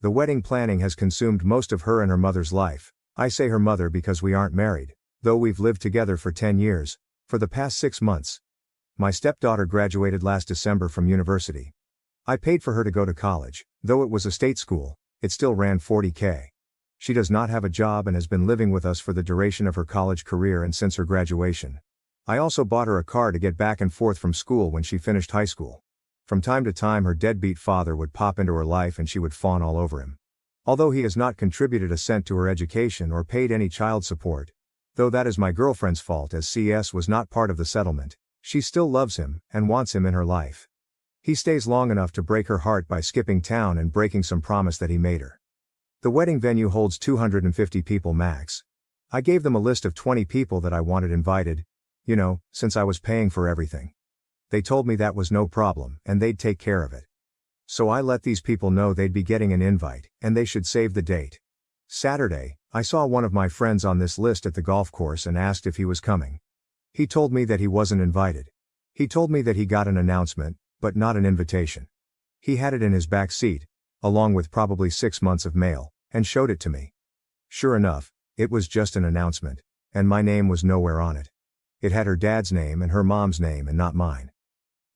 The wedding planning has consumed most of her and her mother's life. I say her mother because we aren't married, though we've lived together for 10 years, for the past 6 months. My stepdaughter graduated last December from university. I paid for her to go to college, though it was a state school, it still ran $40,000. She does not have a job and has been living with us for the duration of her college career and since her graduation. I also bought her a car to get back and forth from school when she finished high school. From time to time her deadbeat father would pop into her life and she would fawn all over him. Although he has not contributed a cent to her education or paid any child support, though that is my girlfriend's fault as CS was not part of the settlement, she still loves him and wants him in her life. He stays long enough to break her heart by skipping town and breaking some promise that he made her. The wedding venue holds 250 people max. I gave them a list of 20 people that I wanted invited, since I was paying for everything. They told me that was no problem and they'd take care of it. So I let these people know they'd be getting an invite, and they should save the date. Saturday, I saw one of my friends on this list at the golf course and asked if he was coming. He told me that he wasn't invited. He told me that he got an announcement, but not an invitation. He had it in his back seat, along with probably 6 months of mail, and showed it to me. Sure enough, it was just an announcement, and my name was nowhere on it. It had her dad's name and her mom's name and not mine.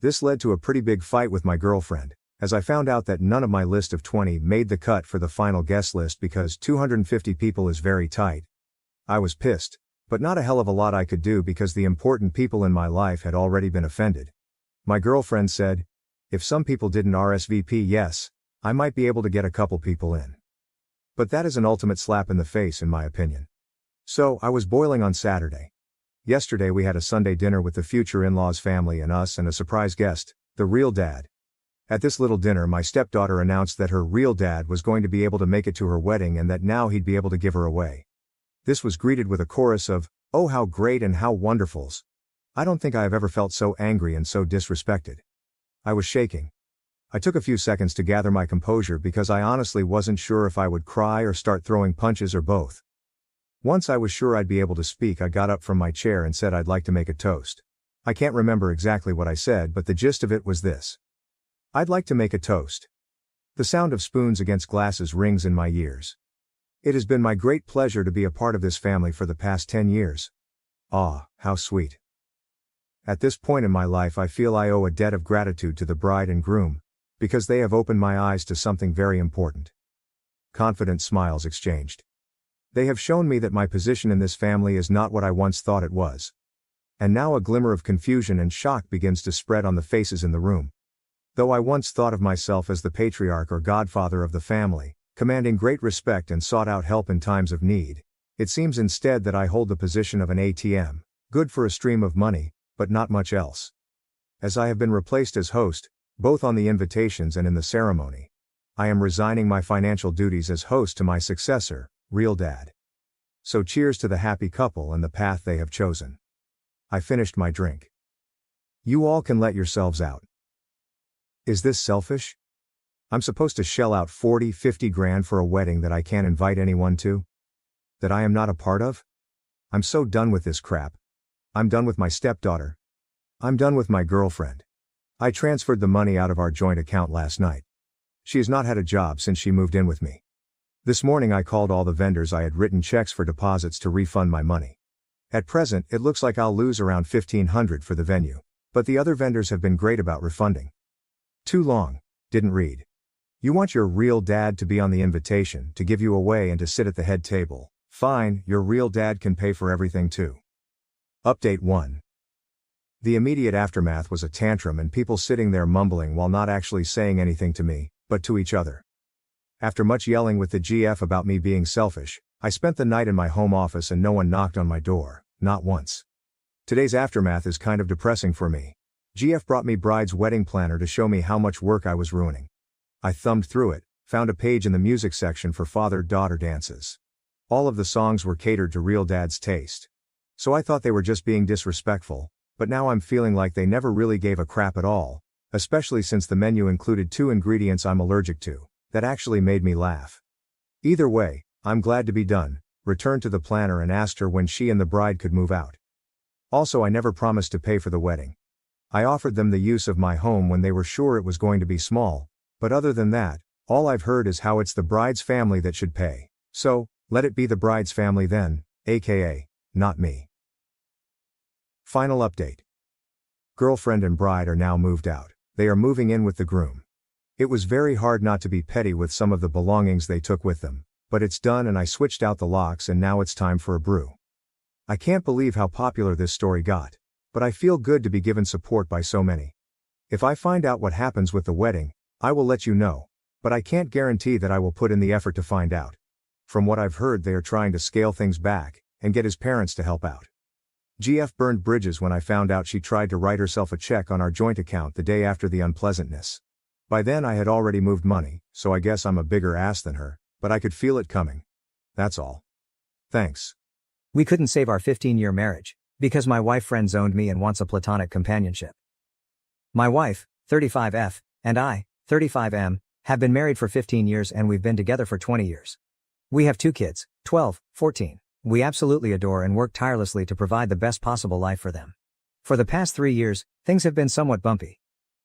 This led to a pretty big fight with my girlfriend, as I found out that none of my list of 20 made the cut for the final guest list because 250 people is very tight. I was pissed, but not a hell of a lot I could do because the important people in my life had already been offended. My girlfriend said, if some people didn't RSVP yes, I might be able to get a couple people in. But that is an ultimate slap in the face in my opinion. So, I was boiling on Saturday. Yesterday we had a Sunday dinner with the future in-laws family and us and a surprise guest, the real dad. At this little dinner my stepdaughter announced that her real dad was going to be able to make it to her wedding and that now he'd be able to give her away. This was greeted with a chorus of, "Oh how great and how wonderfuls." I don't think I have ever felt so angry and so disrespected. I was shaking. I took a few seconds to gather my composure because I honestly wasn't sure if I would cry or start throwing punches or both. Once I was sure I'd be able to speak, I got up from my chair and said I'd like to make a toast. I can't remember exactly what I said, but the gist of it was this. I'd like to make a toast. The sound of spoons against glasses rings in my ears. It has been my great pleasure to be a part of this family for the past 10 years. Ah, how sweet. At this point in my life I feel I owe a debt of gratitude to the bride and groom, because they have opened my eyes to something very important. Confident smiles exchanged. They have shown me that my position in this family is not what I once thought it was. And now a glimmer of confusion and shock begins to spread on the faces in the room. Though I once thought of myself as the patriarch or godfather of the family, commanding great respect and sought out help in times of need, it seems instead that I hold the position of an ATM, good for a stream of money, but not much else. As I have been replaced as host, both on the invitations and in the ceremony, I am resigning my financial duties as host to my successor, real dad. So cheers to the happy couple and the path they have chosen. I finished my drink. You all can let yourselves out. Is this selfish? I'm supposed to shell out 40-50 grand for a wedding that I can't invite anyone to? That I am not a part of? I'm so done with this crap. I'm done with my stepdaughter. I'm done with my girlfriend. I transferred the money out of our joint account last night. She has not had a job since she moved in with me. This morning I called all the vendors I had written checks for deposits to refund my money. At present, it looks like I'll lose around $1,500 for the venue, but the other vendors have been great about refunding. Too long, didn't read. You want your real dad to be on the invitation, to give you away and to sit at the head table. Fine, your real dad can pay for everything too. Update 1. The immediate aftermath was a tantrum and people sitting there mumbling while not actually saying anything to me, but to each other. After much yelling with the GF about me being selfish, I spent the night in my home office and no one knocked on my door, not once. Today's aftermath is kind of depressing for me. GF brought me bride's wedding planner to show me how much work I was ruining. I thumbed through it, found a page in the music section for father-daughter dances. All of the songs were catered to real dad's taste. So I thought they were just being disrespectful, but now I'm feeling like they never really gave a crap at all, especially since the menu included 2 ingredients I'm allergic to. That actually made me laugh. Either way, I'm glad to be done, returned to the planner and asked her when she and the bride could move out. Also, I never promised to pay for the wedding. I offered them the use of my home when they were sure it was going to be small, but other than that, All I've heard is how it's the bride's family that should pay. So, let it be the bride's family then, aka, not me. Final update. Girlfriend and bride are now moved out. They are moving in with the groom. It was very hard not to be petty with some of the belongings they took with them, but it's done and I switched out the locks and now it's time for a brew. I can't believe how popular this story got, but I feel good to be given support by so many. If I find out what happens with the wedding, I will let you know, but I can't guarantee that I will put in the effort to find out. From what I've heard, they are trying to scale things back and get his parents to help out. GF burned bridges when I found out she tried to write herself a check on our joint account the day after the unpleasantness. By then I had already moved money, so I guess I'm a bigger ass than her, but I could feel it coming. That's all. Thanks. We couldn't save our 15-year marriage, because my wife friend-zoned me and wants a platonic companionship. My wife, 35F, and I, 35M, have been married for 15 years and we've been together for 20 years. We have 2 kids, 12, 14. We absolutely adore and work tirelessly to provide the best possible life for them. For the past 3 years, things have been somewhat bumpy.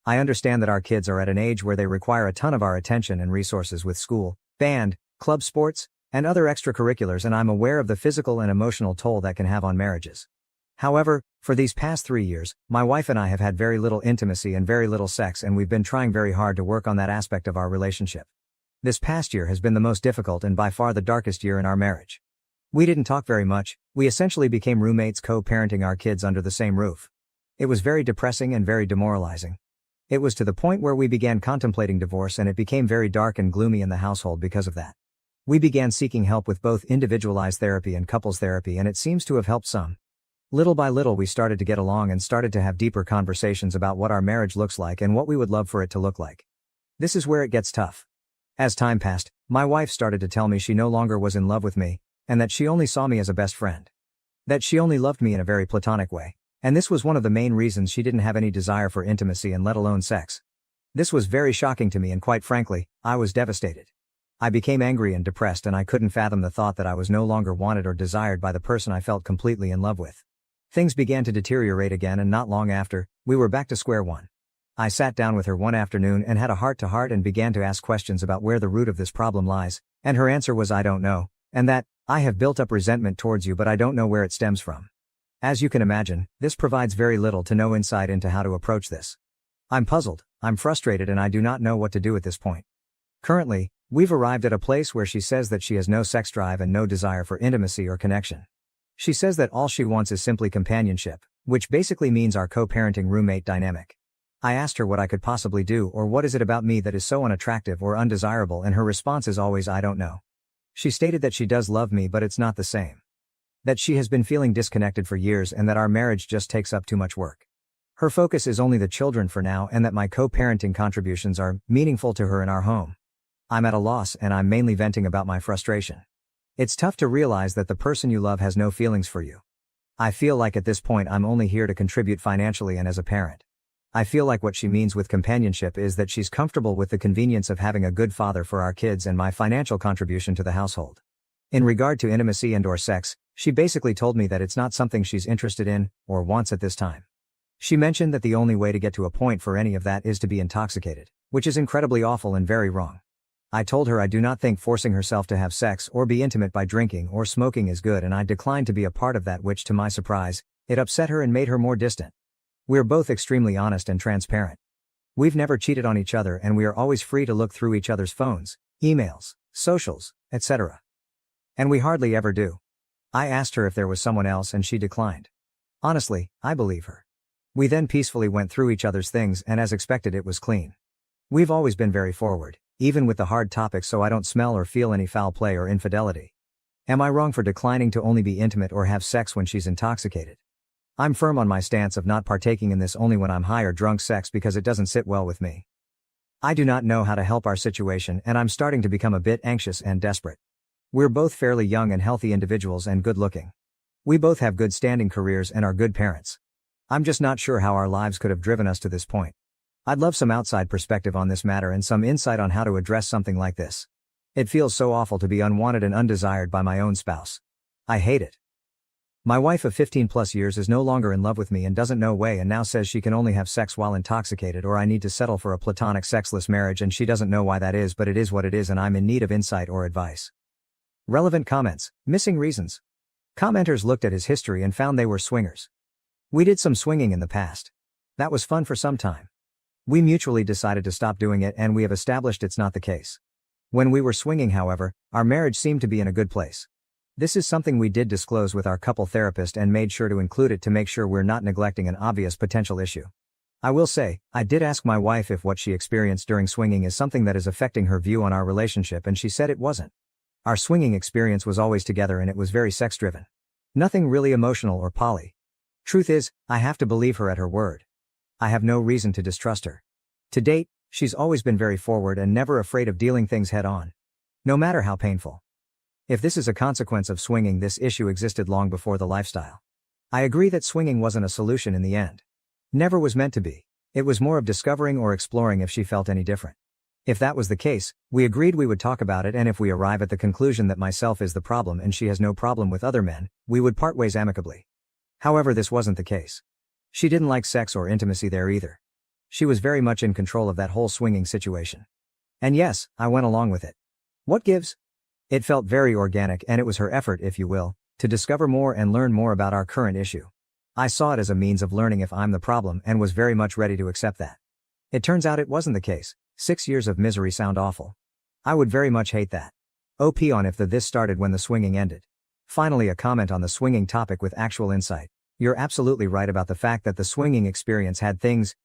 I understand that our kids are at an age where they require a ton of our attention and resources with school, band, club sports, and other extracurriculars, and I'm aware of the physical and emotional toll that can have on marriages. However, for these past 3 years, my wife and I have had very little intimacy and very little sex, and we've been trying very hard to work on that aspect of our relationship. This past year has been the most difficult and by far the darkest year in our marriage. We didn't talk very much, we essentially became roommates co-parenting our kids under the same roof. It was very depressing and very demoralizing. It was to the point where we began contemplating divorce, and it became very dark and gloomy in the household because of that. We began seeking help with both individualized therapy and couples therapy, and it seems to have helped some. Little by little we started to get along and started to have deeper conversations about what our marriage looks like and what we would love for it to look like. This is where it gets tough. As time passed, my wife started to tell me she no longer was in love with me, and that she only saw me as a best friend. That she only loved me in a very platonic way, and this was one of the main reasons she didn't have any desire for intimacy and let alone sex. This was very shocking to me, and quite frankly, I was devastated. I became angry and depressed, and I couldn't fathom the thought that I was no longer wanted or desired by the person I felt completely in love with. Things began to deteriorate again, and not long after, we were back to square one. I sat down with her one afternoon and had a heart-to-heart and began to ask questions about where the root of this problem lies, and her answer was, "I don't know," and that, "I have built up resentment towards you, but I don't know where it stems from." As you can imagine, this provides very little to no insight into how to approach this. I'm puzzled, I'm frustrated, and I do not know what to do at this point. Currently, we've arrived at a place where she says that she has no sex drive and no desire for intimacy or connection. She says that all she wants is simply companionship, which basically means our co-parenting roommate dynamic. I asked her what I could possibly do, or what is it about me that is so unattractive or undesirable, and her response is always, "I don't know." She stated that she does love me, but it's not the same. That she has been feeling disconnected for years and that our marriage just takes up too much work. Her focus is only the children for now, and that my co-parenting contributions are meaningful to her in our home. I'm at a loss, and I'm mainly venting about my frustration. It's tough to realize that the person you love has no feelings for you. I feel like at this point I'm only here to contribute financially and as a parent. I feel like what she means with companionship is that she's comfortable with the convenience of having a good father for our kids and my financial contribution to the household. In regard to intimacy and/or sex, she basically told me that it's not something she's interested in or wants at this time. She mentioned that the only way to get to a point for any of that is to be intoxicated, which is incredibly awful and very wrong. I told her I do not think forcing herself to have sex or be intimate by drinking or smoking is good, and I declined to be a part of that, which to my surprise, it upset her and made her more distant. We're both extremely honest and transparent. We've never cheated on each other, and we are always free to look through each other's phones, emails, socials, etc. And we hardly ever do. I asked her if there was someone else and she declined. Honestly, I believe her. We then peacefully went through each other's things, and as expected it was clean. We've always been very forward, even with the hard topics, so I don't smell or feel any foul play or infidelity. Am I wrong for declining to only be intimate or have sex when she's intoxicated? I'm firm on my stance of not partaking in this only when I'm high or drunk sex, because it doesn't sit well with me. I do not know how to help our situation, and I'm starting to become a bit anxious and desperate. We're both fairly young and healthy individuals and good looking. We both have good standing careers and are good parents. I'm just not sure how our lives could have driven us to this point. I'd love some outside perspective on this matter and some insight on how to address something like this. It feels so awful to be unwanted and undesired by my own spouse. I hate it. My wife of 15 plus years is no longer in love with me and doesn't know why and now says she can only have sex while intoxicated or I need to settle for a platonic sexless marriage and she doesn't know why that is but it is what it is and I'm in need of insight or advice. Relevant comments, missing reasons. Commenters looked at his history and found they were swingers. We did some swinging in the past. That was fun for some time. We mutually decided to stop doing it and we have established it's not the case. When we were swinging, however, our marriage seemed to be in a good place. This is something we did disclose with our couple therapist and made sure to include it to make sure we're not neglecting an obvious potential issue. I will say, I did ask my wife if what she experienced during swinging is something that is affecting her view on our relationship and she said it wasn't. Our swinging experience was always together and it was very sex-driven. Nothing really emotional or poly. Truth is, I have to believe her at her word. I have no reason to distrust her. To date, she's always been very forward and never afraid of dealing things head on. No matter how painful. If this is a consequence of swinging, this issue existed long before the lifestyle. I agree that swinging wasn't a solution in the end. Never was meant to be. It was more of discovering or exploring if she felt any different. If that was the case, we agreed we would talk about it and if we arrive at the conclusion that myself is the problem and she has no problem with other men, we would part ways amicably. However, this wasn't the case. She didn't like sex or intimacy there either. She was very much in control of that whole swinging situation. And yes, I went along with it. What gives? It felt very organic and it was her effort, if you will, to discover more and learn more about our current issue. I saw it as a means of learning if I'm the problem and was very much ready to accept that. It turns out it wasn't the case. 6 years of misery sound awful. I would very much hate that. OP on if this started when the swinging ended. Finally, a comment on the swinging topic with actual insight. You're absolutely right about the fact that the swinging experience had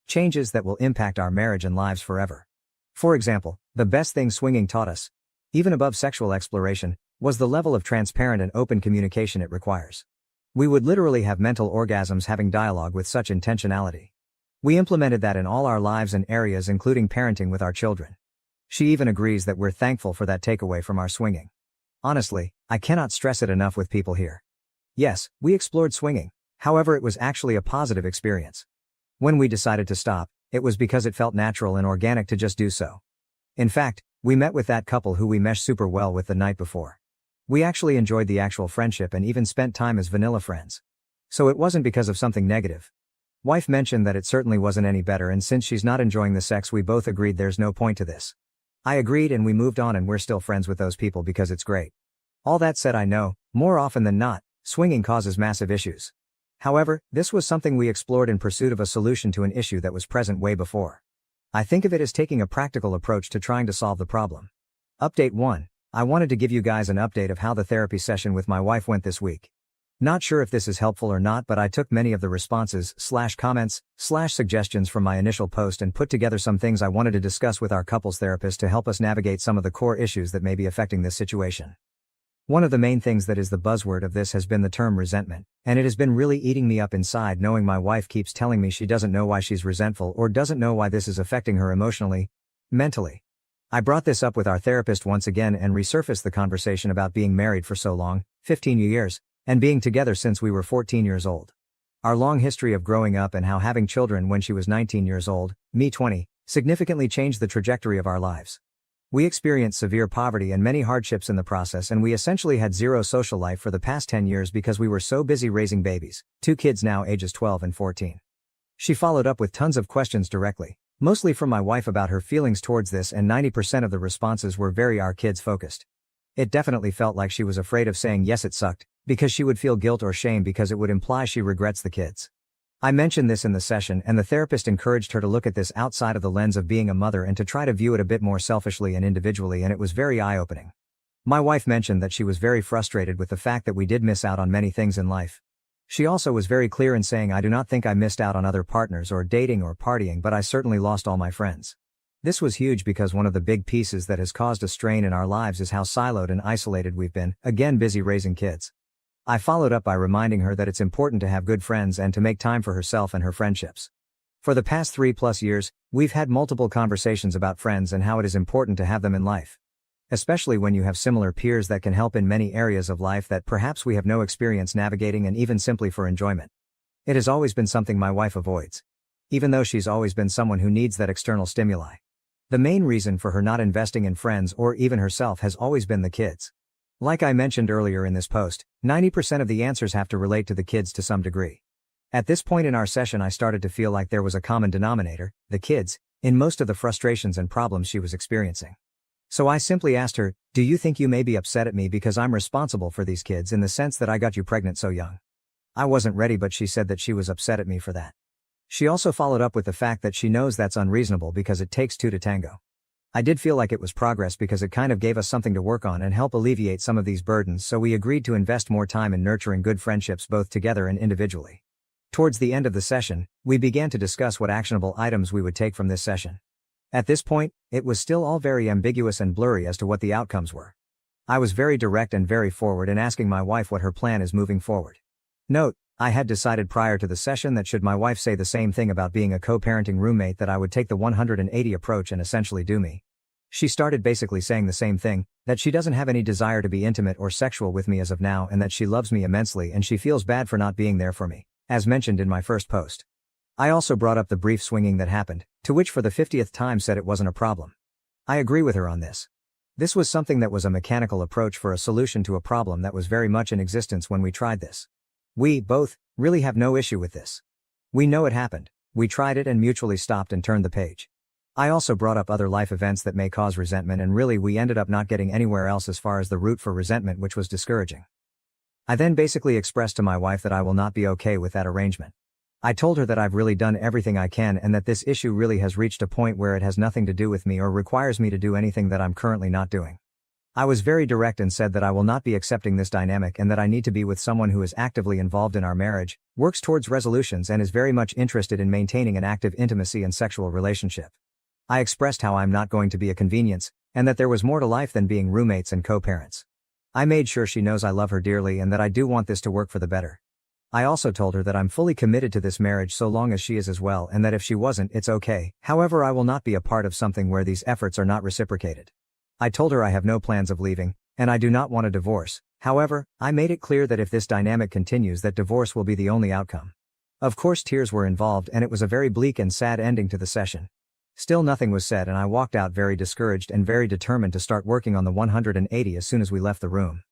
changes that will impact our marriage and lives forever. For example, the best thing swinging taught us, even above sexual exploration, was the level of transparent and open communication it requires. We would literally have mental orgasms having dialogue with such intentionality. We implemented that in all our lives and areas including parenting with our children. She even agrees that we're thankful for that takeaway from our swinging. Honestly, I cannot stress it enough with people here. Yes, we explored swinging. However, it was actually a positive experience. When we decided to stop, it was because it felt natural and organic to just do so. In fact, we met with that couple who we meshed super well with the night before. We actually enjoyed the actual friendship and even spent time as vanilla friends. So it wasn't because of something negative. Wife mentioned that it certainly wasn't any better and since she's not enjoying the sex we both agreed there's no point to this. I agreed and we moved on and we're still friends with those people because it's great. All that said, I know, more often than not, swinging causes massive issues. However, this was something we explored in pursuit of a solution to an issue that was present way before. I think of it as taking a practical approach to trying to solve the problem. Update 1. I wanted to give you guys an update of how the therapy session with my wife went this week. Not sure if this is helpful or not, but I took many of the responses, comments, suggestions from my initial post and put together some things I wanted to discuss with our couples therapist to help us navigate some of the core issues that may be affecting this situation. One of the main things that is the buzzword of this has been the term resentment, and it has been really eating me up inside knowing my wife keeps telling me she doesn't know why she's resentful or doesn't know why this is affecting her emotionally, mentally. I brought this up with our therapist once again and resurfaced the conversation about being married for so long, 15 years, and being together since we were 14 years old. Our long history of growing up and how having children when she was 19 years old, me 20, significantly changed the trajectory of our lives. We experienced severe poverty and many hardships in the process and we essentially had zero social life for the past 10 years because we were so busy raising babies, 2 kids now ages 12 and 14. She followed up with tons of questions directly, mostly from my wife about her feelings towards this and 90% of the responses were very our kids focused. It definitely felt like she was afraid of saying yes it sucked, because she would feel guilt or shame because it would imply she regrets the kids. I mentioned this in the session and the therapist encouraged her to look at this outside of the lens of being a mother and to try to view it a bit more selfishly and individually, and it was very eye-opening. My wife mentioned that she was very frustrated with the fact that we did miss out on many things in life. She also was very clear in saying I do not think I missed out on other partners or dating or partying, but I certainly lost all my friends. This was huge because one of the big pieces that has caused a strain in our lives is how siloed and isolated we've been, again busy raising kids. I followed up by reminding her that it's important to have good friends and to make time for herself and her friendships. For the past 3+ years, we've had multiple conversations about friends and how it is important to have them in life. Especially when you have similar peers that can help in many areas of life that perhaps we have no experience navigating and even simply for enjoyment. It has always been something my wife avoids. Even though she's always been someone who needs that external stimuli. The main reason for her not investing in friends or even herself has always been the kids. Like I mentioned earlier in this post, 90% of the answers have to relate to the kids to some degree. At this point in our session, I started to feel like there was a common denominator, the kids, in most of the frustrations and problems she was experiencing. So I simply asked her, "Do you think you may be upset at me because I'm responsible for these kids in the sense that I got you pregnant so young?" I wasn't ready, but she said that she was upset at me for that. She also followed up with the fact that she knows that's unreasonable because it takes two to tango. I did feel like it was progress because it kind of gave us something to work on and help alleviate some of these burdens, so we agreed to invest more time in nurturing good friendships both together and individually. Towards the end of the session, we began to discuss what actionable items we would take from this session. At this point, it was still all very ambiguous and blurry as to what the outcomes were. I was very direct and very forward in asking my wife what her plan is moving forward. Note, I had decided prior to the session that should my wife say the same thing about being a co-parenting roommate, that I would take the 180 approach and essentially do me. She started basically saying the same thing, that she doesn't have any desire to be intimate or sexual with me as of now, and that she loves me immensely and she feels bad for not being there for me, as mentioned in my first post. I also brought up the brief swinging that happened, to which for the 50th time said it wasn't a problem. I agree with her on this. This was something that was a mechanical approach for a solution to a problem that was very much in existence when we tried this. We, both, really have no issue with this. We know it happened, we tried it and mutually stopped and turned the page. I also brought up other life events that may cause resentment, and really we ended up not getting anywhere else as far as the root for resentment, which was discouraging. I then basically expressed to my wife that I will not be okay with that arrangement. I told her that I've really done everything I can and that this issue really has reached a point where it has nothing to do with me or requires me to do anything that I'm currently not doing. I was very direct and said that I will not be accepting this dynamic and that I need to be with someone who is actively involved in our marriage, works towards resolutions, and is very much interested in maintaining an active intimacy and sexual relationship. I expressed how I'm not going to be a convenience, and that there was more to life than being roommates and co-parents. I made sure she knows I love her dearly and that I do want this to work for the better. I also told her that I'm fully committed to this marriage so long as she is as well, and that if she wasn't, it's okay. However, I will not be a part of something where these efforts are not reciprocated. I told her I have no plans of leaving, and I do not want a divorce. However, I made it clear that if this dynamic continues, that divorce will be the only outcome. Of course, tears were involved and it was a very bleak and sad ending to the session. Still nothing was said and I walked out very discouraged and very determined to start working on the 180 as soon as we left the room.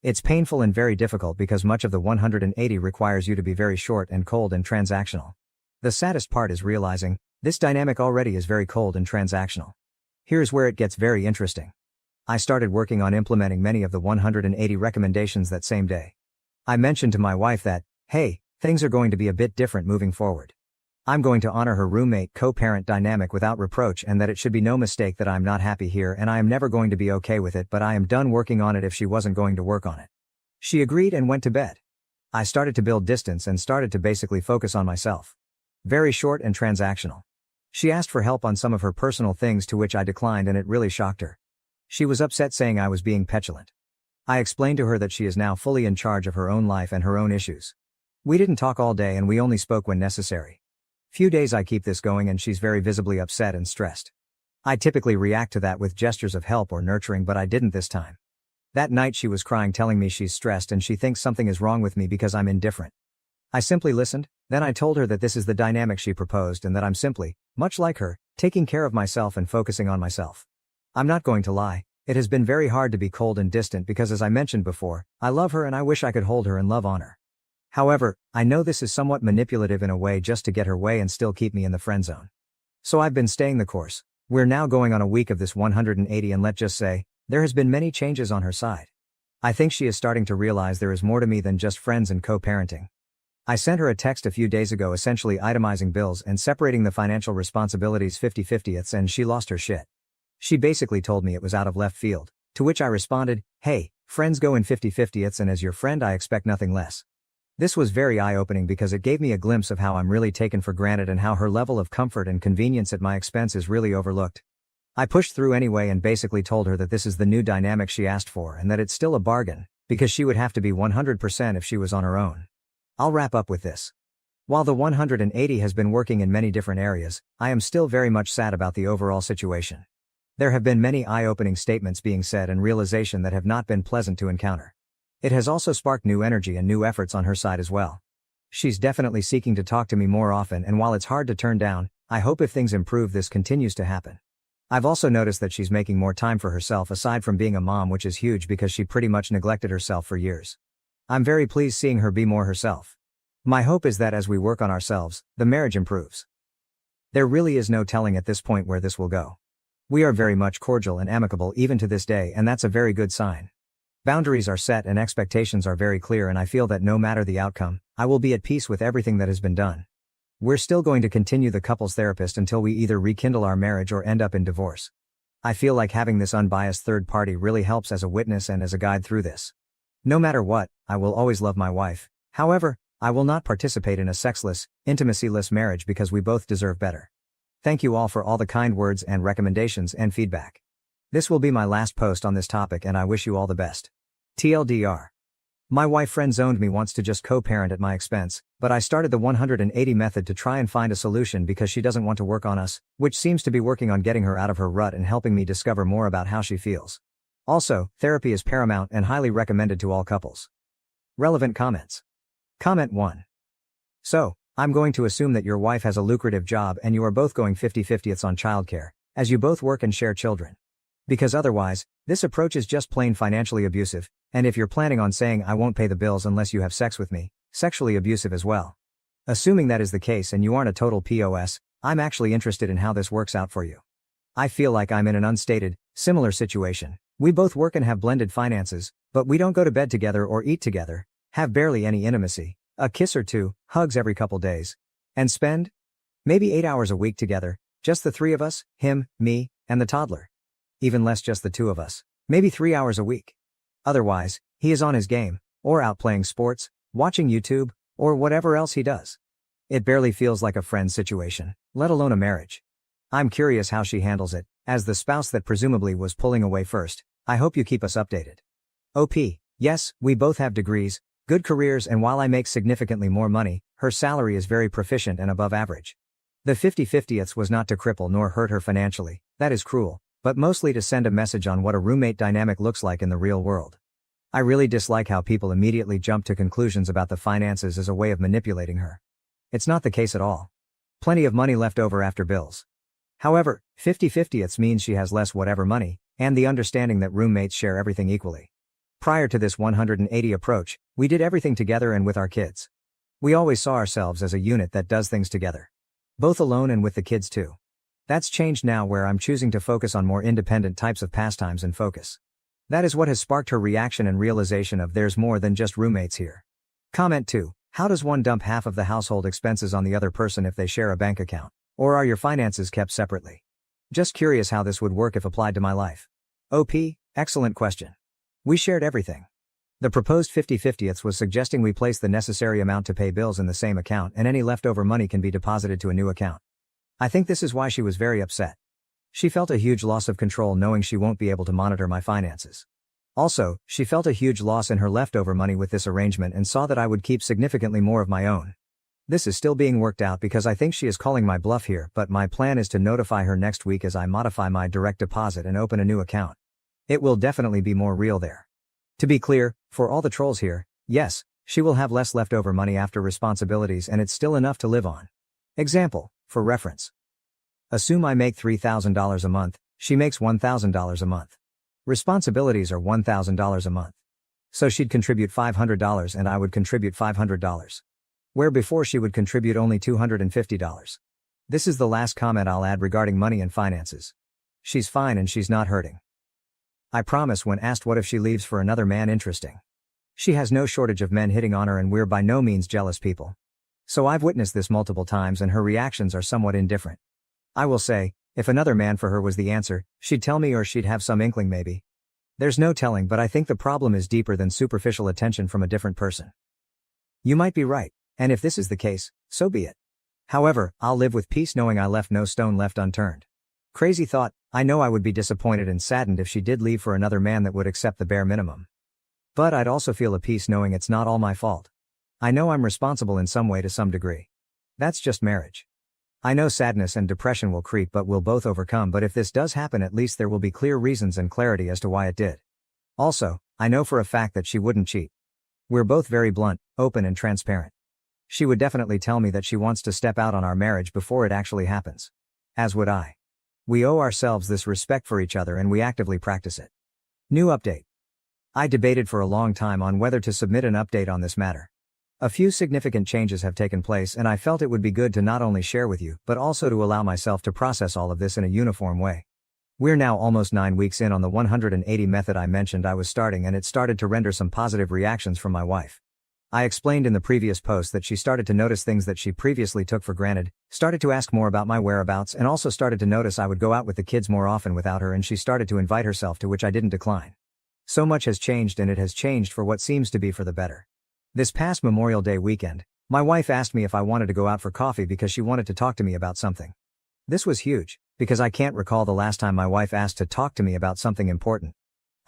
It's painful and very difficult because much of the 180 requires you to be very short and cold and transactional. The saddest part is realizing, this dynamic already is very cold and transactional. Here's where it gets very interesting. I started working on implementing many of the 180 recommendations that same day. I mentioned to my wife that, hey, things are going to be a bit different moving forward. I'm going to honor her roommate co-parent dynamic without reproach, and that it should be no mistake that I'm not happy here and I am never going to be okay with it, but I am done working on it if she wasn't going to work on it. She agreed and went to bed. I started to build distance and started to basically focus on myself. Very short and transactional. She asked for help on some of her personal things, to which I declined, and it really shocked her. She was upset, saying I was being petulant. I explained to her that she is now fully in charge of her own life and her own issues. We didn't talk all day and we only spoke when necessary. Few days I keep this going and she's very visibly upset and stressed. I typically react to that with gestures of help or nurturing, but I didn't this time. That night she was crying, telling me she's stressed and she thinks something is wrong with me because I'm indifferent. I simply listened, then I told her that this is the dynamic she proposed and that I'm simply, much like her, taking care of myself and focusing on myself. I'm not going to lie, it has been very hard to be cold and distant because, as I mentioned before, I love her and I wish I could hold her and love on her. However, I know this is somewhat manipulative in a way, just to get her way and still keep me in the friend zone. So I've been staying the course. We're now going on a week of this 180 and let's just say, there has been many changes on her side. I think she is starting to realize there is more to me than just friends and co-parenting. I sent her a text a few days ago essentially itemizing bills and separating the financial responsibilities 50-50ths, and she lost her shit. She basically told me it was out of left field, to which I responded, hey, friends go in 50-50ths and as your friend I expect nothing less. This was very eye-opening because it gave me a glimpse of how I'm really taken for granted and how her level of comfort and convenience at my expense is really overlooked. I pushed through anyway and basically told her that this is the new dynamic she asked for and that it's still a bargain, because she would have to be 100% if she was on her own. I'll wrap up with this. While the 180 has been working in many different areas, I am still very much sad about the overall situation. There have been many eye-opening statements being said and realization that have not been pleasant to encounter. It has also sparked new energy and new efforts on her side as well. She's definitely seeking to talk to me more often, and while it's hard to turn down, I hope if things improve this continues to happen. I've also noticed that she's making more time for herself aside from being a mom, which is huge because she pretty much neglected herself for years. I'm very pleased seeing her be more herself. My hope is that as we work on ourselves, the marriage improves. There really is no telling at this point where this will go. We are very much cordial and amicable even to this day, and that's a very good sign. Boundaries are set and expectations are very clear, and I feel that no matter the outcome, I will be at peace with everything that has been done. We're still going to continue the couples therapist until we either rekindle our marriage or end up in divorce. I feel like having this unbiased third party really helps as a witness and as a guide through this. No matter what, I will always love my wife. However, I will not participate in a sexless, intimacy-less marriage because we both deserve better. Thank you all for all the kind words and recommendations and feedback. This will be my last post on this topic and I wish you all the best. TLDR. My wife friend-zoned me once to just co-parent at my expense, but I started the 180 method to try and find a solution because she doesn't want to work on us, which seems to be working on getting her out of her rut and helping me discover more about how she feels. Also, therapy is paramount and highly recommended to all couples. Relevant comments. Comment 1. So, I'm going to assume that your wife has a lucrative job and you are both going 50-50ths on childcare, as you both work and share children. Because otherwise, this approach is just plain financially abusive, and if you're planning on saying I won't pay the bills unless you have sex with me, sexually abusive as well. Assuming that is the case and you aren't a total POS, I'm actually interested in how this works out for you. I feel like I'm in an unstated, similar situation. We both work and have blended finances, but we don't go to bed together or eat together, have barely any intimacy, a kiss or two, hugs every couple days, and spend maybe 8 hours a week together, just the three of us, him, me, and the toddler. Even less, just the two of us, maybe 3 hours a week. Otherwise, he is on his game, or out playing sports, watching YouTube, or whatever else he does. It barely feels like a friend situation, let alone a marriage. I'm curious how she handles it, as the spouse that presumably was pulling away first. I hope you keep us updated. OP, yes, we both have degrees, good careers, and while I make significantly more money, her salary is very proficient and above average. The 50-50ths was not to cripple nor hurt her financially, that is cruel, but mostly to send a message on what a roommate dynamic looks like in the real world. I really dislike how people immediately jump to conclusions about the finances as a way of manipulating her. It's not the case at all. Plenty of money left over after bills. However, 50-50ths means she has less whatever money, and the understanding that roommates share everything equally. Prior to this 180 approach, we did everything together and with our kids. We always saw ourselves as a unit that does things together. Both alone and with the kids too. That's changed now, where I'm choosing to focus on more independent types of pastimes and focus. That is what has sparked her reaction and realization of there's more than just roommates here. Comment 2. How does one dump half of the household expenses on the other person if they share a bank account? Or are your finances kept separately? Just curious how this would work if applied to my life. OP, excellent question. We shared everything. The proposed 50-50ths was suggesting we place the necessary amount to pay bills in the same account and any leftover money can be deposited to a new account. I think this is why she was very upset. She felt a huge loss of control knowing she won't be able to monitor my finances. Also, she felt a huge loss in her leftover money with this arrangement and saw that I would keep significantly more of my own. This is still being worked out because I think she is calling my bluff here, but my plan is to notify her next week as I modify my direct deposit and open a new account. It will definitely be more real there. To be clear, for all the trolls here, yes, she will have less leftover money after responsibilities and it's still enough to live on. Example, for reference. Assume I make $3,000 a month, she makes $1,000 a month. Responsibilities are $1,000 a month. So she'd contribute $500 and I would contribute $500. Where before she would contribute only $250. This is the last comment I'll add regarding money and finances. She's fine and she's not hurting. I promise when asked what if she leaves for another man. Interesting. She has no shortage of men hitting on her and we're by no means jealous people. So I've witnessed this multiple times and her reactions are somewhat indifferent. I will say, if another man for her was the answer, she'd tell me or she'd have some inkling maybe. There's no telling, but I think the problem is deeper than superficial attention from a different person. You might be right, and if this is the case, so be it. However, I'll live with peace knowing I left no stone left unturned. Crazy thought, I know I would be disappointed and saddened if she did leave for another man that would accept the bare minimum. But I'd also feel a peace knowing it's not all my fault. I know I'm responsible in some way to some degree. That's just marriage. I know sadness and depression will creep but we'll both overcome, but if this does happen at least there will be clear reasons and clarity as to why it did. Also, I know for a fact that she wouldn't cheat. We're both very blunt, open and transparent. She would definitely tell me that she wants to step out on our marriage before it actually happens. As would I. We owe ourselves this respect for each other and we actively practice it. New update. I debated for a long time on whether to submit an update on this matter. A few significant changes have taken place and I felt it would be good to not only share with you, but also to allow myself to process all of this in a uniform way. We're now almost 9 weeks in on the 180 method I mentioned I was starting, and it started to render some positive reactions from my wife. I explained in the previous post that she started to notice things that she previously took for granted, started to ask more about my whereabouts, and also started to notice I would go out with the kids more often without her, and she started to invite herself, to which I didn't decline. So much has changed, and it has changed for what seems to be for the better. This past Memorial Day weekend, my wife asked me if I wanted to go out for coffee because she wanted to talk to me about something. This was huge, because I can't recall the last time my wife asked to talk to me about something important.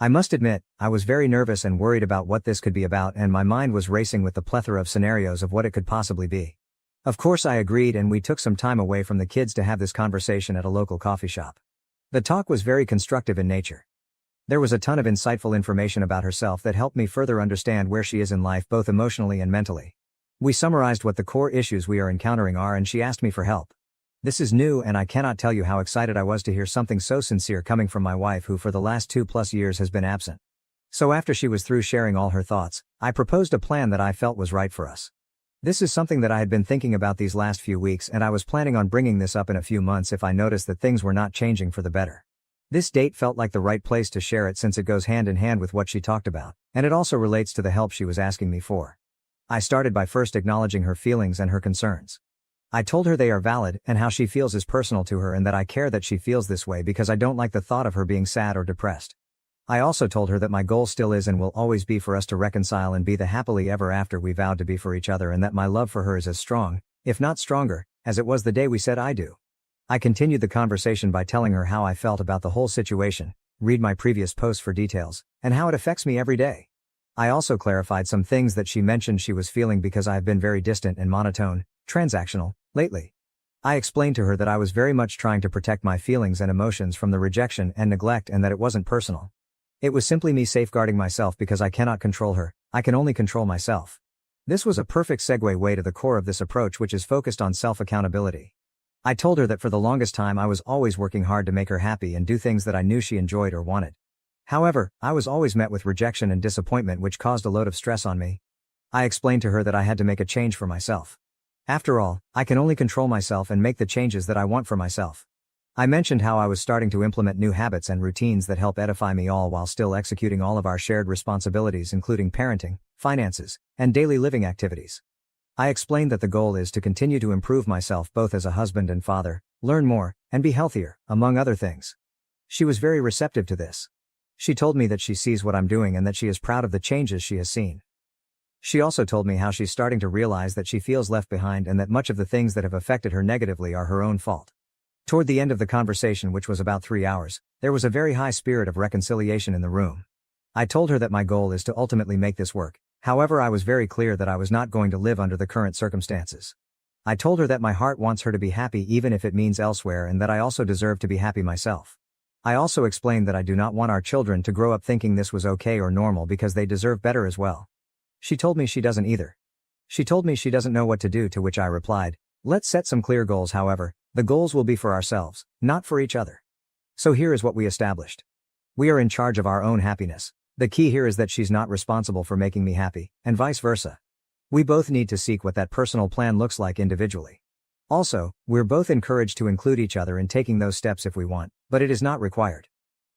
I must admit, I was very nervous and worried about what this could be about, and my mind was racing with the plethora of scenarios of what it could possibly be. Of course I agreed, and we took some time away from the kids to have this conversation at a local coffee shop. The talk was very constructive in nature. There was a ton of insightful information about herself that helped me further understand where she is in life, both emotionally and mentally. We summarized what the core issues we are encountering are, and she asked me for help. This is new, and I cannot tell you how excited I was to hear something so sincere coming from my wife, who for the last 2+ years has been absent. So after she was through sharing all her thoughts, I proposed a plan that I felt was right for us. This is something that I had been thinking about these last few weeks, and I was planning on bringing this up in a few months if I noticed that things were not changing for the better. This date felt like the right place to share it, since it goes hand in hand with what she talked about, and it also relates to the help she was asking me for. I started by first acknowledging her feelings and her concerns. I told her they are valid, and how she feels is personal to her, and that I care that she feels this way because I don't like the thought of her being sad or depressed. I also told her that my goal still is and will always be for us to reconcile and be the happily ever after we vowed to be for each other, and that my love for her is as strong, if not stronger, as it was the day we said I do. I continued the conversation by telling her how I felt about the whole situation, read my previous posts for details, and how it affects me every day. I also clarified some things that she mentioned she was feeling because I have been very distant and monotone, transactional, lately. I explained to her that I was very much trying to protect my feelings and emotions from the rejection and neglect, and that it wasn't personal. It was simply me safeguarding myself because I cannot control her, I can only control myself. This was a perfect segue way to the core of this approach, which is focused on self-accountability. I told her that for the longest time I was always working hard to make her happy and do things that I knew she enjoyed or wanted. However, I was always met with rejection and disappointment, which caused a load of stress on me. I explained to her that I had to make a change for myself. After all, I can only control myself and make the changes that I want for myself. I mentioned how I was starting to implement new habits and routines that help edify me, all while still executing all of our shared responsibilities, including parenting, finances, and daily living activities. I explained that the goal is to continue to improve myself both as a husband and father, learn more, and be healthier, among other things. She was very receptive to this. She told me that she sees what I'm doing and that she is proud of the changes she has seen. She also told me how she's starting to realize that she feels left behind and that much of the things that have affected her negatively are her own fault. Toward the end of the conversation, which was about 3 hours, there was a very high spirit of reconciliation in the room. I told her that my goal is to ultimately make this work. However, I was very clear that I was not going to live under the current circumstances. I told her that my heart wants her to be happy even if it means elsewhere, and that I also deserve to be happy myself. I also explained that I do not want our children to grow up thinking this was okay or normal because they deserve better as well. She told me she doesn't either. She told me she doesn't know what to do, to which I replied, let's set some clear goals. However, the goals will be for ourselves, not for each other. So here is what we established. We are in charge of our own happiness. The key here is that she's not responsible for making me happy, and vice versa. We both need to seek what that personal plan looks like individually. Also, we're both encouraged to include each other in taking those steps if we want, but it is not required.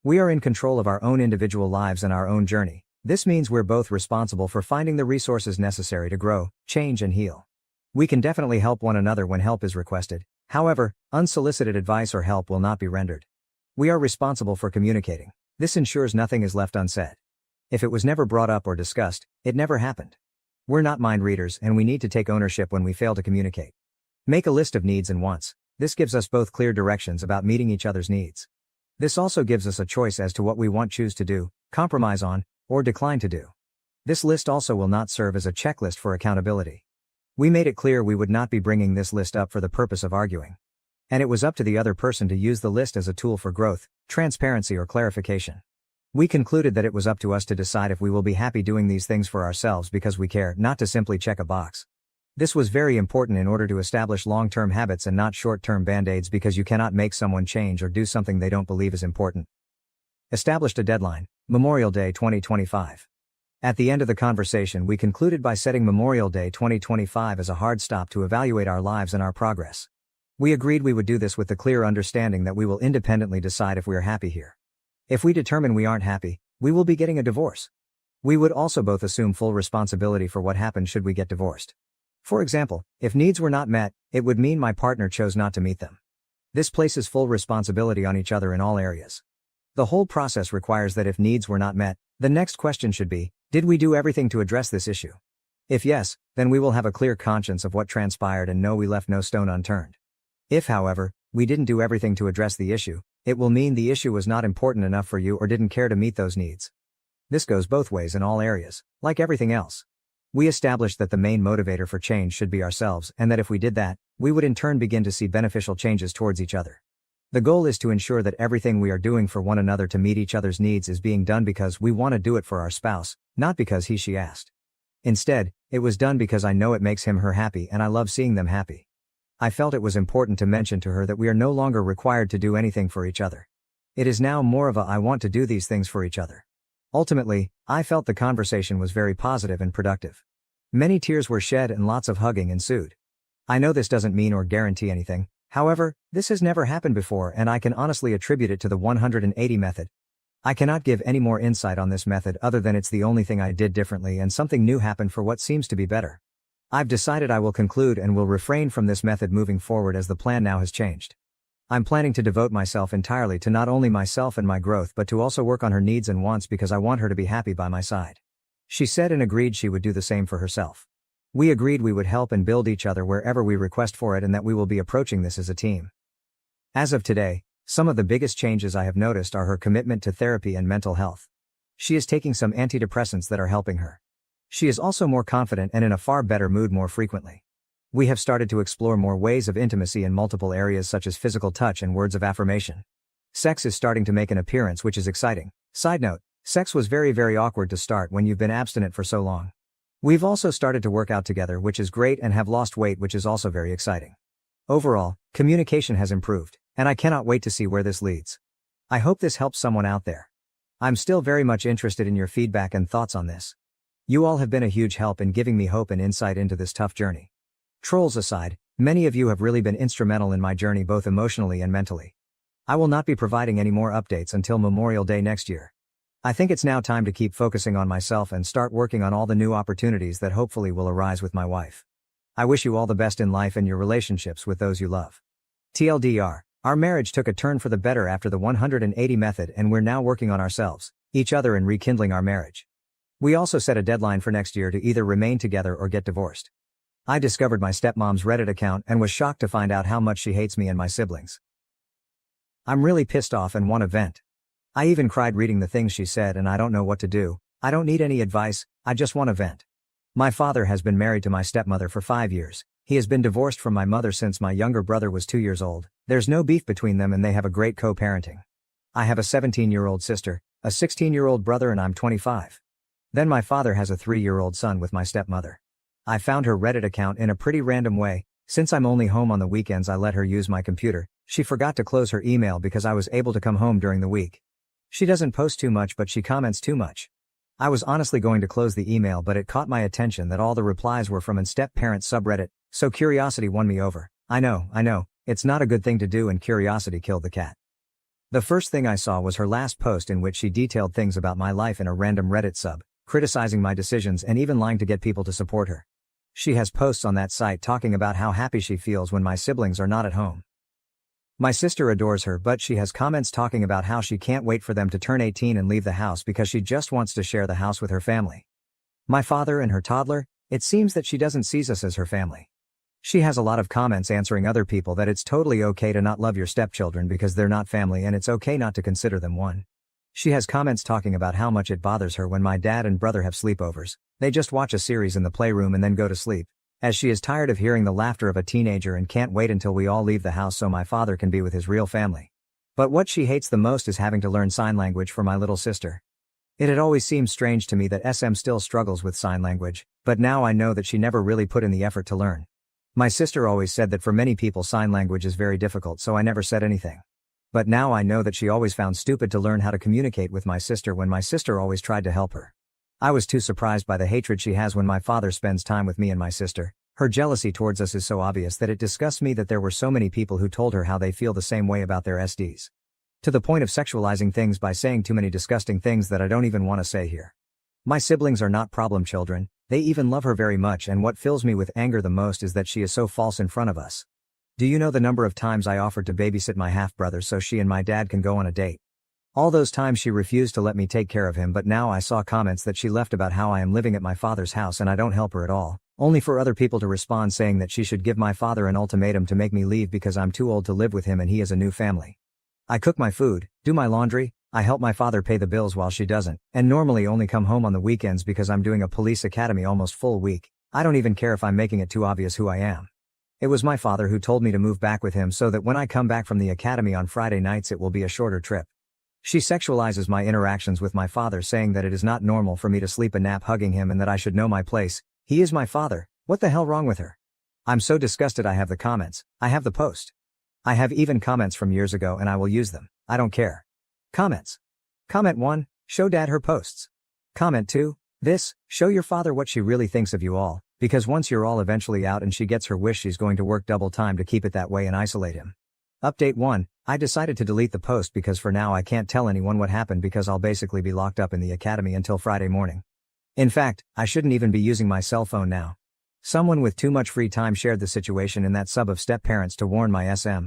We are in control of our own individual lives and our own journey. This means we're both responsible for finding the resources necessary to grow, change, and heal. We can definitely help one another when help is requested. However, unsolicited advice or help will not be rendered. We are responsible for communicating. This ensures nothing is left unsaid. If it was never brought up or discussed, it never happened. We're not mind readers, and we need to take ownership when we fail to communicate. Make a list of needs and wants. This gives us both clear directions about meeting each other's needs. This also gives us a choice as to what we choose to do, compromise on, or decline to do. This list also will not serve as a checklist for accountability. We made it clear we would not be bringing this list up for the purpose of arguing. And it was up to the other person to use the list as a tool for growth, transparency, or clarification. We concluded that it was up to us to decide if we will be happy doing these things for ourselves because we care, not to simply check a box. This was very important in order to establish long-term habits and not short-term band-aids, because you cannot make someone change or do something they don't believe is important. Established a deadline, Memorial Day 2025. At the end of the conversation, we concluded by setting Memorial Day 2025 as a hard stop to evaluate our lives and our progress. We agreed we would do this with the clear understanding that we will independently decide if we are happy here. If we determine we aren't happy, we will be getting a divorce. We would also both assume full responsibility for what happened should we get divorced. For example, if needs were not met, it would mean my partner chose not to meet them. This places full responsibility on each other in all areas. The whole process requires that if needs were not met, the next question should be, did we do everything to address this issue? If yes, then we will have a clear conscience of what transpired and know we left no stone unturned. If, however, we didn't do everything to address the issue, it will mean the issue was not important enough for you or didn't care to meet those needs. This goes both ways in all areas, like everything else. We established that the main motivator for change should be ourselves, and that if we did that, we would in turn begin to see beneficial changes towards each other. The goal is to ensure that everything we are doing for one another to meet each other's needs is being done because we want to do it for our spouse, not because she asked. Instead, it was done because I know it makes him/her happy and I love seeing them happy. I felt it was important to mention to her that we are no longer required to do anything for each other. It is now more of a I want to do these things for each other. Ultimately, I felt the conversation was very positive and productive. Many tears were shed and lots of hugging ensued. I know this doesn't mean or guarantee anything, however, this has never happened before and I can honestly attribute it to the 180 method. I cannot give any more insight on this method other than it's the only thing I did differently and something new happened for what seems to be better. I've decided I will conclude and will refrain from this method moving forward as the plan now has changed. I'm planning to devote myself entirely to not only myself and my growth but to also work on her needs and wants because I want her to be happy by my side. She said and agreed she would do the same for herself. We agreed we would help and build each other wherever we request for it and that we will be approaching this as a team. As of today, some of the biggest changes I have noticed are her commitment to therapy and mental health. She is taking some antidepressants that are helping her. She is also more confident and in a far better mood more frequently. We have started to explore more ways of intimacy in multiple areas such as physical touch and words of affirmation. Sex is starting to make an appearance, which is exciting. Side note, sex was very awkward to start when you've been abstinent for so long. We've also started to work out together, which is great, and have lost weight, which is also very exciting. Overall, communication has improved, and I cannot wait to see where this leads. I hope this helps someone out there. I'm still very much interested in your feedback and thoughts on this. You all have been a huge help in giving me hope and insight into this tough journey. Trolls aside, many of you have really been instrumental in my journey both emotionally and mentally. I will not be providing any more updates until Memorial Day next year. I think it's now time to keep focusing on myself and start working on all the new opportunities that hopefully will arise with my wife. I wish you all the best in life and your relationships with those you love. TLDR, our marriage took a turn for the better after the 180 method and we're now working on ourselves, each other, and rekindling our marriage. We also set a deadline for next year to either remain together or get divorced. I discovered my stepmom's Reddit account and was shocked to find out how much she hates me and my siblings. I'm really pissed off and want to vent. I even cried reading the things she said and I don't know what to do. I don't need any advice, I just want to vent. My father has been married to my stepmother for 5 years. He has been divorced from my mother since my younger brother was 2 years old. There's no beef between them and they have a great co-parenting. I have a 17-year-old sister, a 16-year-old brother, and I'm 25. Then my father has a 3-year-old son with my stepmother. I found her Reddit account in a pretty random way. Since I'm only home on the weekends, I let her use my computer. She forgot to close her email because I was able to come home during the week. She doesn't post too much but she comments too much. I was honestly going to close the email but it caught my attention that all the replies were from an step-parent subreddit, so curiosity won me over. I know, it's not a good thing to do and curiosity killed the cat. The first thing I saw was her last post in which she detailed things about my life in a random Reddit sub, criticizing my decisions and even lying to get people to support her. She has posts on that site talking about how happy she feels when my siblings are not at home. My sister adores her, but she has comments talking about how she can't wait for them to turn 18 and leave the house because she just wants to share the house with her family. My father and her toddler, it seems that she doesn't see us as her family. She has a lot of comments answering other people that it's totally okay to not love your stepchildren because they're not family and it's okay not to consider them one. She has comments talking about how much it bothers her when my dad and brother have sleepovers. They just watch a series in the playroom and then go to sleep, as she is tired of hearing the laughter of a teenager and can't wait until we all leave the house so my father can be with his real family. But what she hates the most is having to learn sign language for my little sister. It had always seemed strange to me that SM still struggles with sign language, but now I know that she never really put in the effort to learn. My sister always said that for many people sign language is very difficult, so I never said anything. But now I know that she always found stupid to learn how to communicate with my sister when my sister always tried to help her. I was too surprised by the hatred she has when my father spends time with me and my sister. Her jealousy towards us is so obvious that it disgusts me that there were so many people who told her how they feel the same way about their SDs. To the point of sexualizing things by saying too many disgusting things that I don't even want to say here. My siblings are not problem children, they even love her very much, and what fills me with anger the most is that she is so false in front of us. Do you know the number of times I offered to babysit my half-brother so she and my dad can go on a date? All those times she refused to let me take care of him, but now I saw comments that she left about how I am living at my father's house and I don't help her at all, only for other people to respond saying that she should give my father an ultimatum to make me leave because I'm too old to live with him and he has a new family. I cook my food, do my laundry, I help my father pay the bills while she doesn't, and normally only come home on the weekends because I'm doing a police academy almost full week. I don't even care if I'm making it too obvious who I am. It was my father who told me to move back with him so that when I come back from the academy on Friday nights it will be a shorter trip. She sexualizes my interactions with my father, saying that it is not normal for me to sleep a nap hugging him and that I should know my place. He is my father, what the hell wrong with her? I'm so disgusted. I have the comments, I have the post. I have even comments from years ago and I will use them, I don't care. Comments. Comment 1, show dad her posts. Comment 2, this, show your father what she really thinks of you all, because once you're all eventually out and she gets her wish she's going to work double time to keep it that way and isolate him. Update 1, I decided to delete the post because for now I can't tell anyone what happened because I'll basically be locked up in the academy until Friday morning. In fact, I shouldn't even be using my cell phone now. Someone with too much free time shared the situation in that sub of step-parents to warn my SM.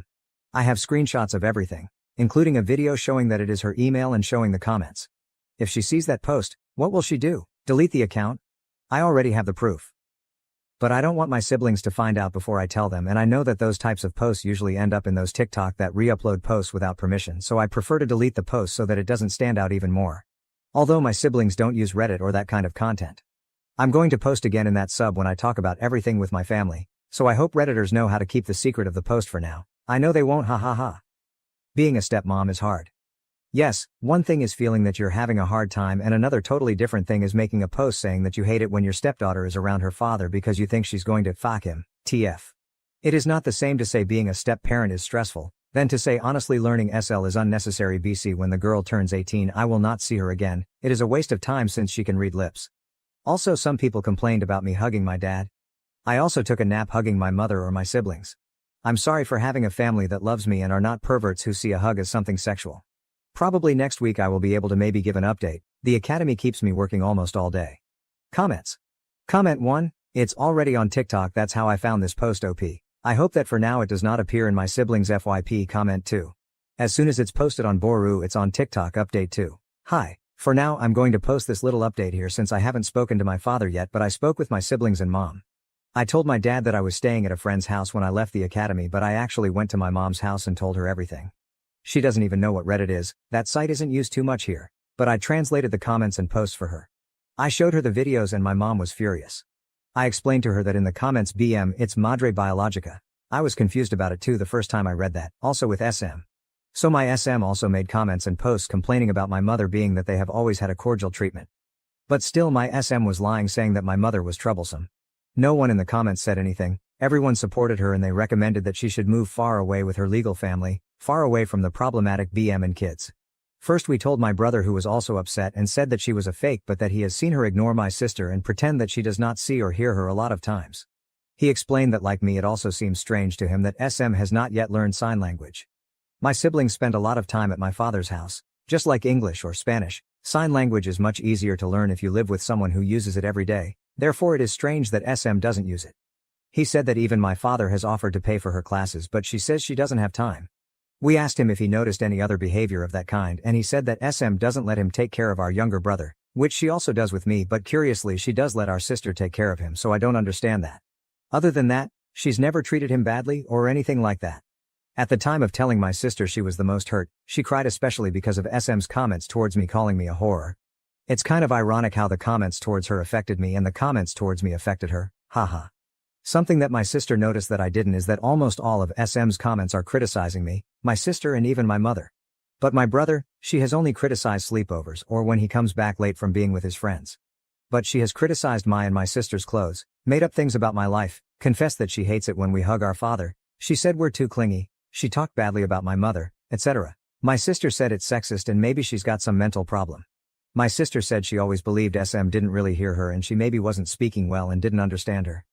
I have screenshots of everything, including a video showing that it is her email and showing the comments. If she sees that post, what will she do? Delete the account? I already have the proof. But I don't want my siblings to find out before I tell them, and I know that those types of posts usually end up in those TikTok that re-upload posts without permission, so I prefer to delete the post so that it doesn't stand out even more. Although my siblings don't use Reddit or that kind of content. I'm going to post again in that sub when I talk about everything with my family, so I hope Redditors know how to keep the secret of the post for now. I know they won't, ha ha ha. Being a stepmom is hard. Yes, one thing is feeling that you're having a hard time, and another totally different thing is making a post saying that you hate it when your stepdaughter is around her father because you think she's going to fuck him, TF. It is not the same to say being a step-parent is stressful, than to say honestly learning SL is unnecessary. BC when the girl turns 18 I will not see her again, it is a waste of time since she can read lips. Also some people complained about me hugging my dad. I also took a nap hugging my mother or my siblings. I'm sorry for having a family that loves me and are not perverts who see a hug as something sexual. Probably next week I will be able to maybe give an update. The academy keeps me working almost all day. Comments. Comment 1, it's already on TikTok. That's how I found this post. OP. I hope that for now it does not appear in my siblings FYP. Comment 2. As soon as it's posted on Boru it's on TikTok. Update 2. Hi. For now I'm going to post this little update here since I haven't spoken to my father yet, but I spoke with my siblings and mom. I told my dad that I was staying at a friend's house when I left the academy, but I actually went to my mom's house and told her everything. She doesn't even know what Reddit is, that site isn't used too much here, but I translated the comments and posts for her. I showed her the videos and my mom was furious. I explained to her that in the comments BM it's Madre Biologica. I was confused about it too the first time I read that, also with SM. So my SM also made comments and posts complaining about my mother, being that they have always had a cordial treatment. But still my SM was lying, saying that my mother was troublesome. No one in the comments said anything, everyone supported her and they recommended that she should move far away with her legal family, far away from the problematic BM and kids. First we told my brother, who was also upset and said that she was a fake, but that he has seen her ignore my sister and pretend that she does not see or hear her a lot of times. He explained that like me it also seems strange to him that SM has not yet learned sign language. My siblings spend a lot of time at my father's house. Just like English or Spanish, sign language is much easier to learn if you live with someone who uses it every day. Therefore it is strange that SM doesn't use it. He said that even my father has offered to pay for her classes, but she says she doesn't have time. We asked him if he noticed any other behavior of that kind, and he said that SM doesn't let him take care of our younger brother, which she also does with me, but curiously she does let our sister take care of him, so I don't understand that. Other than that, she's never treated him badly or anything like that. At the time of telling my sister she was the most hurt, she cried, especially because of SM's comments towards me, calling me a whore. It's kind of ironic how the comments towards her affected me and the comments towards me affected her, haha. Something that my sister noticed that I didn't is that almost all of SM's comments are criticizing me, my sister and even my mother. But my brother, she has only criticized sleepovers or when he comes back late from being with his friends. But she has criticized my and my sister's clothes, made up things about my life, confessed that she hates it when we hug our father, she said we're too clingy, she talked badly about my mother, etc. My sister said it's sexist and maybe she's got some mental problem. My sister said she always believed SM didn't really hear her and she maybe wasn't speaking well and didn't understand her.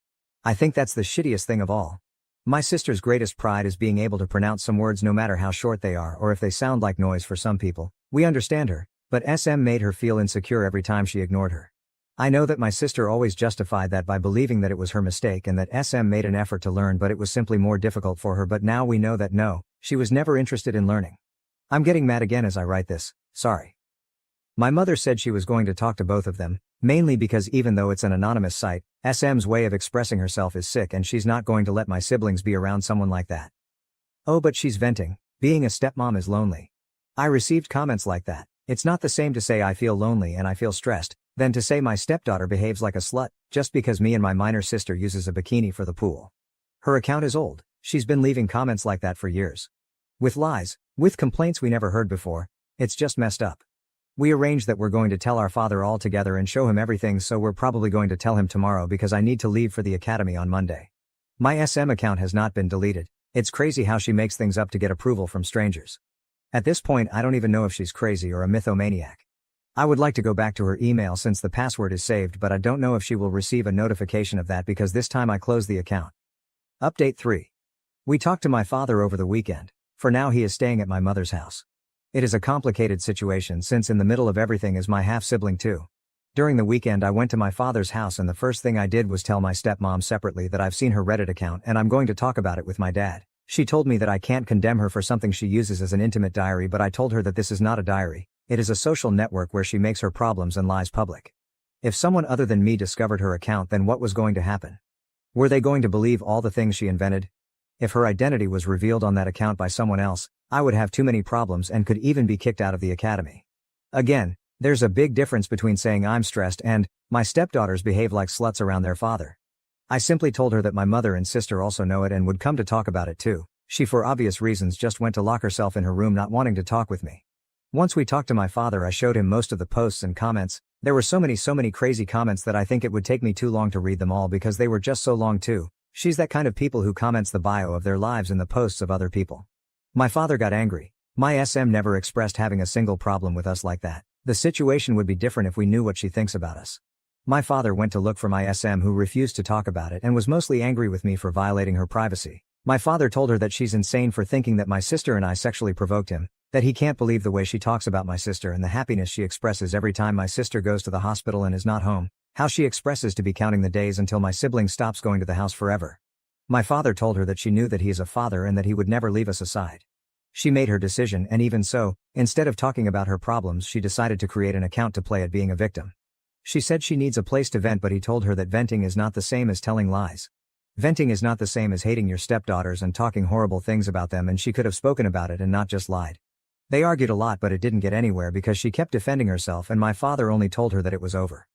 I think that's the shittiest thing of all. My sister's greatest pride is being able to pronounce some words no matter how short they are or if they sound like noise for some people. We understand her, but SM made her feel insecure every time she ignored her. I know that my sister always justified that by believing that it was her mistake and that SM made an effort to learn but it was simply more difficult for her, but now we know that no, she was never interested in learning. I'm getting mad again as I write this, sorry. My mother said she was going to talk to both of them, mainly because even though it's an anonymous site, SM's way of expressing herself is sick and she's not going to let my siblings be around someone like that. Oh, but she's venting. Being a stepmom is lonely. I received comments like that. It's not the same to say I feel lonely and I feel stressed, than to say my stepdaughter behaves like a slut, just because me and my minor sister uses a bikini for the pool. Her account is old, she's been leaving comments like that for years. With lies, with complaints we never heard before, it's just messed up. We arranged that we're going to tell our father all together and show him everything, so we're probably going to tell him tomorrow because I need to leave for the academy on Monday. My SM account has not been deleted. It's crazy how she makes things up to get approval from strangers. At this point I don't even know if she's crazy or a mythomaniac. I would like to go back to her email since the password is saved, but I don't know if she will receive a notification of that because this time I closed the account. Update 3. We talked to my father over the weekend. For now he is staying at my mother's house. It is a complicated situation since in the middle of everything is my half-sibling too. During the weekend I went to my father's house and the first thing I did was tell my stepmom separately that I've seen her Reddit account and I'm going to talk about it with my dad. She told me that I can't condemn her for something she uses as an intimate diary, but I told her that this is not a diary. It is a social network where she makes her problems and lies public. If someone other than me discovered her account, then what was going to happen? Were they going to believe all the things she invented? If her identity was revealed on that account by someone else, I would have too many problems and could even be kicked out of the academy. Again, there's a big difference between saying I'm stressed and my stepdaughters behave like sluts around their father. I simply told her that my mother and sister also know it and would come to talk about it too. She for obvious reasons just went to lock herself in her room not wanting to talk with me. Once we talked to my father I showed him most of the posts and comments. There were so many crazy comments that I think it would take me too long to read them all because they were just so long too. She's that kind of people who comments the bio of their lives in the posts of other people. My father got angry. My SM never expressed having a single problem with us like that. The situation would be different if we knew what she thinks about us. My father went to look for my SM who refused to talk about it and was mostly angry with me for violating her privacy. My father told her that she's insane for thinking that my sister and I sexually provoked him, that he can't believe the way she talks about my sister and the happiness she expresses every time my sister goes to the hospital and is not home, how she expresses to be counting the days until my sibling stops going to the house forever. My father told her that she knew that he is a father and that he would never leave us aside. She made her decision, and even so, instead of talking about her problems she decided to create an account to play at being a victim. She said she needs a place to vent, but he told her that venting is not the same as telling lies. Venting is not the same as hating your stepdaughters and talking horrible things about them, and she could have spoken about it and not just lied. They argued a lot, but it didn't get anywhere because she kept defending herself and my father only told her that it was over.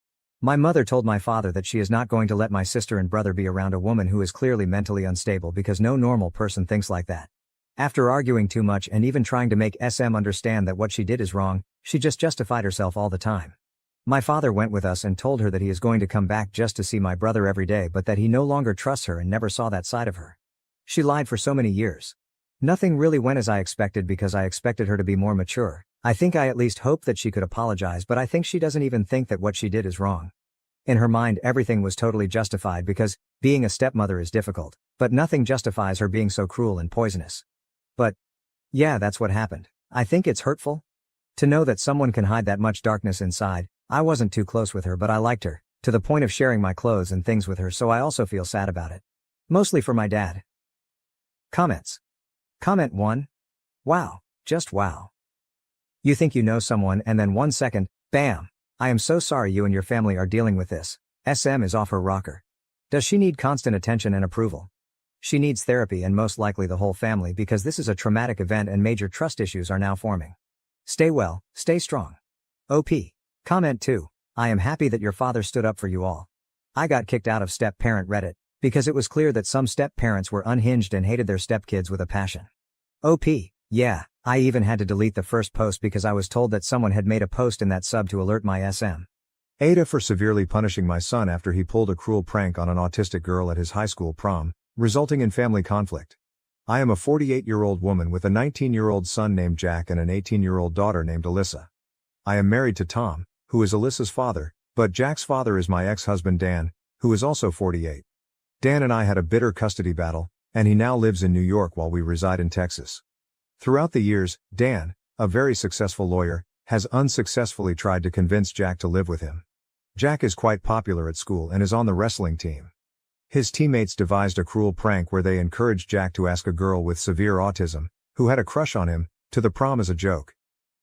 My mother told my father that she is not going to let my sister and brother be around a woman who is clearly mentally unstable because no normal person thinks like that. After arguing too much and even trying to make SM understand that what she did is wrong, she just justified herself all the time. My father went with us and told her that he is going to come back just to see my brother every day, but that he no longer trusts her and never saw that side of her. She lied for so many years. Nothing really went as I expected because I expected her to be more mature. I think I at least hoped that she could apologize, but I think she doesn't even think that what she did is wrong. In her mind everything was totally justified because being a stepmother is difficult, but nothing justifies her being so cruel and poisonous. But yeah, that's what happened. I think it's hurtful to know that someone can hide that much darkness inside. I wasn't too close with her, but I liked her, to the point of sharing my clothes and things with her, so I also feel sad about it. Mostly for my dad. Comments. Comment 1. Wow, just wow. You think you know someone and then 1 second, bam! I am so sorry you and your family are dealing with this. SM is off her rocker. Does she need constant attention and approval? She needs therapy and most likely the whole family because this is a traumatic event and major trust issues are now forming. Stay well, stay strong. OP. Comment 2. I am happy that your father stood up for you all. I got kicked out of step-parent Reddit because it was clear that some step-parents were unhinged and hated their step-kids with a passion. OP. Yeah, I even had to delete the first post because I was told that someone had made a post in that sub to alert my SM. AITA for severely punishing my son after he pulled a cruel prank on an autistic girl at his high school prom, resulting in family conflict. I am a 48-year-old woman with a 19-year-old son named Jack and an 18-year-old daughter named Alyssa. I am married to Tom, who is Alyssa's father, but Jack's father is my ex-husband Dan, who is also 48. Dan and I had a bitter custody battle, and he now lives in New York while we reside in Texas. Throughout the years, Dan, a very successful lawyer, has unsuccessfully tried to convince Jack to live with him. Jack is quite popular at school and is on the wrestling team. His teammates devised a cruel prank where they encouraged Jack to ask a girl with severe autism, who had a crush on him, to the prom as a joke.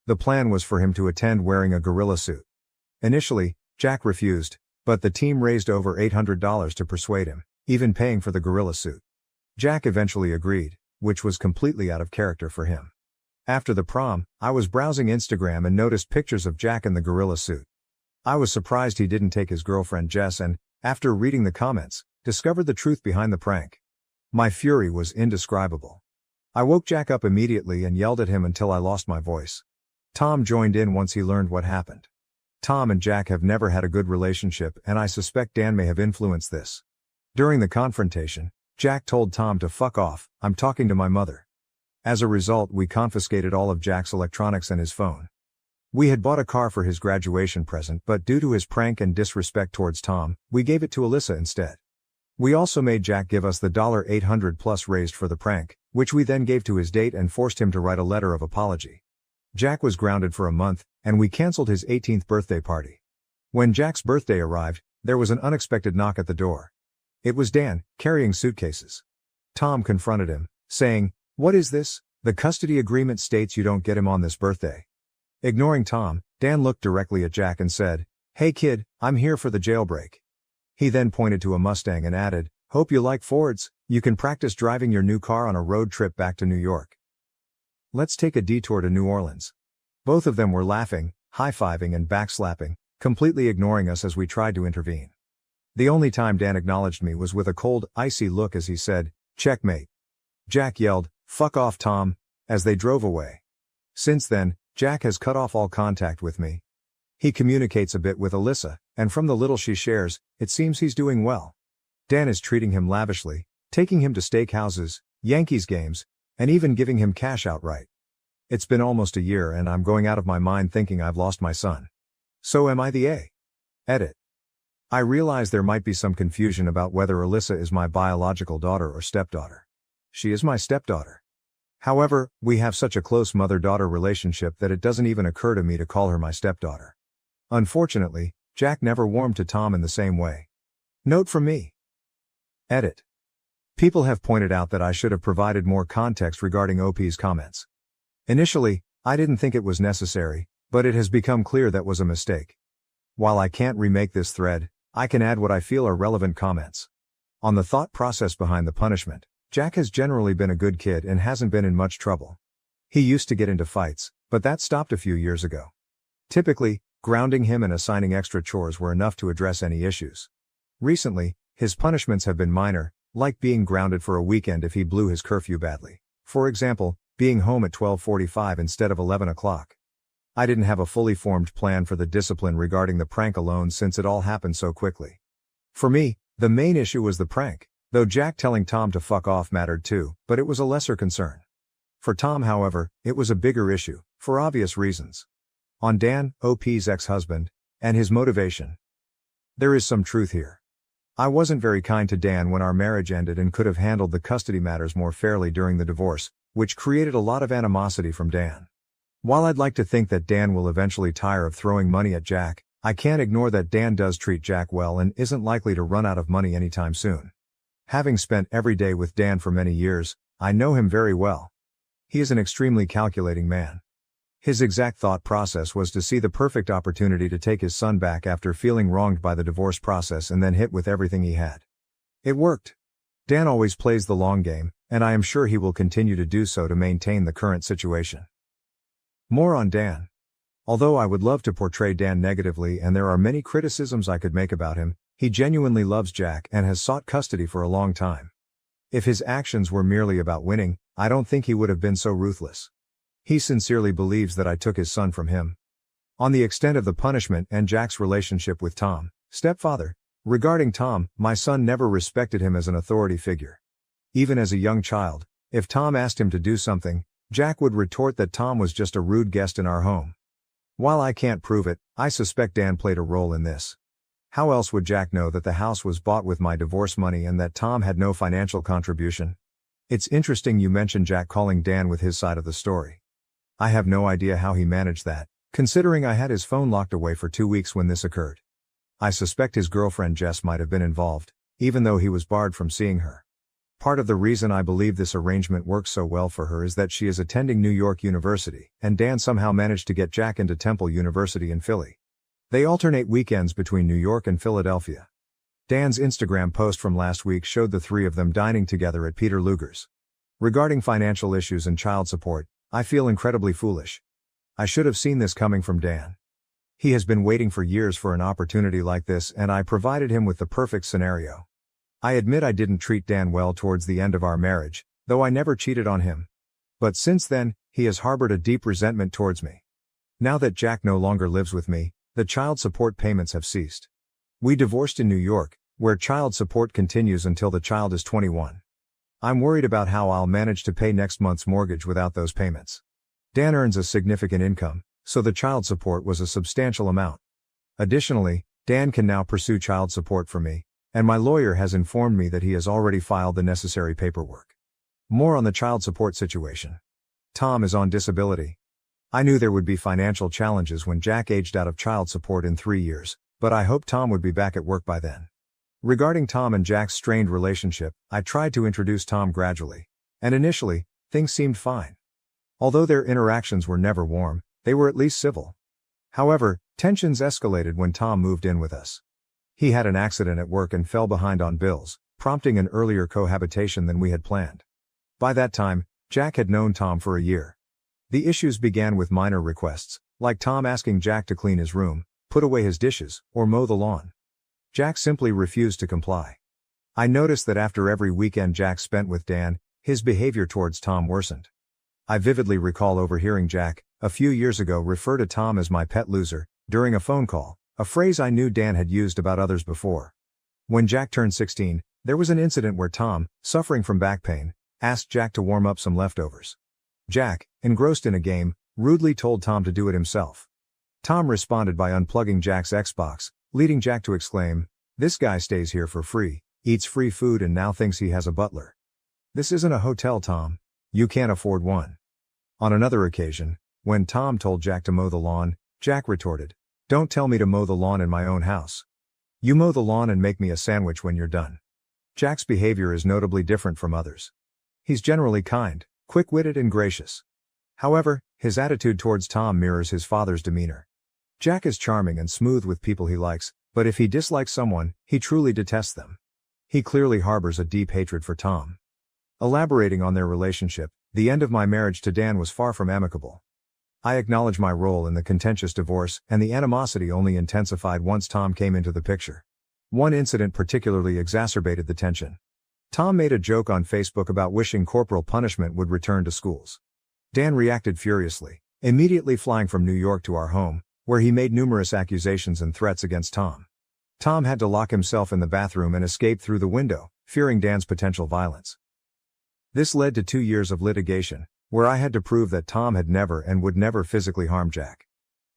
The plan was for him to attend wearing a gorilla suit. Initially, Jack refused, but the team raised over $800 to persuade him, even paying for the gorilla suit. Jack eventually agreed, which was completely out of character for him. After the prom, I was browsing Instagram and noticed pictures of Jack in the gorilla suit. I was surprised he didn't take his girlfriend Jess and, after reading the comments, discovered the truth behind the prank. My fury was indescribable. I woke Jack up immediately and yelled at him until I lost my voice. Tom joined in once he learned what happened. Tom and Jack have never had a good relationship, and I suspect Dan may have influenced this. During the confrontation, Jack told Tom to fuck off, "I'm talking to my mother." As a result, we confiscated all of Jack's electronics and his phone. We had bought a car for his graduation present, but due to his prank and disrespect towards Tom, we gave it to Alyssa instead. We also made Jack give us the $800 plus raised for the prank, which we then gave to his date and forced him to write a letter of apology. Jack was grounded for a month, and we canceled his 18th birthday party. When Jack's birthday arrived, there was an unexpected knock at the door. It was Dan, carrying suitcases. Tom confronted him, saying, "What is this? The custody agreement states you don't get him on this birthday." Ignoring Tom, Dan looked directly at Jack and said, "Hey kid, I'm here for the jailbreak." He then pointed to a Mustang and added, "Hope you like Fords, you can practice driving your new car on a road trip back to New York." Let's take a detour to New Orleans. Both of them were laughing, high-fiving and backslapping, completely ignoring us as we tried to intervene. The only time Dan acknowledged me was with a cold, icy look as he said, "Checkmate." Jack yelled, "Fuck off, Tom," as they drove away. Since then, Jack has cut off all contact with me. He communicates a bit with Alyssa, and from the little she shares, it seems he's doing well. Dan is treating him lavishly, taking him to steakhouses, Yankees games, and even giving him cash outright. It's been almost a year and I'm going out of my mind thinking I've lost my son. So am I the A? Edit. I realize there might be some confusion about whether Alyssa is my biological daughter or stepdaughter. She is my stepdaughter. However, we have such a close mother-daughter relationship that it doesn't even occur to me to call her my stepdaughter. Unfortunately, Jack never warmed to Tom in the same way. Note from me. Edit. People have pointed out that I should have provided more context regarding OP's comments. Initially, I didn't think it was necessary, but it has become clear that was a mistake. While I can't remake this thread, I can add what I feel are relevant comments. On the thought process behind the punishment, Jack has generally been a good kid and hasn't been in much trouble. He used to get into fights, but that stopped a few years ago. Typically, grounding him and assigning extra chores were enough to address any issues. Recently, his punishments have been minor, like being grounded for a weekend if he blew his curfew badly. For example, being home at 12:45 instead of 11 o'clock. I didn't have a fully formed plan for the discipline regarding the prank alone since it all happened so quickly. For me, the main issue was the prank, though Jack telling Tom to fuck off mattered too, but it was a lesser concern. For Tom, however, it was a bigger issue, for obvious reasons. On Dan, OP's ex-husband, and his motivation. There is some truth here. I wasn't very kind to Dan when our marriage ended and could have handled the custody matters more fairly during the divorce, which created a lot of animosity from Dan. While I'd like to think that Dan will eventually tire of throwing money at Jack, I can't ignore that Dan does treat Jack well and isn't likely to run out of money anytime soon. Having spent every day with Dan for many years, I know him very well. He is an extremely calculating man. His exact thought process was to see the perfect opportunity to take his son back after feeling wronged by the divorce process and then hit with everything he had. It worked. Dan always plays the long game, and I am sure he will continue to do so to maintain the current situation. More on Dan. Although I would love to portray Dan negatively and there are many criticisms I could make about him, he genuinely loves Jack and has sought custody for a long time. If his actions were merely about winning, I don't think he would have been so ruthless. He sincerely believes that I took his son from him. On the extent of the punishment and Jack's relationship with Tom, stepfather. Regarding Tom, my son never respected him as an authority figure. Even as a young child, if Tom asked him to do something, Jack would retort that Tom was just a rude guest in our home. While I can't prove it, I suspect Dan played a role in this. How else would Jack know that the house was bought with my divorce money and that Tom had no financial contribution? It's interesting you mention Jack calling Dan with his side of the story. I have no idea how he managed that, considering I had his phone locked away for 2 weeks when this occurred. I suspect his girlfriend Jess might have been involved, even though he was barred from seeing her. Part of the reason I believe this arrangement works so well for her is that she is attending New York University, and Dan somehow managed to get Jack into Temple University in Philly. They alternate weekends between New York and Philadelphia. Dan's Instagram post from last week showed the three of them dining together at Peter Luger's. Regarding financial issues and child support, I feel incredibly foolish. I should have seen this coming from Dan. He has been waiting for years for an opportunity like this, and I provided him with the perfect scenario. I admit I didn't treat Dan well towards the end of our marriage, though I never cheated on him. But since then, he has harbored a deep resentment towards me. Now that Jack no longer lives with me, the child support payments have ceased. We divorced in New York, where child support continues until the child is 21. I'm worried about how I'll manage to pay next month's mortgage without those payments. Dan earns a significant income, so the child support was a substantial amount. Additionally, Dan can now pursue child support for me, and my lawyer has informed me that he has already filed the necessary paperwork. More on the child support situation. Tom is on disability. I knew there would be financial challenges when Jack aged out of child support in 3 years, but I hoped Tom would be back at work by then. Regarding Tom and Jack's strained relationship, I tried to introduce Tom gradually, and initially, things seemed fine. Although their interactions were never warm, they were at least civil. However, tensions escalated when Tom moved in with us. He had an accident at work and fell behind on bills, prompting an earlier cohabitation than we had planned. By that time, Jack had known Tom for a year. The issues began with minor requests, like Tom asking Jack to clean his room, put away his dishes, or mow the lawn. Jack simply refused to comply. I noticed that after every weekend Jack spent with Dan, his behavior towards Tom worsened. I vividly recall overhearing Jack, a few years ago, refer to Tom as my pet loser, during a phone call, a phrase I knew Dan had used about others before. When Jack turned 16, there was an incident where Tom, suffering from back pain, asked Jack to warm up some leftovers. Jack, engrossed in a game, rudely told Tom to do it himself. Tom responded by unplugging Jack's Xbox, leading Jack to exclaim, "This guy stays here for free, eats free food and now thinks he has a butler. This isn't a hotel, Tom. You can't afford one." On another occasion, when Tom told Jack to mow the lawn, Jack retorted, "Don't tell me to mow the lawn in my own house. You mow the lawn and make me a sandwich when you're done." Jack's behavior is notably different from others. He's generally kind, quick-witted and gracious. However, his attitude towards Tom mirrors his father's demeanor. Jack is charming and smooth with people he likes, but if he dislikes someone, he truly detests them. He clearly harbors a deep hatred for Tom. Elaborating on their relationship, the end of my marriage to Dan was far from amicable. I acknowledge my role in the contentious divorce, and the animosity only intensified once Tom came into the picture. One incident particularly exacerbated the tension. Tom made a joke on Facebook about wishing corporal punishment would return to schools. Dan reacted furiously, immediately flying from New York to our home, where he made numerous accusations and threats against Tom. Tom had to lock himself in the bathroom and escape through the window, fearing Dan's potential violence. This led to 2 years of litigation, where I had to prove that Tom had never and would never physically harm Jack.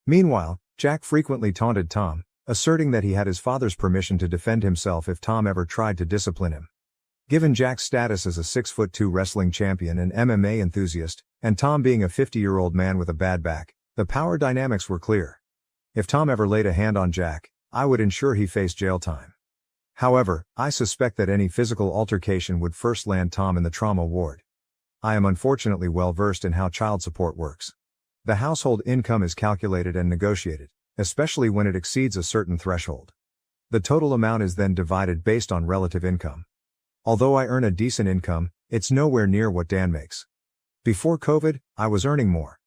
Meanwhile, Jack frequently taunted Tom, asserting that he had his father's permission to defend himself if Tom ever tried to discipline him. Given Jack's status as a 6'2" wrestling champion and MMA enthusiast, and Tom being a 50-year-old man with a bad back, the power dynamics were clear. If Tom ever laid a hand on Jack, I would ensure he faced jail time. However, I suspect that any physical altercation would first land Tom in the trauma ward. I am unfortunately well versed in how child support works. The household income is calculated and negotiated, especially when it exceeds a certain threshold. The total amount is then divided based on relative income. Although I earn a decent income, it's nowhere near what Dan makes. Before COVID, I was earning more.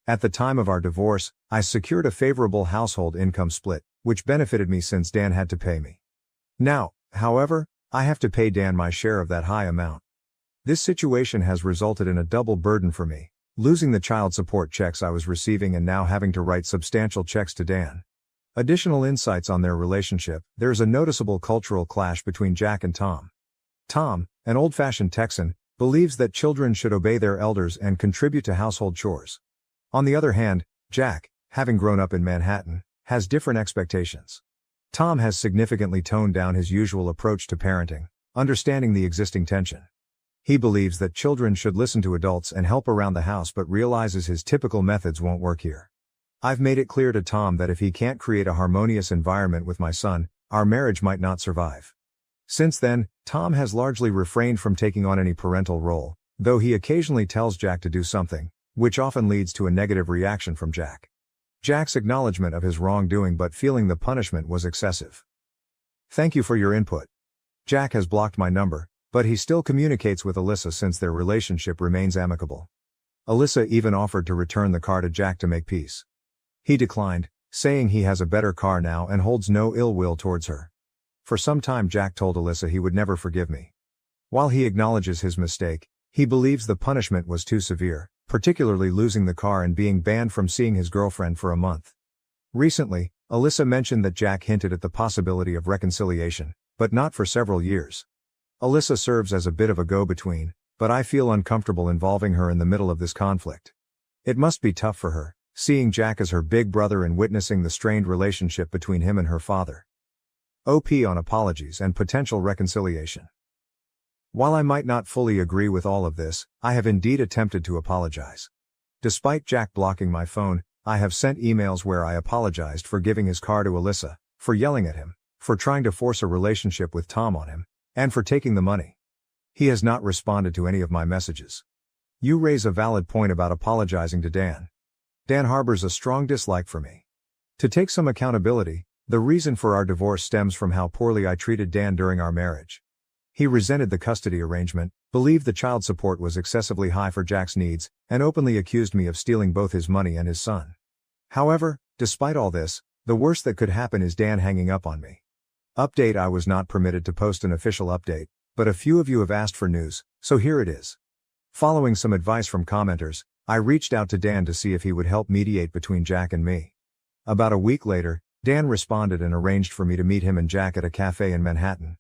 At the time of our divorce, I secured a favorable household income split, which benefited me since Dan had to pay me. Now, however, I have to pay Dan my share of that high amount. This situation has resulted in a double burden for me, losing the child support checks I was receiving and now having to write substantial checks to Dan. Additional insights on their relationship: there is a noticeable cultural clash between Jack and Tom. Tom, an old-fashioned Texan, believes that children should obey their elders and contribute to household chores. On the other hand, Jack, having grown up in Manhattan, has different expectations. Tom has significantly toned down his usual approach to parenting, understanding the existing tension. He believes that children should listen to adults and help around the house, but realizes his typical methods won't work here. I've made it clear to Tom that if he can't create a harmonious environment with my son, our marriage might not survive. Since then, Tom has largely refrained from taking on any parental role, though he occasionally tells Jack to do something, which often leads to a negative reaction from Jack. Jack's acknowledgement of his wrongdoing but feeling the punishment was excessive. Thank you for your input. Jack has blocked my number, but he still communicates with Alyssa since their relationship remains amicable. Alyssa even offered to return the car to Jack to make peace. He declined, saying he has a better car now and holds no ill will towards her. For some time Jack told Alyssa he would never forgive me. While he acknowledges his mistake, he believes the punishment was too severe, particularly losing the car and being banned from seeing his girlfriend for a month. Recently, Alyssa mentioned that Jack hinted at the possibility of reconciliation, but not for several years. Alyssa serves as a bit of a go-between, but I feel uncomfortable involving her in the middle of this conflict. It must be tough for her, seeing Jack as her big brother and witnessing the strained relationship between him and her father. OP on apologies and potential reconciliation. While I might not fully agree with all of this, I have indeed attempted to apologize. Despite Jack blocking my phone, I have sent emails where I apologized for giving his car to Alyssa, for yelling at him, for trying to force a relationship with Tom on him, and for taking the money. He has not responded to any of my messages. You raise a valid point about apologizing to Dan. Dan harbors a strong dislike for me. To take some accountability, the reason for our divorce stems from how poorly I treated Dan during our marriage. He resented the custody arrangement, believed the child support was excessively high for Jack's needs, and openly accused me of stealing both his money and his son. However, despite all this, the worst that could happen is Dan hanging up on me. Update: I was not permitted to post an official update, but a few of you have asked for news, so here it is. Following some advice from commenters, I reached out to Dan to see if he would help mediate between Jack and me. About a week later, Dan responded and arranged for me to meet him and Jack at a cafe in Manhattan.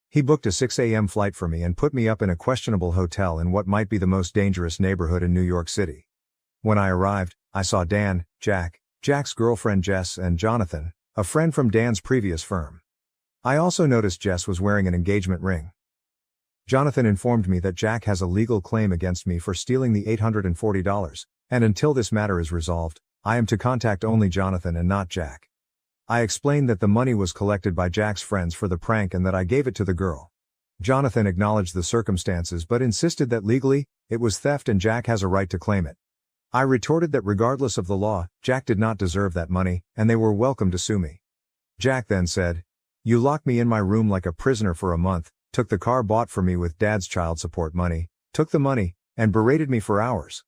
He booked a 6 a.m. flight for me and put me up in a questionable hotel in what might be the most dangerous neighborhood in New York City. When I arrived, I saw Dan, Jack, Jack's girlfriend Jess, and Jonathan, a friend from Dan's previous firm. I also noticed Jess was wearing an engagement ring. Jonathan informed me that Jack has a legal claim against me for stealing the $840, and until this matter is resolved, I am to contact only Jonathan and not Jack. I explained that the money was collected by Jack's friends for the prank and that I gave it to the girl. Jonathan acknowledged the circumstances but insisted that legally, it was theft and Jack has a right to claim it. I retorted that regardless of the law, Jack did not deserve that money, and they were welcome to sue me. Jack then said, "You locked me in my room like a prisoner for a month, took the car bought for me with Dad's child support money, took the money, and berated me for hours.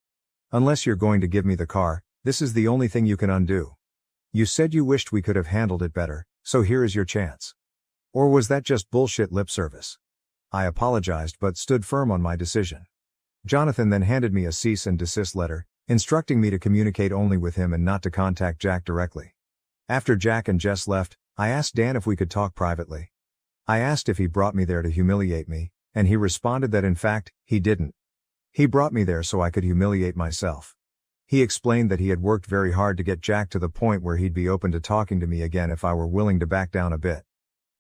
Unless you're going to give me the car, this is the only thing you can undo. You said you wished we could have handled it better, so here is your chance. Or was that just bullshit lip service?" I apologized but stood firm on my decision. Jonathan then handed me a cease and desist letter, instructing me to communicate only with him and not to contact Jack directly. After Jack and Jess left, I asked Dan if we could talk privately. I asked if he brought me there to humiliate me, and he responded that in fact, he didn't. He brought me there so I could humiliate myself. He explained that he had worked very hard to get Jack to the point where he'd be open to talking to me again if I were willing to back down a bit.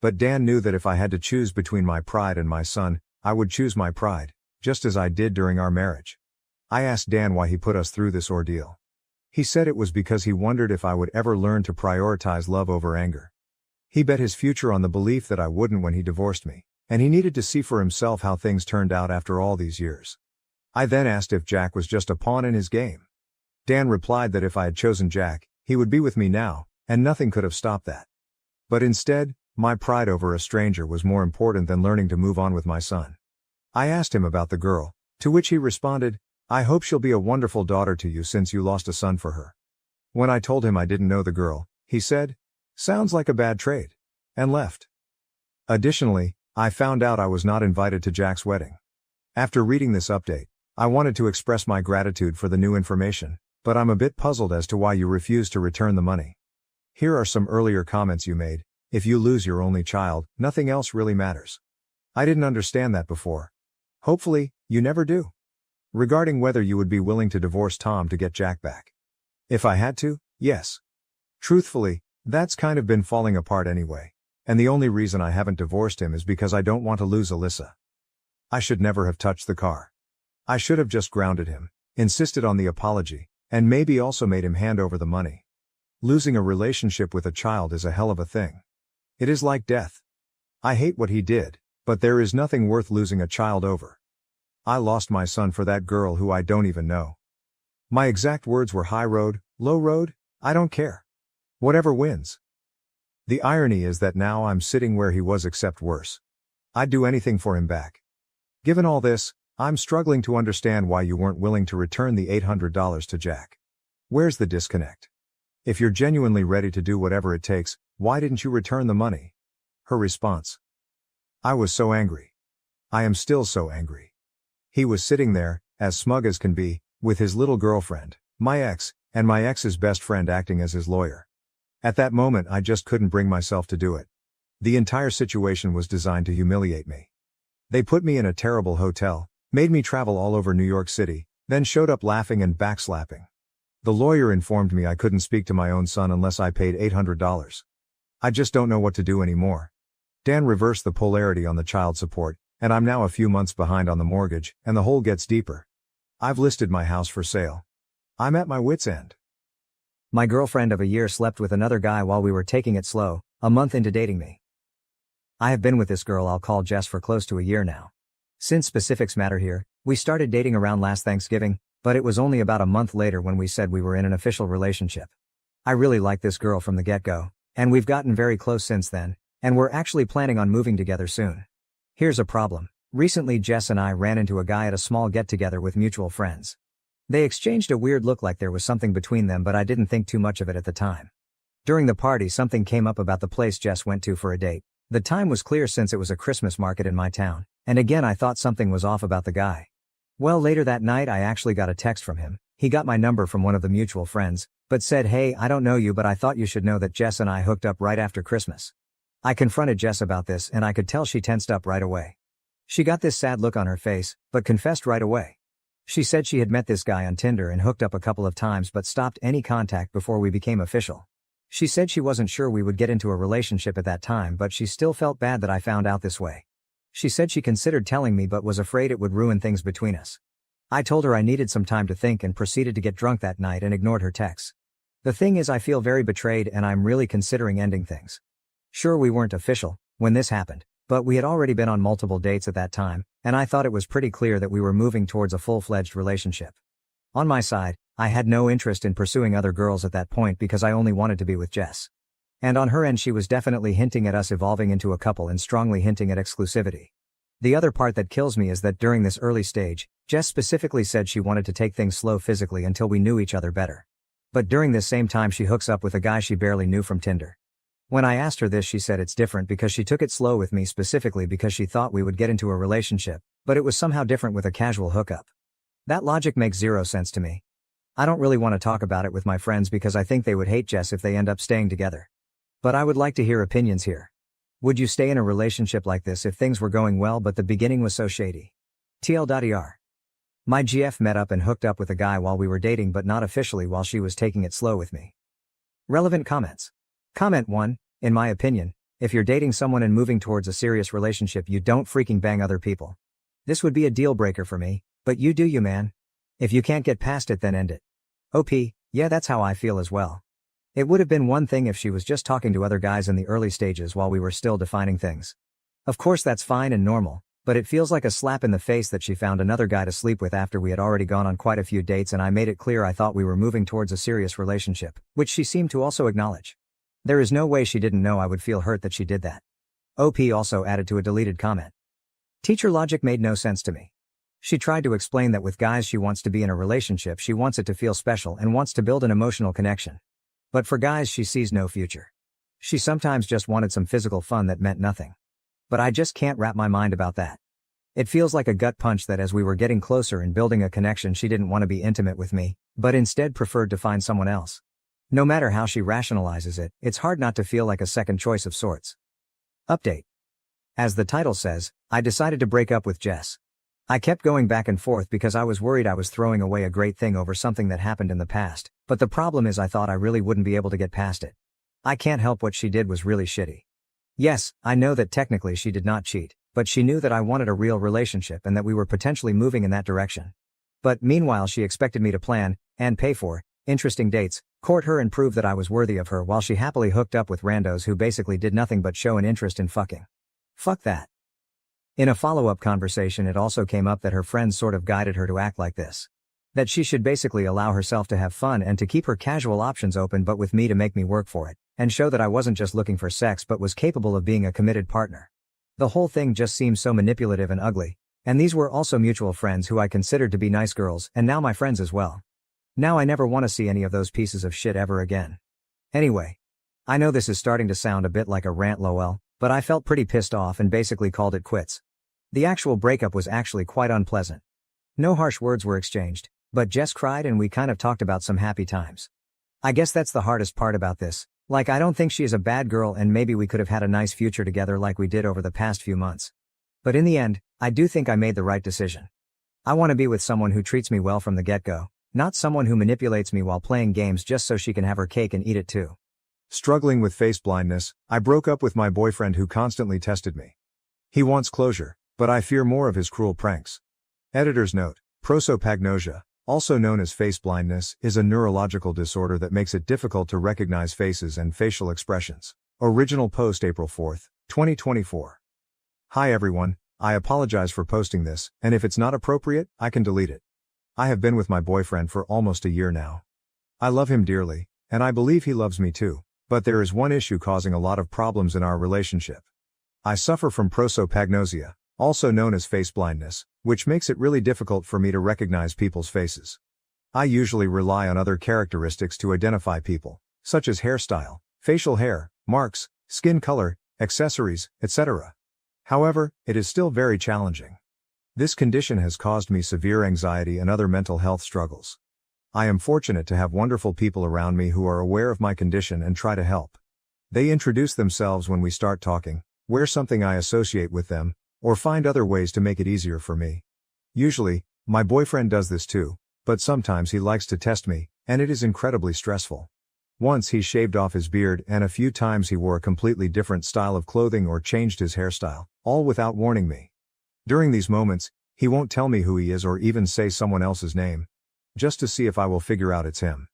But Dan knew that if I had to choose between my pride and my son, I would choose my pride, just as I did during our marriage. I asked Dan why he put us through this ordeal. He said it was because he wondered if I would ever learn to prioritize love over anger. He bet his future on the belief that I wouldn't when he divorced me, and he needed to see for himself how things turned out after all these years. I then asked if Jack was just a pawn in his game. Dan replied that if I had chosen Jack, he would be with me now, and nothing could have stopped that. But instead, my pride over a stranger was more important than learning to move on with my son. I asked him about the girl, to which he responded, "I hope she'll be a wonderful daughter to you since you lost a son for her." When I told him I didn't know the girl, he said, "Sounds like a bad trade," and left. Additionally, I found out I was not invited to Jack's wedding. After reading this update, I wanted to express my gratitude for the new information, but I'm a bit puzzled as to why you refused to return the money. Here are some earlier comments you made. If you lose your only child, nothing else really matters. I didn't understand that before. Hopefully, you never do. Regarding whether you would be willing to divorce Tom to get Jack back. If I had to, yes. Truthfully, that's kind of been falling apart anyway. And the only reason I haven't divorced him is because I don't want to lose Alyssa. I should never have touched the car. I should have just grounded him, insisted on the apology, and maybe also made him hand over the money. Losing a relationship with a child is a hell of a thing. It is like death. I hate what he did, but there is nothing worth losing a child over. I lost my son for that girl who I don't even know. My exact words were high road, low road, I don't care. Whatever wins. The irony is that now I'm sitting where he was except worse. I'd do anything for him back. Given all this, I'm struggling to understand why you weren't willing to return the $800 to Jack. Where's the disconnect? If you're genuinely ready to do whatever it takes, why didn't you return the money? Her response. I was so angry. I am still so angry. He was sitting there, as smug as can be, with his little girlfriend, my ex, and my ex's best friend acting as his lawyer. At that moment I just couldn't bring myself to do it. The entire situation was designed to humiliate me. They put me in a terrible hotel, made me travel all over New York City, then showed up laughing and backslapping. The lawyer informed me I couldn't speak to my own son unless I paid $800. I just don't know what to do anymore. Dan reversed the polarity on the child support, and I'm now a few months behind on the mortgage, and the hole gets deeper. I've listed my house for sale. I'm at my wit's end. My girlfriend of a year slept with another guy while we were taking it slow, a month into dating me. I have been with this girl I'll call Jess for close to a year now. Since specifics matter here, we started dating around last Thanksgiving, but it was only about a month later when we said we were in an official relationship. I really like this girl from the get-go, and we've gotten very close since then, and we're actually planning on moving together soon. Here's a problem. Recently Jess and I ran into a guy at a small get-together with mutual friends. They exchanged a weird look like there was something between them, but I didn't think too much of it at the time. During the party something came up about the place Jess went to for a date. The time was clear since it was a Christmas market in my town, and again I thought something was off about the guy. Well, later that night I actually got a text from him. He got my number from one of the mutual friends, but said, "Hey, I don't know you, but I thought you should know that Jess and I hooked up right after Christmas." I confronted Jess about this and I could tell she tensed up right away. She got this sad look on her face, but confessed right away. She said she had met this guy on Tinder and hooked up a couple of times but stopped any contact before we became official. She said she wasn't sure we would get into a relationship at that time, but she still felt bad that I found out this way. She said she considered telling me but was afraid it would ruin things between us. I told her I needed some time to think and proceeded to get drunk that night and ignored her texts. The thing is, I feel very betrayed and I'm really considering ending things. Sure, we weren't official when this happened, but we had already been on multiple dates at that time, and I thought it was pretty clear that we were moving towards a full-fledged relationship. On my side, I had no interest in pursuing other girls at that point because I only wanted to be with Jess. And on her end she was definitely hinting at us evolving into a couple and strongly hinting at exclusivity. The other part that kills me is that during this early stage, Jess specifically said she wanted to take things slow physically until we knew each other better. But during this same time she hooks up with a guy she barely knew from Tinder. When I asked her this, she said it's different because she took it slow with me specifically because she thought we would get into a relationship, but it was somehow different with a casual hookup. That logic makes zero sense to me. I don't really want to talk about it with my friends because I think they would hate Jess if they end up staying together. But I would like to hear opinions here. Would you stay in a relationship like this if things were going well but the beginning was so shady? TL.er. My GF met up and hooked up with a guy while we were dating but not officially while she was taking it slow with me. Relevant comments. Comment 1. In my opinion, if you're dating someone and moving towards a serious relationship, you don't freaking bang other people. This would be a deal breaker for me, but you do you, man. If you can't get past it, then end it. OP, yeah, that's how I feel as well. It would have been one thing if she was just talking to other guys in the early stages while we were still defining things. Of course that's fine and normal, but it feels like a slap in the face that she found another guy to sleep with after we had already gone on quite a few dates and I made it clear I thought we were moving towards a serious relationship, which she seemed to also acknowledge. There is no way she didn't know I would feel hurt that she did that. OP also added to a deleted comment. Teacher logic made no sense to me. She tried to explain that with guys she wants to be in a relationship, she wants it to feel special and wants to build an emotional connection. But for guys she sees no future. She sometimes just wanted some physical fun that meant nothing. But I just can't wrap my mind about that. It feels like a gut punch that as we were getting closer and building a connection, she didn't want to be intimate with me, but instead preferred to find someone else. No matter how she rationalizes it, it's hard not to feel like a second choice of sorts. Update. As the title says, I decided to break up with Jess. I kept going back and forth because I was worried I was throwing away a great thing over something that happened in the past, but the problem is I thought I really wouldn't be able to get past it. I can't help what she did was really shitty. Yes, I know that technically she did not cheat, but she knew that I wanted a real relationship and that we were potentially moving in that direction. But meanwhile she expected me to plan, and pay for, interesting dates, court her and prove that I was worthy of her while she happily hooked up with randos who basically did nothing but show an interest in fucking. Fuck that. In a follow-up conversation it also came up that her friends sort of guided her to act like this. That she should basically allow herself to have fun and to keep her casual options open but with me to make me work for it, and show that I wasn't just looking for sex but was capable of being a committed partner. The whole thing just seems so manipulative and ugly, and these were also mutual friends who I considered to be nice girls and now my friends as well. Now I never want to see any of those pieces of shit ever again. Anyway. I know this is starting to sound a bit like a rant lol, but I felt pretty pissed off and basically called it quits. The actual breakup was actually quite unpleasant. No harsh words were exchanged, but Jess cried and we kind of talked about some happy times. I guess that's the hardest part about this, like I don't think she is a bad girl and maybe we could have had a nice future together like we did over the past few months. But in the end, I do think I made the right decision. I want to be with someone who treats me well from the get-go, not someone who manipulates me while playing games just so she can have her cake and eat it too. Struggling with face blindness, I broke up with my boyfriend who constantly tested me. He wants closure, but I fear more of his cruel pranks. Editor's note, prosopagnosia, also known as face blindness, is a neurological disorder that makes it difficult to recognize faces and facial expressions. Original post April 4, 2024. Hi everyone, I apologize for posting this, and if it's not appropriate, I can delete it. I have been with my boyfriend for almost a year now. I love him dearly, and I believe he loves me too, but there is one issue causing a lot of problems in our relationship. I suffer from prosopagnosia, also known as face blindness, which makes it really difficult for me to recognize people's faces. I usually rely on other characteristics to identify people, such as hairstyle, facial hair, marks, skin color, accessories, etc. However, it is still very challenging. This condition has caused me severe anxiety and other mental health struggles. I am fortunate to have wonderful people around me who are aware of my condition and try to help. They introduce themselves when we start talking, wear something I associate with them, or find other ways to make it easier for me. Usually, my boyfriend does this too, but sometimes he likes to test me, and it is incredibly stressful. Once he shaved off his beard and a few times he wore a completely different style of clothing or changed his hairstyle, all without warning me. During these moments, he won't tell me who he is or even say someone else's name, just to see if I will figure out it's him.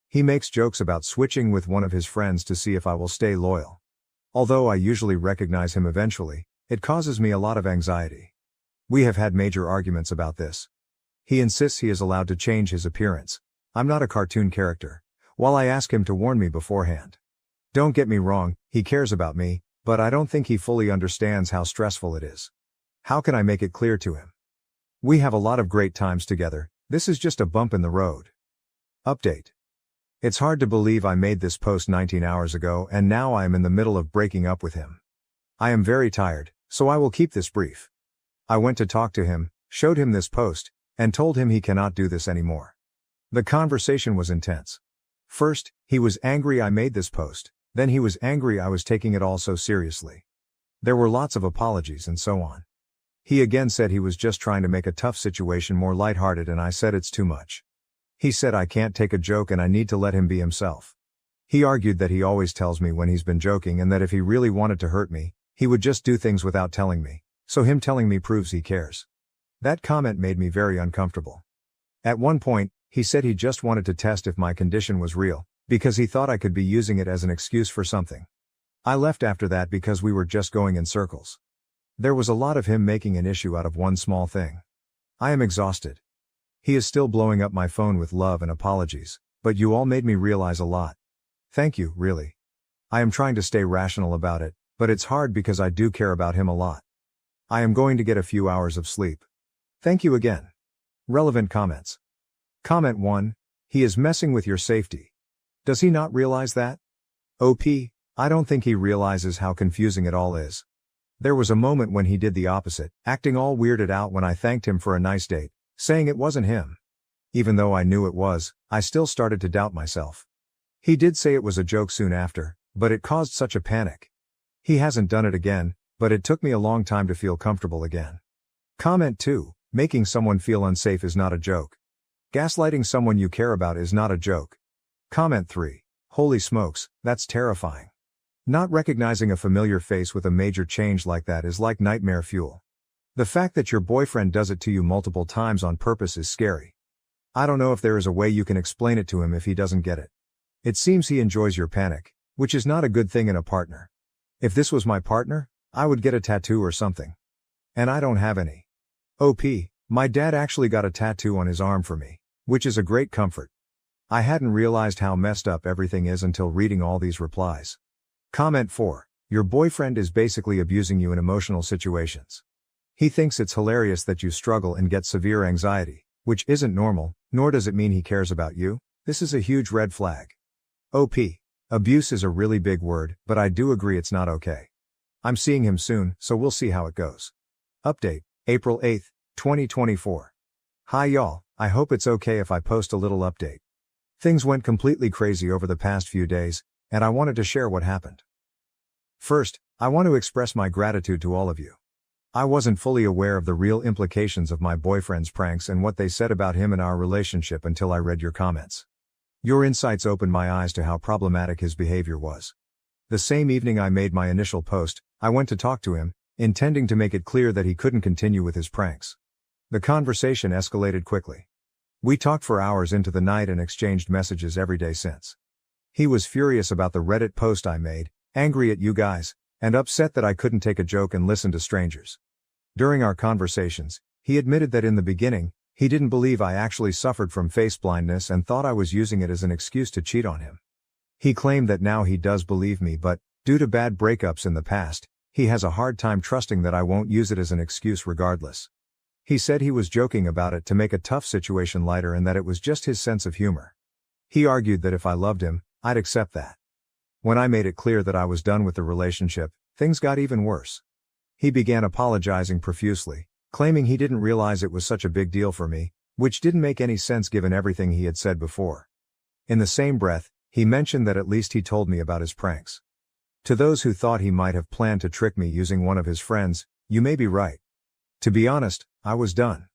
He makes jokes about switching with one of his friends to see if I will stay loyal. Although I usually recognize him eventually, it causes me a lot of anxiety. We have had major arguments about this. He insists he is allowed to change his appearance. I'm not a cartoon character, while I ask him to warn me beforehand. Don't get me wrong, he cares about me, but I don't think he fully understands how stressful it is. How can I make it clear to him? We have a lot of great times together. This is just a bump in the road. Update. It's hard to believe I made this post 19 hours ago and now I am in the middle of breaking up with him. I am very tired, so I will keep this brief. I went to talk to him, showed him this post, and told him he cannot do this anymore. The conversation was intense. First, he was angry I made this post, then he was angry I was taking it all so seriously. There were lots of apologies and so on. He again said he was just trying to make a tough situation more lighthearted and I said it's too much. He said I can't take a joke and I need to let him be himself. He argued that he always tells me when he's been joking and that if he really wanted to hurt me, he would just do things without telling me, so him telling me proves he cares. That comment made me very uncomfortable. At one point, he said he just wanted to test if my condition was real, because he thought I could be using it as an excuse for something. I left after that because we were just going in circles. There was a lot of him making an issue out of one small thing. I am exhausted. He is still blowing up my phone with love and apologies, but you all made me realize a lot. Thank you, really. I am trying to stay rational about it, but it's hard because I do care about him a lot. I am going to get a few hours of sleep. Thank you again. Relevant comments. Comment 1. He is messing with your safety. Does he not realize that? OP, I don't think he realizes how confusing it all is. There was a moment when he did the opposite, acting all weirded out when I thanked him for a nice date, saying it wasn't him. Even though I knew it was, I still started to doubt myself. He did say it was a joke soon after, but it caused such a panic. He hasn't done it again, but it took me a long time to feel comfortable again. Comment 2. Making someone feel unsafe is not a joke. Gaslighting someone you care about is not a joke. Comment 3. Holy smokes, that's terrifying. Not recognizing a familiar face with a major change like that is like nightmare fuel. The fact that your boyfriend does it to you multiple times on purpose is scary. I don't know if there is a way you can explain it to him if he doesn't get it. It seems he enjoys your panic, which is not a good thing in a partner. If this was my partner, I would get a tattoo or something. And I don't have any. OP, my dad actually got a tattoo on his arm for me, which is a great comfort. I hadn't realized how messed up everything is until reading all these replies. Comment 4. Your boyfriend is basically abusing you in emotional situations. He thinks it's hilarious that you struggle and get severe anxiety, which isn't normal, nor does it mean he cares about you. This is a huge red flag. OP. Abuse is a really big word, but I do agree it's not okay. I'm seeing him soon, so we'll see how it goes. Update, April 8, 2024. Hi y'all, I hope it's okay if I post a little update. Things went completely crazy over the past few days, and I wanted to share what happened. First, I want to express my gratitude to all of you. I wasn't fully aware of the real implications of my boyfriend's pranks and what they said about him and our relationship until I read your comments. Your insights opened my eyes to how problematic his behavior was. The same evening I made my initial post, I went to talk to him, intending to make it clear that he couldn't continue with his pranks. The conversation escalated quickly. We talked for hours into the night and exchanged messages every day since. He was furious about the Reddit post I made, angry at you guys, and upset that I couldn't take a joke and listen to strangers. During our conversations, he admitted that in the beginning, he didn't believe I actually suffered from face blindness and thought I was using it as an excuse to cheat on him. He claimed that now he does believe me, but, due to bad breakups in the past, he has a hard time trusting that I won't use it as an excuse regardless. He said he was joking about it to make a tough situation lighter and that it was just his sense of humor. He argued that if I loved him, I'd accept that. When I made it clear that I was done with the relationship, things got even worse. He began apologizing profusely, claiming he didn't realize it was such a big deal for me, which didn't make any sense given everything he had said before. In the same breath, he mentioned that at least he told me about his pranks. To those who thought he might have planned to trick me using one of his friends, you may be right. To be honest, I was done.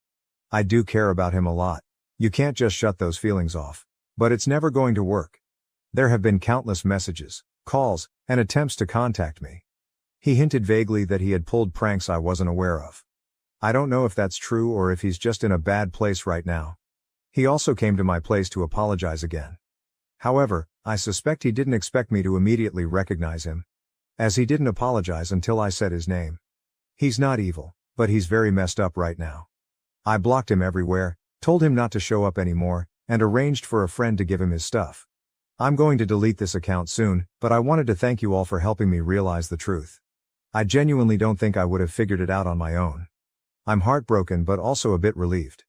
I do care about him a lot. You can't just shut those feelings off. But it's never going to work. There have been countless messages, calls, and attempts to contact me. He hinted vaguely that he had pulled pranks I wasn't aware of. I don't know if that's true or if he's just in a bad place right now. He also came to my place to apologize again. However, I suspect he didn't expect me to immediately recognize him, as he didn't apologize until I said his name. He's not evil, but he's very messed up right now. I blocked him everywhere, told him not to show up anymore, and arranged for a friend to give him his stuff. I'm going to delete this account soon, but I wanted to thank you all for helping me realize the truth. I genuinely don't think I would have figured it out on my own. I'm heartbroken but also a bit relieved.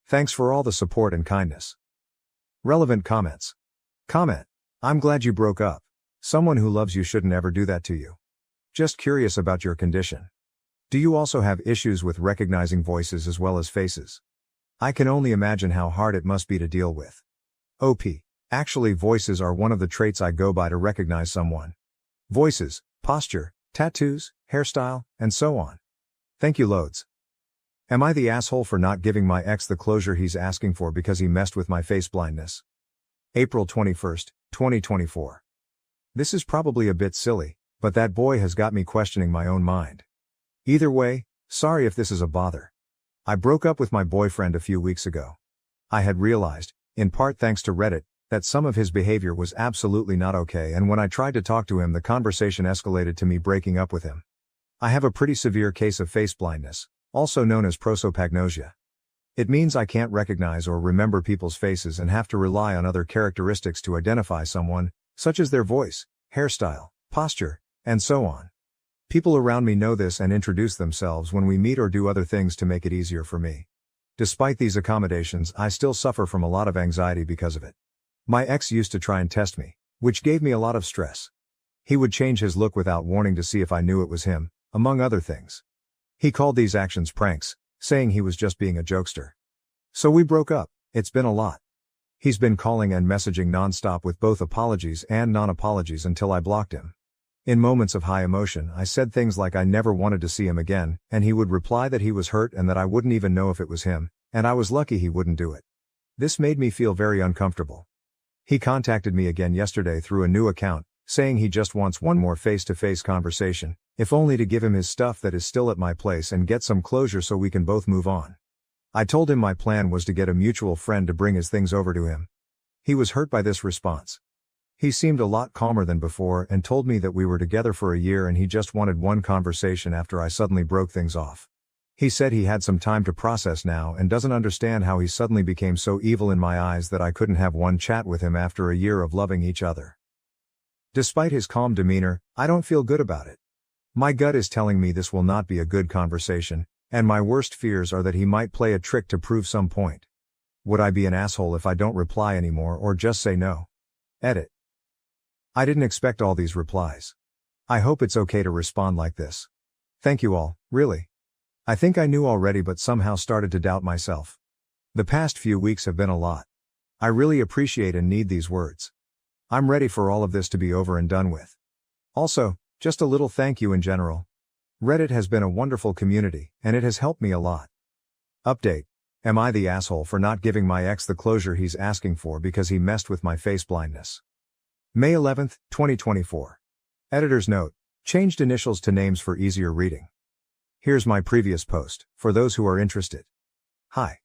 Thanks for all the support and kindness. Relevant comments. Comment. I'm glad you broke up. Someone who loves you shouldn't ever do that to you. Just curious about your condition. Do you also have issues with recognizing voices as well as faces? I can only imagine how hard it must be to deal with. OP. Actually, voices are one of the traits I go by to recognize someone. Voices, posture, tattoos, hairstyle, and so on. Thank you loads. Am I the asshole for not giving my ex the closure he's asking for because he messed with my face blindness? April 21st, 2024. This is probably a bit silly, but that boy has got me questioning my own mind. Either way, sorry if this is a bother. I broke up with my boyfriend a few weeks ago. I had realized, in part thanks to Reddit, that some of his behavior was absolutely not okay, and when I tried to talk to him the conversation escalated to me breaking up with him. I have a pretty severe case of face blindness, also known as prosopagnosia. It means I can't recognize or remember people's faces and have to rely on other characteristics to identify someone, such as their voice, hairstyle, posture, and so on. People around me know this and introduce themselves when we meet or do other things to make it easier for me. Despite these accommodations, I still suffer from a lot of anxiety because of it. My ex used to try and test me, which gave me a lot of stress. He would change his look without warning to see if I knew it was him, among other things. He called these actions pranks, saying he was just being a jokester. So we broke up. It's been a lot. He's been calling and messaging nonstop with both apologies and non-apologies until I blocked him. In moments of high emotion, I said things like I never wanted to see him again, and he would reply that he was hurt and that I wouldn't even know if it was him, and I was lucky he wouldn't do it. This made me feel very uncomfortable. He contacted me again yesterday through a new account, saying he just wants one more face-to-face conversation, if only to give him his stuff that is still at my place and get some closure so we can both move on. I told him my plan was to get a mutual friend to bring his things over to him. He was hurt by this response. He seemed a lot calmer than before and told me that we were together for a year and he just wanted one conversation after I suddenly broke things off. He said he had some time to process now and doesn't understand how he suddenly became so evil in my eyes that I couldn't have one chat with him after a year of loving each other. Despite his calm demeanor, I don't feel good about it. My gut is telling me this will not be a good conversation, and my worst fears are that he might play a trick to prove some point. Would I be an asshole if I don't reply anymore or just say no? Edit. I didn't expect all these replies. I hope it's okay to respond like this. Thank you all, really. I think I knew already but somehow started to doubt myself. The past few weeks have been a lot. I really appreciate and need these words. I'm ready for all of this to be over and done with. Also, just a little thank you in general. Reddit has been a wonderful community, and it has helped me a lot. Update. Am I the asshole for not giving my ex the closure he's asking for because he messed with my face blindness? May 11, 2024. Editor's note. Changed initials to names for easier reading. Here's my previous post, for those who are interested. Hi.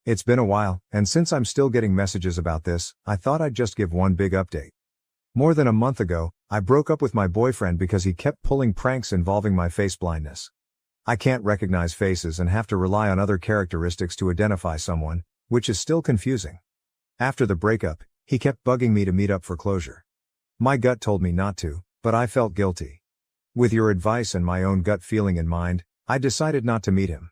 It's been a while, and since I'm still getting messages about this, I thought I'd just give one big update. More than a month ago, I broke up with my boyfriend because he kept pulling pranks involving my face blindness. I can't recognize faces and have to rely on other characteristics to identify someone, which is still confusing. After the breakup, he kept bugging me to meet up for closure. My gut told me not to, but I felt guilty. With your advice and my own gut feeling in mind, I decided not to meet him.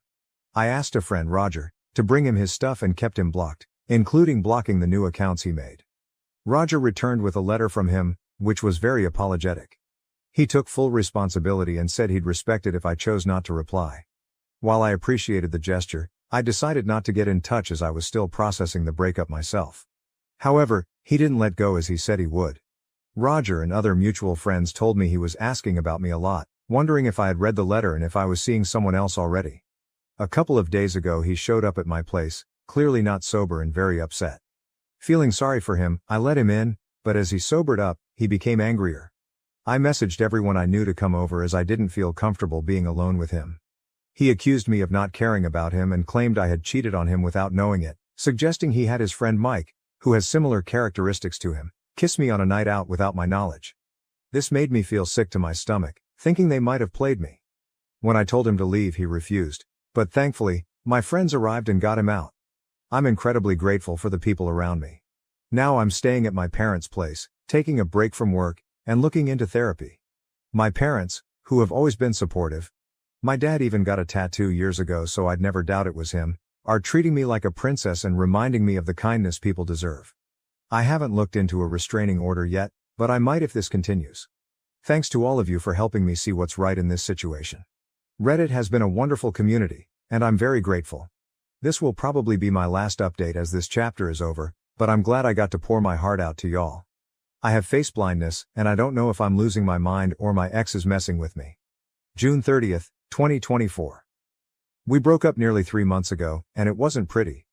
I asked a friend, Roger, to bring him his stuff and kept him blocked, including blocking the new accounts he made. Roger returned with a letter from him, which was very apologetic. He took full responsibility and said he'd respect it if I chose not to reply. While I appreciated the gesture, I decided not to get in touch as I was still processing the breakup myself. However, he didn't let go as he said he would. Roger and other mutual friends told me he was asking about me a lot, wondering if I had read the letter and if I was seeing someone else already. A couple of days ago he showed up at my place, clearly not sober and very upset. Feeling sorry for him, I let him in, but as he sobered up, he became angrier. I messaged everyone I knew to come over as I didn't feel comfortable being alone with him. He accused me of not caring about him and claimed I had cheated on him without knowing it, suggesting he had his friend Mike, who has similar characteristics to him, kiss me on a night out without my knowledge. This made me feel sick to my stomach, thinking they might have played me. When I told him to leave, he refused, but thankfully, my friends arrived and got him out. I'm incredibly grateful for the people around me. Now I'm staying at my parents' place, taking a break from work, and looking into therapy. My parents, who have always been supportive, my dad even got a tattoo years ago so I'd never doubt it was him, are treating me like a princess and reminding me of the kindness people deserve. I haven't looked into a restraining order yet, but I might if this continues. Thanks to all of you for helping me see what's right in this situation. Reddit has been a wonderful community, and I'm very grateful. This will probably be my last update as this chapter is over, but I'm glad I got to pour my heart out to y'all. I have face blindness, and I don't know if I'm losing my mind or my ex is messing with me. June 30th, 2024. We broke up nearly 3 months ago, and it wasn't pretty.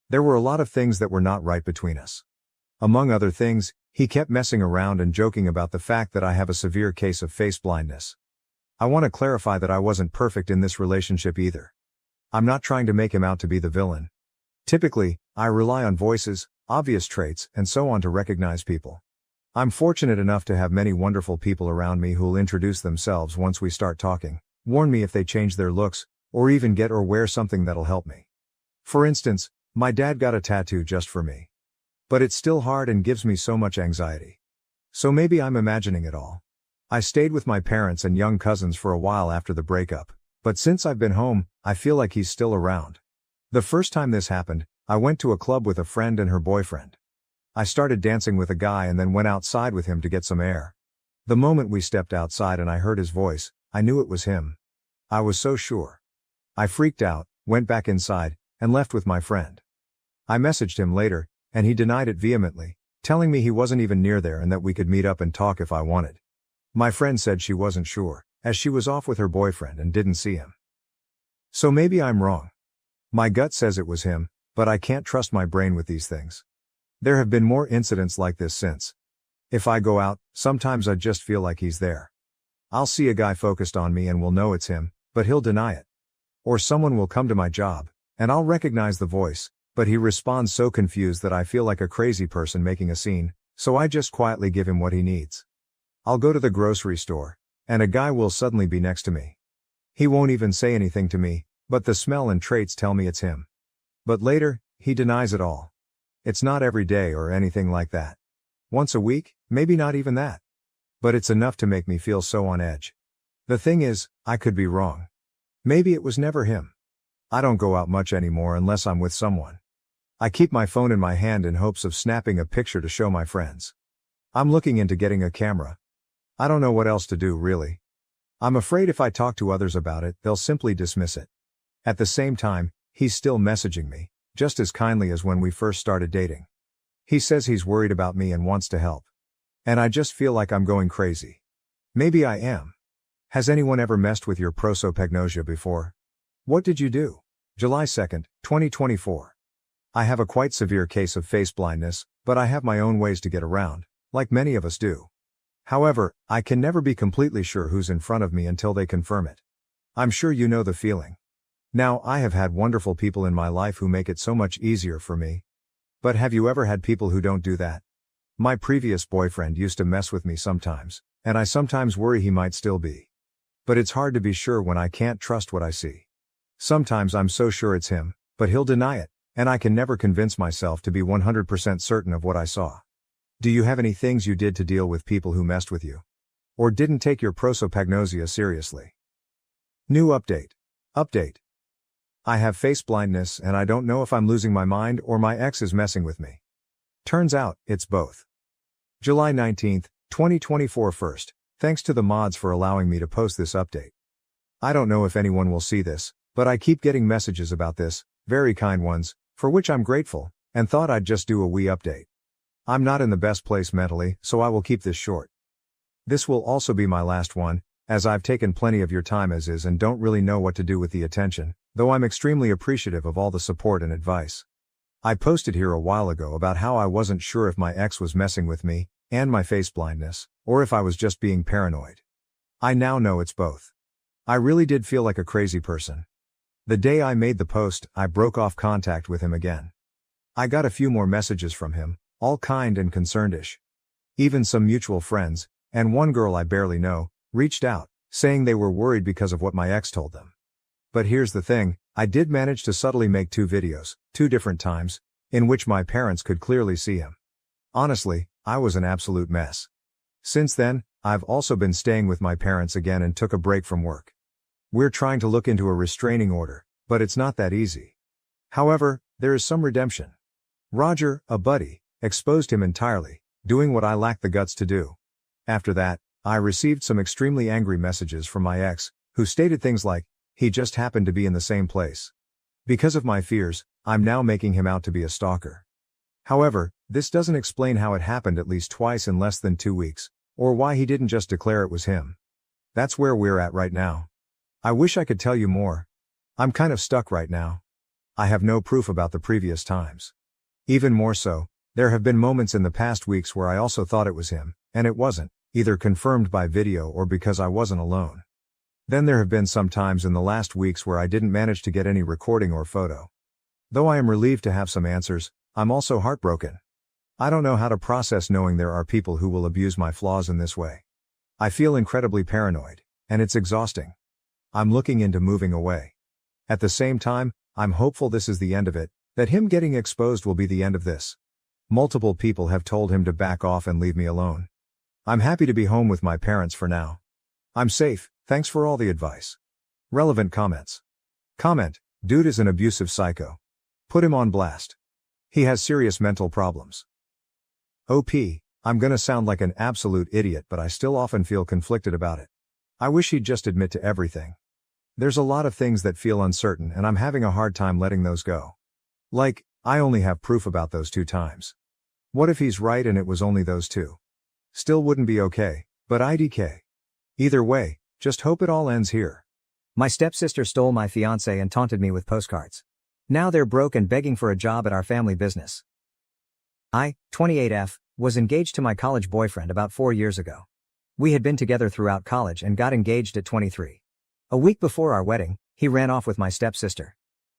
There were a lot of things that were not right between us. Among other things, he kept messing around and joking about the fact that I have a severe case of face blindness. I want to clarify that I wasn't perfect in this relationship either. I'm not trying to make him out to be the villain. Typically, I rely on voices, obvious traits, and so on to recognize people. I'm fortunate enough to have many wonderful people around me who'll introduce themselves once we start talking, warn me if they change their looks, or even get or wear something that'll help me. For instance, my dad got a tattoo just for me. But it's still hard and gives me so much anxiety. So maybe I'm imagining it all. I stayed with my parents and young cousins for a while after the breakup, but since I've been home, I feel like he's still around. The first time this happened, I went to a club with a friend and her boyfriend. I started dancing with a guy and then went outside with him to get some air. The moment we stepped outside and I heard his voice, I knew it was him. I was so sure. I freaked out, went back inside, and left with my friend. I messaged him later, and he denied it vehemently, telling me he wasn't even near there and that we could meet up and talk if I wanted. My friend said she wasn't sure, as she was off with her boyfriend and didn't see him. So maybe I'm wrong. My gut says it was him, but I can't trust my brain with these things. There have been more incidents like this since. If I go out, sometimes I just feel like he's there. I'll see a guy focused on me and will know it's him, but he'll deny it. Or someone will come to my job, and I'll recognize the voice, but he responds so confused that I feel like a crazy person making a scene, so I just quietly give him what he needs. I'll go to the grocery store, and a guy will suddenly be next to me. He won't even say anything to me, but the smell and traits tell me it's him. But later, he denies it all. It's not every day or anything like that. Once a week, maybe not even that. But it's enough to make me feel so on edge. The thing is, I could be wrong. Maybe it was never him. I don't go out much anymore unless I'm with someone. I keep my phone in my hand in hopes of snapping a picture to show my friends. I'm looking into getting a camera. I don't know what else to do, really. I'm afraid if I talk to others about it, they'll simply dismiss it. At the same time, he's still messaging me, just as kindly as when we first started dating. He says he's worried about me and wants to help. And I just feel like I'm going crazy. Maybe I am. Has anyone ever messed with your prosopagnosia before? What did you do? July 2nd, 2024. I have a quite severe case of face blindness, but I have my own ways to get around, like many of us do. However, I can never be completely sure who's in front of me until they confirm it. I'm sure you know the feeling. Now, I have had wonderful people in my life who make it so much easier for me. But have you ever had people who don't do that? My previous boyfriend used to mess with me sometimes, and I sometimes worry he might still be. But it's hard to be sure when I can't trust what I see. Sometimes I'm so sure it's him, but he'll deny it, and I can never convince myself to be 100% certain of what I saw. Do you have any things you did to deal with people who messed with you? Or didn't take your prosopagnosia seriously? New update. Update. I have face blindness and I don't know if I'm losing my mind or my ex is messing with me. Turns out, it's both. July 19th, 2024 first. Thanks to the mods for allowing me to post this update. I don't know if anyone will see this, but I keep getting messages about this, very kind ones, for which I'm grateful, and thought I'd just do a wee update. I'm not in the best place mentally, so I will keep this short. This will also be my last one, as I've taken plenty of your time as is and don't really know what to do with the attention, though I'm extremely appreciative of all the support and advice. I posted here a while ago about how I wasn't sure if my ex was messing with me, and my face blindness, or if I was just being paranoid. I now know it's both. I really did feel like a crazy person. The day I made the post, I broke off contact with him again. I got a few more messages from him, all kind and concerned-ish. Even some mutual friends, and one girl I barely know, reached out, saying they were worried because of what my ex told them. But here's the thing, I did manage to subtly make 2 videos, 2 different times, in which my parents could clearly see him. Honestly, I was an absolute mess. Since then, I've also been staying with my parents again and took a break from work. We're trying to look into a restraining order, but it's not that easy. However, there is some redemption. Roger, a buddy, exposed him entirely, doing what I lacked the guts to do. After that, I received some extremely angry messages from my ex, who stated things like, he just happened to be in the same place. Because of my fears, I'm now making him out to be a stalker. However, this doesn't explain how it happened at least twice in less than 2 weeks, or why he didn't just declare it was him. That's where we're at right now. I wish I could tell you more. I'm kind of stuck right now. I have no proof about the previous times. Even more so, there have been moments in the past weeks where I also thought it was him, and it wasn't, either confirmed by video or because I wasn't alone. Then there have been some times in the last weeks where I didn't manage to get any recording or photo. Though I am relieved to have some answers, I'm also heartbroken. I don't know how to process knowing there are people who will abuse my flaws in this way. I feel incredibly paranoid, and it's exhausting. I'm looking into moving away. At the same time, I'm hopeful this is the end of it, that him getting exposed will be the end of this. Multiple people have told him to back off and leave me alone. I'm happy to be home with my parents for now. I'm safe, thanks for all the advice. Relevant comments. Comment, dude is an abusive psycho. Put him on blast. He has serious mental problems. OP, I'm gonna sound like an absolute idiot, but I still often feel conflicted about it. I wish he'd just admit to everything. There's a lot of things that feel uncertain and I'm having a hard time letting those go. Like, I only have proof about those 2 times. What if he's right and it was only those 2? Still wouldn't be okay, but IDK. Either way, just hope it all ends here. My stepsister stole my fiancé and taunted me with postcards. Now they're broke and begging for a job at our family business. I, 28F, was engaged to my college boyfriend about 4 years ago. We had been together throughout college and got engaged at 23. A week before our wedding, he ran off with my stepsister.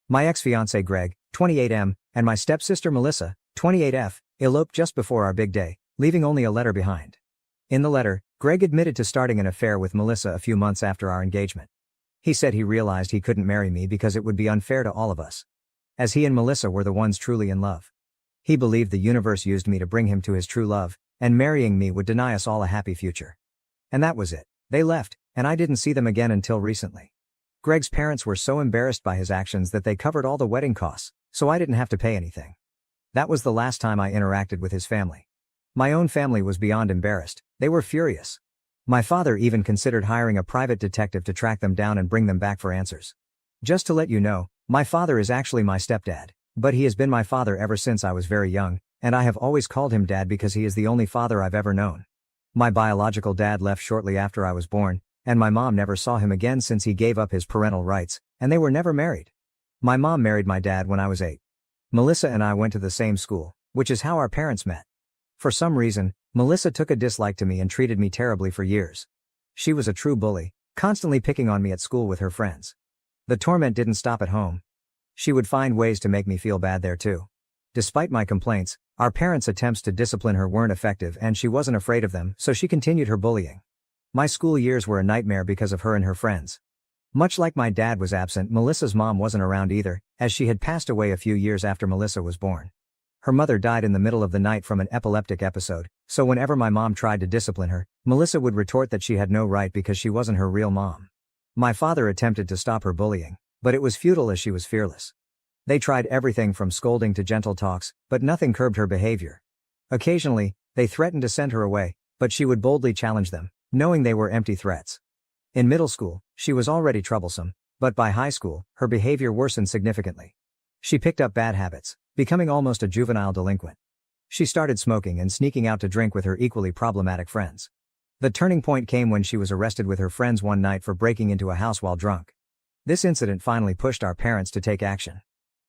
My ex-fiancé Greg, 28M, and my stepsister Melissa, 28F, eloped just before our big day, leaving only a letter behind. In the letter, Greg admitted to starting an affair with Melissa a few months after our engagement. He said he realized he couldn't marry me because it would be unfair to all of us, as he and Melissa were the ones truly in love. He believed the universe used me to bring him to his true love, and marrying me would deny us all a happy future. And that was it. They left, and I didn't see them again until recently. Greg's parents were so embarrassed by his actions that they covered all the wedding costs, so I didn't have to pay anything. That was the last time I interacted with his family. My own family was beyond embarrassed. They were furious. My father even considered hiring a private detective to track them down and bring them back for answers. Just to let you know, my father is actually my stepdad, but he has been my father ever since I was very young, and I have always called him dad because he is the only father I've ever known. My biological dad left shortly after I was born, and my mom never saw him again since he gave up his parental rights, and they were never married. My mom married my dad when I was 8. Melissa and I went to the same school, which is how our parents met. For some reason, Melissa took a dislike to me and treated me terribly for years. She was a true bully, constantly picking on me at school with her friends. The torment didn't stop at home. She would find ways to make me feel bad there too. Despite my complaints, our parents' attempts to discipline her weren't effective and she wasn't afraid of them, so she continued her bullying. My school years were a nightmare because of her and her friends. Much like my dad was absent, Melissa's mom wasn't around either, as she had passed away a few years after Melissa was born. Her mother died in the middle of the night from an epileptic episode, so whenever my mom tried to discipline her, Melissa would retort that she had no right because she wasn't her real mom. My father attempted to stop her bullying, but it was futile as she was fearless. They tried everything from scolding to gentle talks, but nothing curbed her behavior. Occasionally, they threatened to send her away, but she would boldly challenge them, knowing they were empty threats. In middle school, she was already troublesome, but by high school, her behavior worsened significantly. She picked up bad habits, becoming almost a juvenile delinquent. She started smoking and sneaking out to drink with her equally problematic friends. The turning point came when she was arrested with her friends one night for breaking into a house while drunk. This incident finally pushed our parents to take action.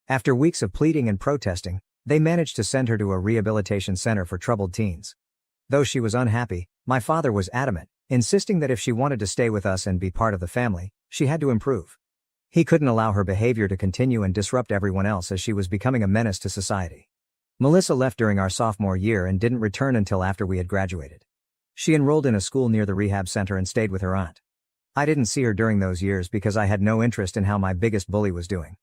After weeks of pleading and protesting, they managed to send her to a rehabilitation center for troubled teens. Though she was unhappy, my father was adamant, insisting that if she wanted to stay with us and be part of the family, she had to improve. He couldn't allow her behavior to continue and disrupt everyone else as she was becoming a menace to society. Melissa left during our sophomore year and didn't return until after we had graduated. She enrolled in a school near the rehab center and stayed with her aunt. I didn't see her during those years because I had no interest in how my biggest bully was doing.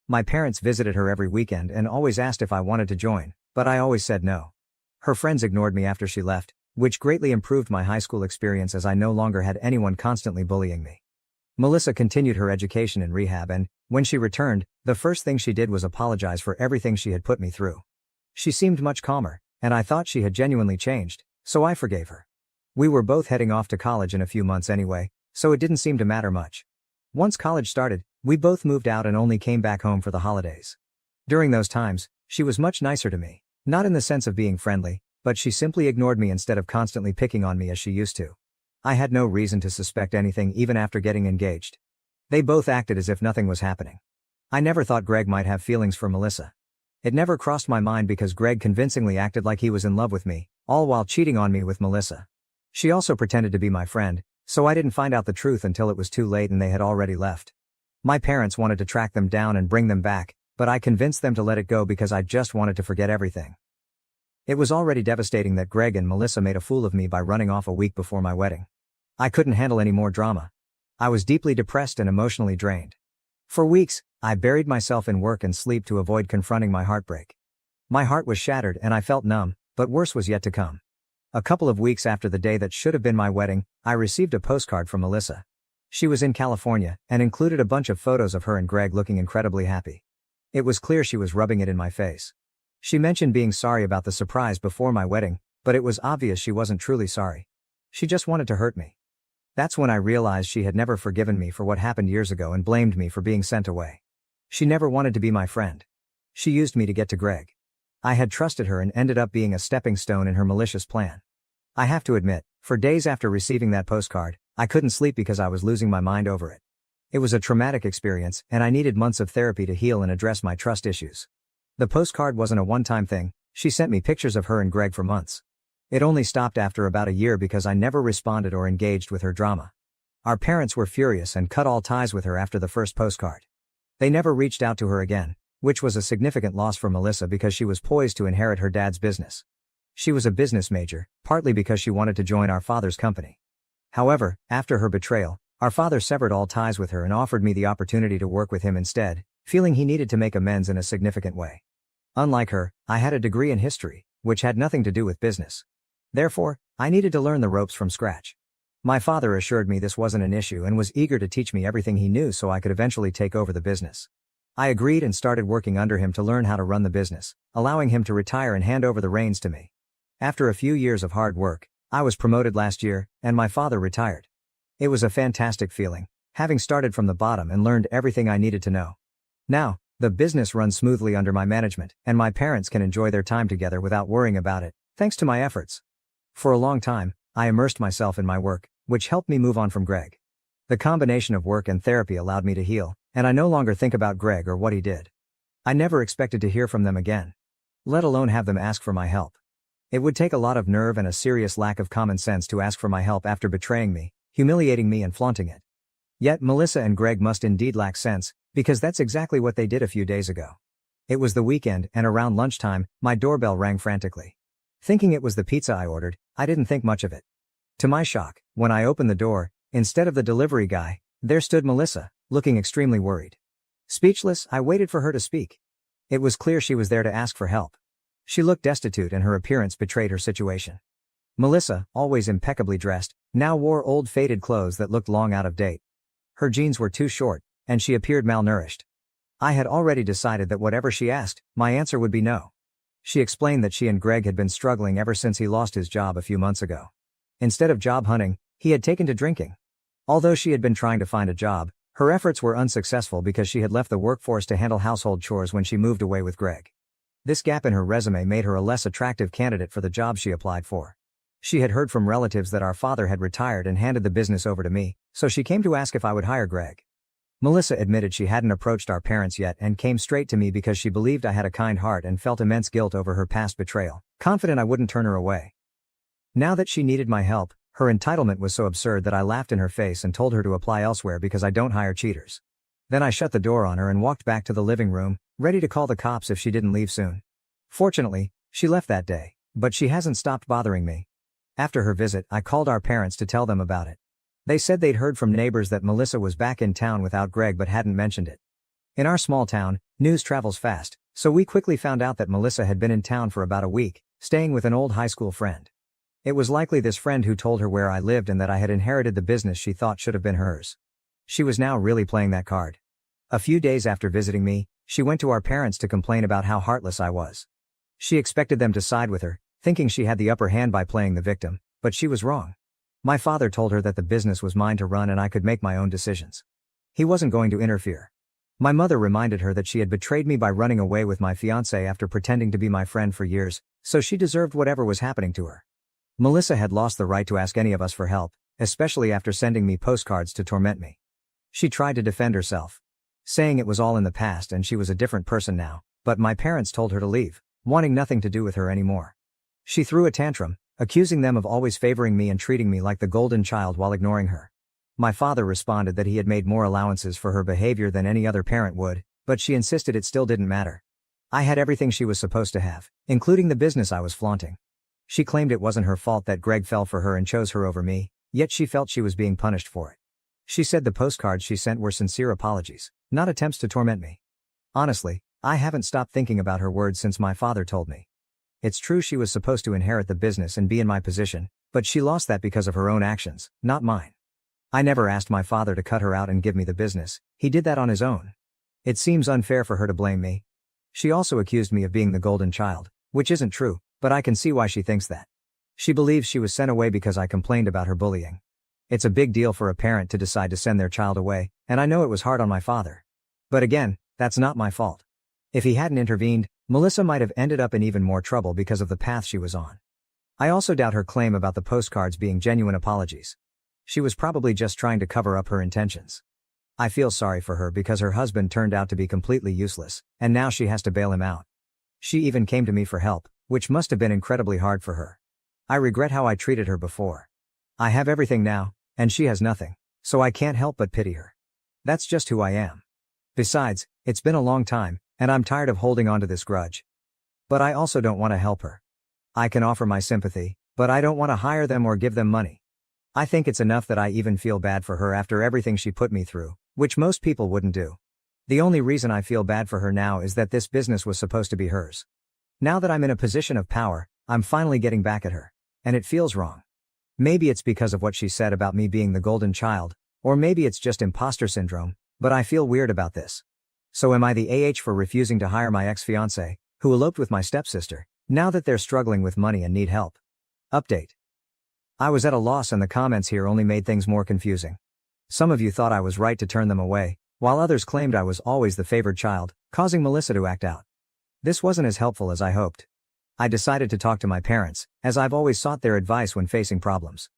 My parents visited her every weekend and always asked if I wanted to join, but I always said no. Her friends ignored me after she left, which greatly improved my high school experience as I no longer had anyone constantly bullying me. Melissa continued her education in rehab and, when she returned, the first thing she did was apologize for everything she had put me through. She seemed much calmer, and I thought she had genuinely changed, so I forgave her. We were both heading off to college in a few months anyway, so it didn't seem to matter much. Once college started, we both moved out and only came back home for the holidays. During those times, she was much nicer to me, not in the sense of being friendly, but she simply ignored me instead of constantly picking on me as she used to. I had no reason to suspect anything even after getting engaged. They both acted as if nothing was happening. I never thought Greg might have feelings for Melissa. It never crossed my mind because Greg convincingly acted like he was in love with me, all while cheating on me with Melissa. She also pretended to be my friend, so I didn't find out the truth until it was too late and they had already left. My parents wanted to track them down and bring them back, but I convinced them to let it go because I just wanted to forget everything. It was already devastating that Greg and Melissa made a fool of me by running off a week before my wedding. I couldn't handle any more drama. I was deeply depressed and emotionally drained. For weeks, I buried myself in work and sleep to avoid confronting my heartbreak. My heart was shattered and I felt numb, but worse was yet to come. A couple of weeks after the day that should have been my wedding, I received a postcard from Melissa. She was in California, and included a bunch of photos of her and Greg looking incredibly happy. It was clear she was rubbing it in my face. She mentioned being sorry about the surprise before my wedding, but it was obvious she wasn't truly sorry. She just wanted to hurt me. That's when I realized she had never forgiven me for what happened years ago and blamed me for being sent away. She never wanted to be my friend. She used me to get to Greg. I had trusted her and ended up being a stepping stone in her malicious plan. I have to admit, for days after receiving that postcard, I couldn't sleep because I was losing my mind over it. It was a traumatic experience, and I needed months of therapy to heal and address my trust issues. The postcard wasn't a one-time thing. She sent me pictures of her and Greg for months. It only stopped after about a year because I never responded or engaged with her drama. Our parents were furious and cut all ties with her after the first postcard. They never reached out to her again, which was a significant loss for Melissa because she was poised to inherit her dad's business. She was a business major, partly because she wanted to join our father's company. However, after her betrayal, our father severed all ties with her and offered me the opportunity to work with him instead, feeling he needed to make amends in a significant way. Unlike her, I had a degree in history, which had nothing to do with business. Therefore, I needed to learn the ropes from scratch. My father assured me this wasn't an issue and was eager to teach me everything he knew so I could eventually take over the business. I agreed and started working under him to learn how to run the business, allowing him to retire and hand over the reins to me. After a few years of hard work, I was promoted last year, and my father retired. It was a fantastic feeling, having started from the bottom and learned everything I needed to know. Now, the business runs smoothly under my management, and my parents can enjoy their time together without worrying about it, thanks to my efforts. For a long time, I immersed myself in my work, which helped me move on from Greg. The combination of work and therapy allowed me to heal, and I no longer think about Greg or what he did. I never expected to hear from them again, let alone have them ask for my help. It would take a lot of nerve and a serious lack of common sense to ask for my help after betraying me, humiliating me and flaunting it. Yet Melissa and Greg must indeed lack sense, because that's exactly what they did a few days ago. It was the weekend, and around lunchtime, my doorbell rang frantically. Thinking it was the pizza I ordered, I didn't think much of it. To my shock, when I opened the door, instead of the delivery guy, there stood Melissa, looking extremely worried. Speechless, I waited for her to speak. It was clear she was there to ask for help. She looked destitute and her appearance betrayed her situation. Melissa, always impeccably dressed, now wore old faded clothes that looked long out of date. Her jeans were too short, and she appeared malnourished. I had already decided that whatever she asked, my answer would be no. She explained that she and Greg had been struggling ever since he lost his job a few months ago. Instead of job hunting, he had taken to drinking. Although she had been trying to find a job, her efforts were unsuccessful because she had left the workforce to handle household chores when she moved away with Greg. This gap in her resume made her a less attractive candidate for the job she applied for. She had heard from relatives that our father had retired and handed the business over to me, so she came to ask if I would hire Greg. Melissa admitted she hadn't approached our parents yet and came straight to me because she believed I had a kind heart and felt immense guilt over her past betrayal, confident I wouldn't turn her away. Now that she needed my help, her entitlement was so absurd that I laughed in her face and told her to apply elsewhere because I don't hire cheaters. Then I shut the door on her and walked back to the living room, ready to call the cops if she didn't leave soon. Fortunately, she left that day, but she hasn't stopped bothering me. After her visit, I called our parents to tell them about it. They said they'd heard from neighbors that Melissa was back in town without Greg but hadn't mentioned it. In our small town, news travels fast, so we quickly found out that Melissa had been in town for about a week, staying with an old high school friend. It was likely this friend who told her where I lived and that I had inherited the business she thought should have been hers. She was now really playing that card. A few days after visiting me, she went to our parents to complain about how heartless I was. She expected them to side with her, thinking she had the upper hand by playing the victim, but she was wrong. My father told her that the business was mine to run and I could make my own decisions. He wasn't going to interfere. My mother reminded her that she had betrayed me by running away with my fiancé after pretending to be my friend for years, so she deserved whatever was happening to her. Melissa had lost the right to ask any of us for help, especially after sending me postcards to torment me. She tried to defend herself, saying it was all in the past and she was a different person now, but my parents told her to leave, wanting nothing to do with her anymore. She threw a tantrum, accusing them of always favoring me and treating me like the golden child while ignoring her. My father responded that he had made more allowances for her behavior than any other parent would, but she insisted it still didn't matter. I had everything she was supposed to have, including the business I was flaunting. She claimed it wasn't her fault that Greg fell for her and chose her over me, yet she felt she was being punished for it. She said the postcards she sent were sincere apologies, not attempts to torment me. Honestly, I haven't stopped thinking about her words since my father told me. It's true she was supposed to inherit the business and be in my position, but she lost that because of her own actions, not mine. I never asked my father to cut her out and give me the business, he did that on his own. It seems unfair for her to blame me. She also accused me of being the golden child, which isn't true, but I can see why she thinks that. She believes she was sent away because I complained about her bullying. It's a big deal for a parent to decide to send their child away, and I know it was hard on my father. But again, that's not my fault. If he hadn't intervened, Melissa might have ended up in even more trouble because of the path she was on. I also doubt her claim about the postcards being genuine apologies. She was probably just trying to cover up her intentions. I feel sorry for her because her husband turned out to be completely useless, and now she has to bail him out. She even came to me for help, which must have been incredibly hard for her. I regret how I treated her before. I have everything now, and she has nothing, so I can't help but pity her. That's just who I am. Besides, it's been a long time, and I'm tired of holding on to this grudge. But I also don't want to help her. I can offer my sympathy, but I don't want to hire them or give them money. I think it's enough that I even feel bad for her after everything she put me through, which most people wouldn't do. The only reason I feel bad for her now is that this business was supposed to be hers. Now that I'm in a position of power, I'm finally getting back at her, and it feels wrong. Maybe it's because of what she said about me being the golden child, or maybe it's just imposter syndrome, but I feel weird about this. So am I the AH for refusing to hire my ex-fiancé, who eloped with my stepsister, now that they're struggling with money and need help? Update. I was at a loss and the comments here only made things more confusing. Some of you thought I was right to turn them away, while others claimed I was always the favored child, causing Melissa to act out. This wasn't as helpful as I hoped. I decided to talk to my parents, as I've always sought their advice when facing problems.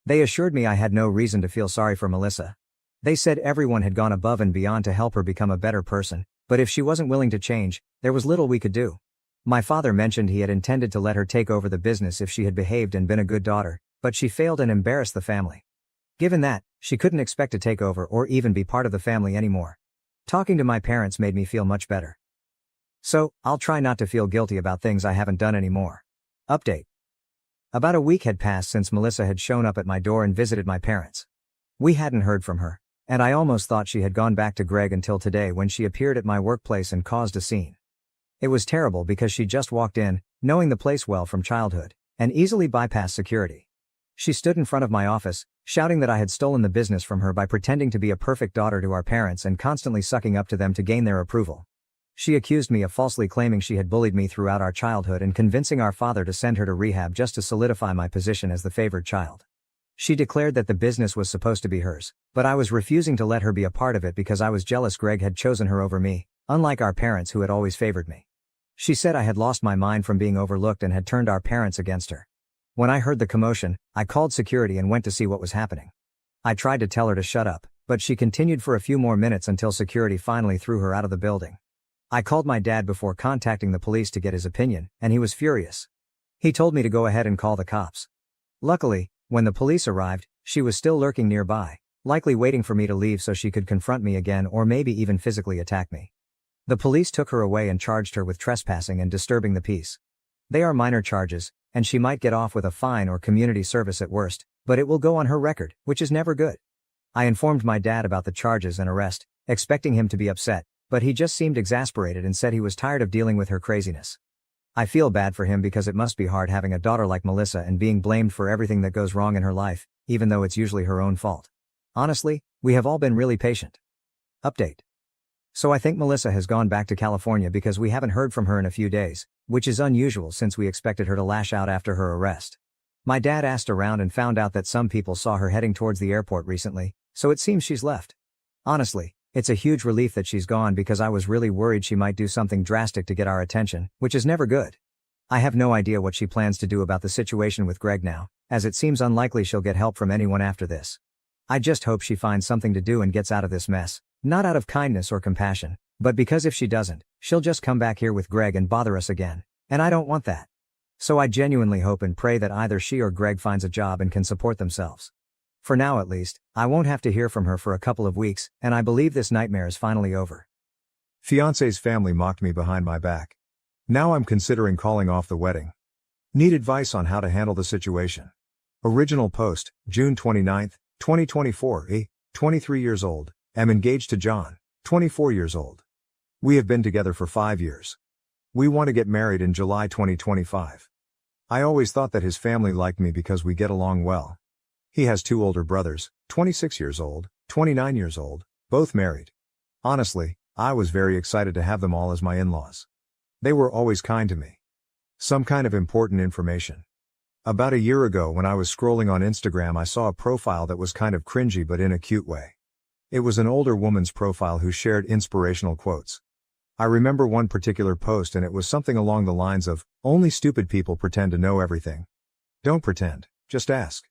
They assured me I had no reason to feel sorry for Melissa. They said everyone had gone above and beyond to help her become a better person, but if she wasn't willing to change, there was little we could do. My father mentioned he had intended to let her take over the business if she had behaved and been a good daughter, but she failed and embarrassed the family. Given that, she couldn't expect to take over or even be part of the family anymore. Talking to my parents made me feel much better. So, I'll try not to feel guilty about things I haven't done anymore. Update. About a week had passed since Melissa had shown up at my door and visited my parents. We hadn't heard from her, and I almost thought she had gone back to Greg until today when she appeared at my workplace and caused a scene. It was terrible because she just walked in, knowing the place well from childhood, and easily bypassed security. She stood in front of my office, shouting that I had stolen the business from her by pretending to be a perfect daughter to our parents and constantly sucking up to them to gain their approval. She accused me of falsely claiming she had bullied me throughout our childhood and convincing our father to send her to rehab just to solidify my position as the favored child. She declared that the business was supposed to be hers, but I was refusing to let her be a part of it because I was jealous Greg had chosen her over me, unlike our parents who had always favored me. She said I had lost my mind from being overlooked and had turned our parents against her. When I heard the commotion, I called security and went to see what was happening. I tried to tell her to shut up, but she continued for a few more minutes until security finally threw her out of the building. I called my dad before contacting the police to get his opinion, and he was furious. He told me to go ahead and call the cops. Luckily, when the police arrived, she was still lurking nearby, likely waiting for me to leave so she could confront me again or maybe even physically attack me. The police took her away and charged her with trespassing and disturbing the peace. They are minor charges, and she might get off with a fine or community service at worst, but it will go on her record, which is never good. I informed my dad about the charges and arrest, expecting him to be upset, but he just seemed exasperated and said he was tired of dealing with her craziness. I feel bad for him because it must be hard having a daughter like Melissa and being blamed for everything that goes wrong in her life, even though it's usually her own fault. Honestly, we have all been really patient. Update. So I think Melissa has gone back to California because we haven't heard from her in a few days, which is unusual since we expected her to lash out after her arrest. My dad asked around and found out that some people saw her heading towards the airport recently, so it seems she's left. Honestly, it's a huge relief that she's gone because I was really worried she might do something drastic to get our attention, which is never good. I have no idea what she plans to do about the situation with Greg now, as it seems unlikely she'll get help from anyone after this. I just hope she finds something to do and gets out of this mess, not out of kindness or compassion, but because if she doesn't, she'll just come back here with Greg and bother us again, and I don't want that. So I genuinely hope and pray that either she or Greg finds a job and can support themselves. For now at least, I won't have to hear from her for a couple of weeks, and I believe this nightmare is finally over. Fiancé's family mocked me behind my back. Now I'm considering calling off the wedding. Need advice on how to handle the situation. Original post, June 29, 2024. 23 years old, am engaged to John, 24 years old. We have been together for 5 years. We want to get married in July 2025. I always thought that his family liked me because we get along well. He has 2 older brothers, 26 years old, 29 years old, both married. Honestly, I was very excited to have them all as my in-laws. They were always kind to me. Some kind of important information. About a year ago when I was scrolling on Instagram, I saw a profile that was kind of cringy but in a cute way. It was an older woman's profile who shared inspirational quotes. I remember one particular post and it was something along the lines of, "Only stupid people pretend to know everything. Don't pretend, just ask."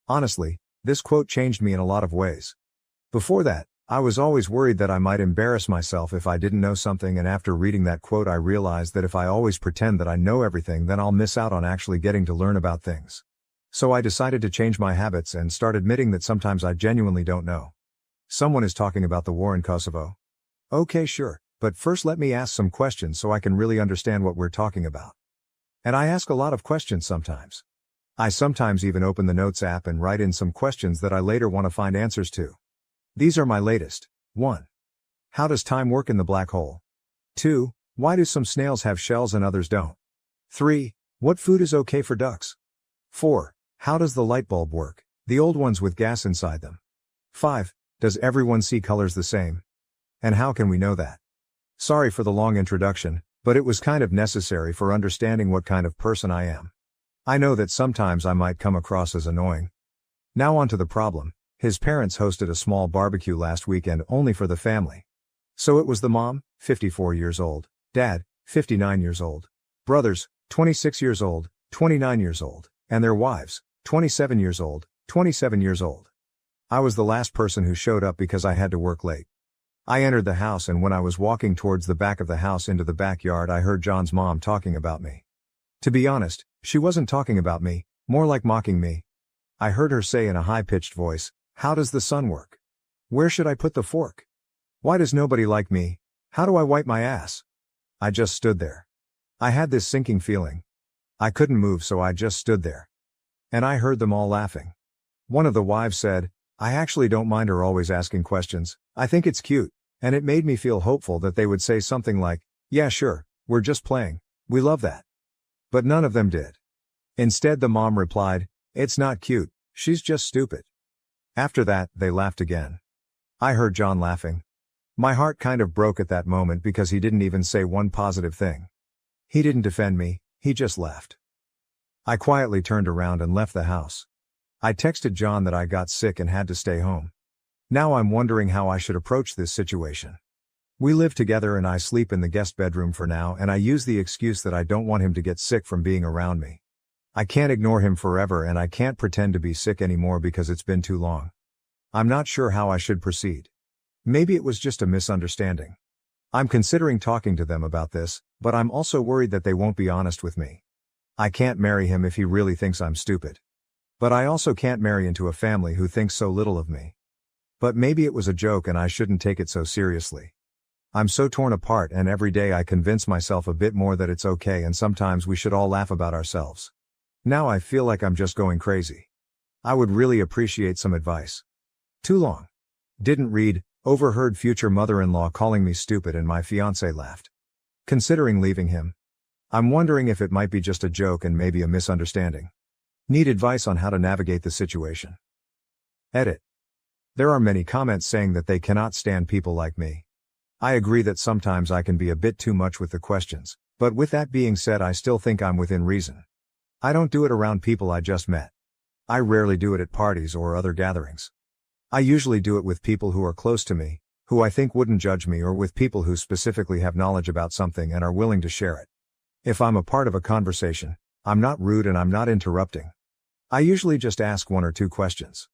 Honestly, this quote changed me in a lot of ways. Before that, I was always worried that I might embarrass myself if I didn't know something, and after reading that quote I realized that if I always pretend that I know everything, then I'll miss out on actually getting to learn about things. So I decided to change my habits and start admitting that sometimes I genuinely don't know. Someone is talking about the war in Kosovo. Okay, sure, but first let me ask some questions so I can really understand what we're talking about. And I ask a lot of questions sometimes. I sometimes even open the Notes app and write in some questions that I later want to find answers to. These are my latest. 1. How does time work in the black hole? 2. Why do some snails have shells and others don't? 3. What food is okay for ducks? 4. How does the light bulb work, the old ones with gas inside them? 5. Does everyone see colors the same? And how can we know that? Sorry for the long introduction, but it was kind of necessary for understanding what kind of person I am. I know that sometimes I might come across as annoying. Now on to the problem. His parents hosted a small barbecue last weekend only for the family. So it was the mom, 54 years old, dad, 59 years old, brothers, 26 years old, 29 years old, and their wives, 27 years old, 27 years old. I was the last person who showed up because I had to work late. I entered the house, and when I was walking towards the back of the house into the backyard, I heard John's mom talking about me. To be honest, she wasn't talking about me, more like mocking me. I heard her say in a high-pitched voice, "How does the sun work? Where should I put the fork? Why does nobody like me? How do I wipe my ass?" I just stood there. I had this sinking feeling. I couldn't move, so I just stood there. And I heard them all laughing. One of the wives said, "I actually don't mind her always asking questions. I think it's cute." And it made me feel hopeful that they would say something like, "Yeah, sure, we're just playing. We love that." But none of them did. Instead, the mom replied, "It's not cute, she's just stupid." After that, they laughed again. I heard John laughing. My heart kind of broke at that moment because he didn't even say one positive thing. He didn't defend me, he just left. I quietly turned around and left the house. I texted John that I got sick and had to stay home. Now I'm wondering how I should approach this situation. We live together and I sleep in the guest bedroom for now, and I use the excuse that I don't want him to get sick from being around me. I can't ignore him forever, and I can't pretend to be sick anymore because it's been too long. I'm not sure how I should proceed. Maybe it was just a misunderstanding. I'm considering talking to them about this, but I'm also worried that they won't be honest with me. I can't marry him if he really thinks I'm stupid. But I also can't marry into a family who thinks so little of me. But maybe it was a joke and I shouldn't take it so seriously. I'm so torn apart, and every day I convince myself a bit more that it's okay and sometimes we should all laugh about ourselves. Now I feel like I'm just going crazy. I would really appreciate some advice. Too long. Didn't read, overheard future mother-in-law calling me stupid and my fiancé laughed. Considering leaving him. I'm wondering if it might be just a joke and maybe a misunderstanding. Need advice on how to navigate the situation. Edit. There are many comments saying that they cannot stand people like me. I agree that sometimes I can be a bit too much with the questions, but with that being said, I still think I'm within reason. I don't do it around people I just met. I rarely do it at parties or other gatherings. I usually do it with people who are close to me, who I think wouldn't judge me, or with people who specifically have knowledge about something and are willing to share it. If I'm a part of a conversation, I'm not rude and I'm not interrupting. I usually just ask one or two questions.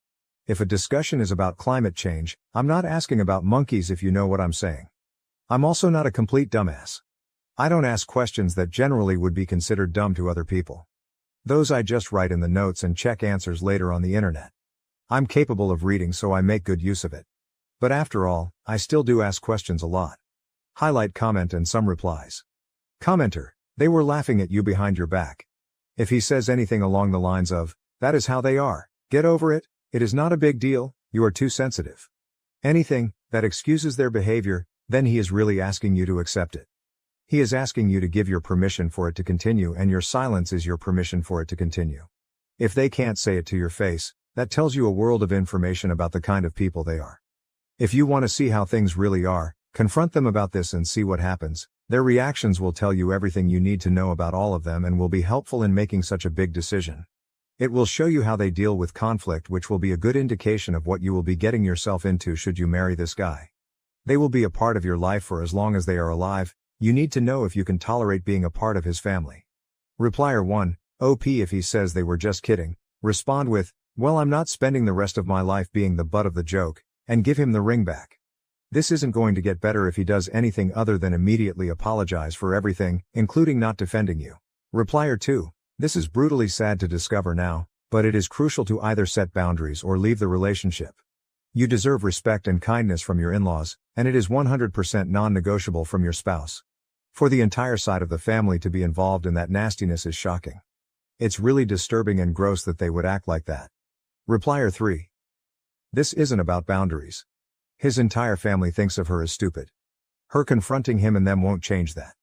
If a discussion is about climate change, I'm not asking about monkeys, if you know what I'm saying. I'm also not a complete dumbass. I don't ask questions that generally would be considered dumb to other people. Those I just write in the notes and check answers later on the internet. I'm capable of reading, so I make good use of it. But after all, I still do ask questions a lot. Highlight comment and some replies. Commenter: they were laughing at you behind your back. If he says anything along the lines of, "That is how they are, get over it, it is not a big deal, you are too sensitive," anything that excuses their behavior, then he is really asking you to accept it. He is asking you to give your permission for it to continue, and your silence is your permission for it to continue. If they can't say it to your face, that tells you a world of information about the kind of people they are. If you want to see how things really are, confront them about this and see what happens. Their reactions will tell you everything you need to know about all of them and will be helpful in making such a big decision. It will show you how they deal with conflict, which will be a good indication of what you will be getting yourself into should you marry this guy. They will be a part of your life for as long as they are alive. You need to know if you can tolerate being a part of his family. Replier 1, OP. If he says they were just kidding, respond with, well, I'm not spending the rest of my life being the butt of the joke, and give him the ring back. This isn't going to get better if he does anything other than immediately apologize for everything, including not defending you. Replier 2, this is brutally sad to discover now, but it is crucial to either set boundaries or leave the relationship. You deserve respect and kindness from your in-laws, and it is 100% non-negotiable from your spouse. For the entire side of the family to be involved in that nastiness is shocking. It's really disturbing and gross that they would act like that. Replier 3. This isn't about boundaries. His entire family thinks of her as stupid. Her confronting him and them won't change that.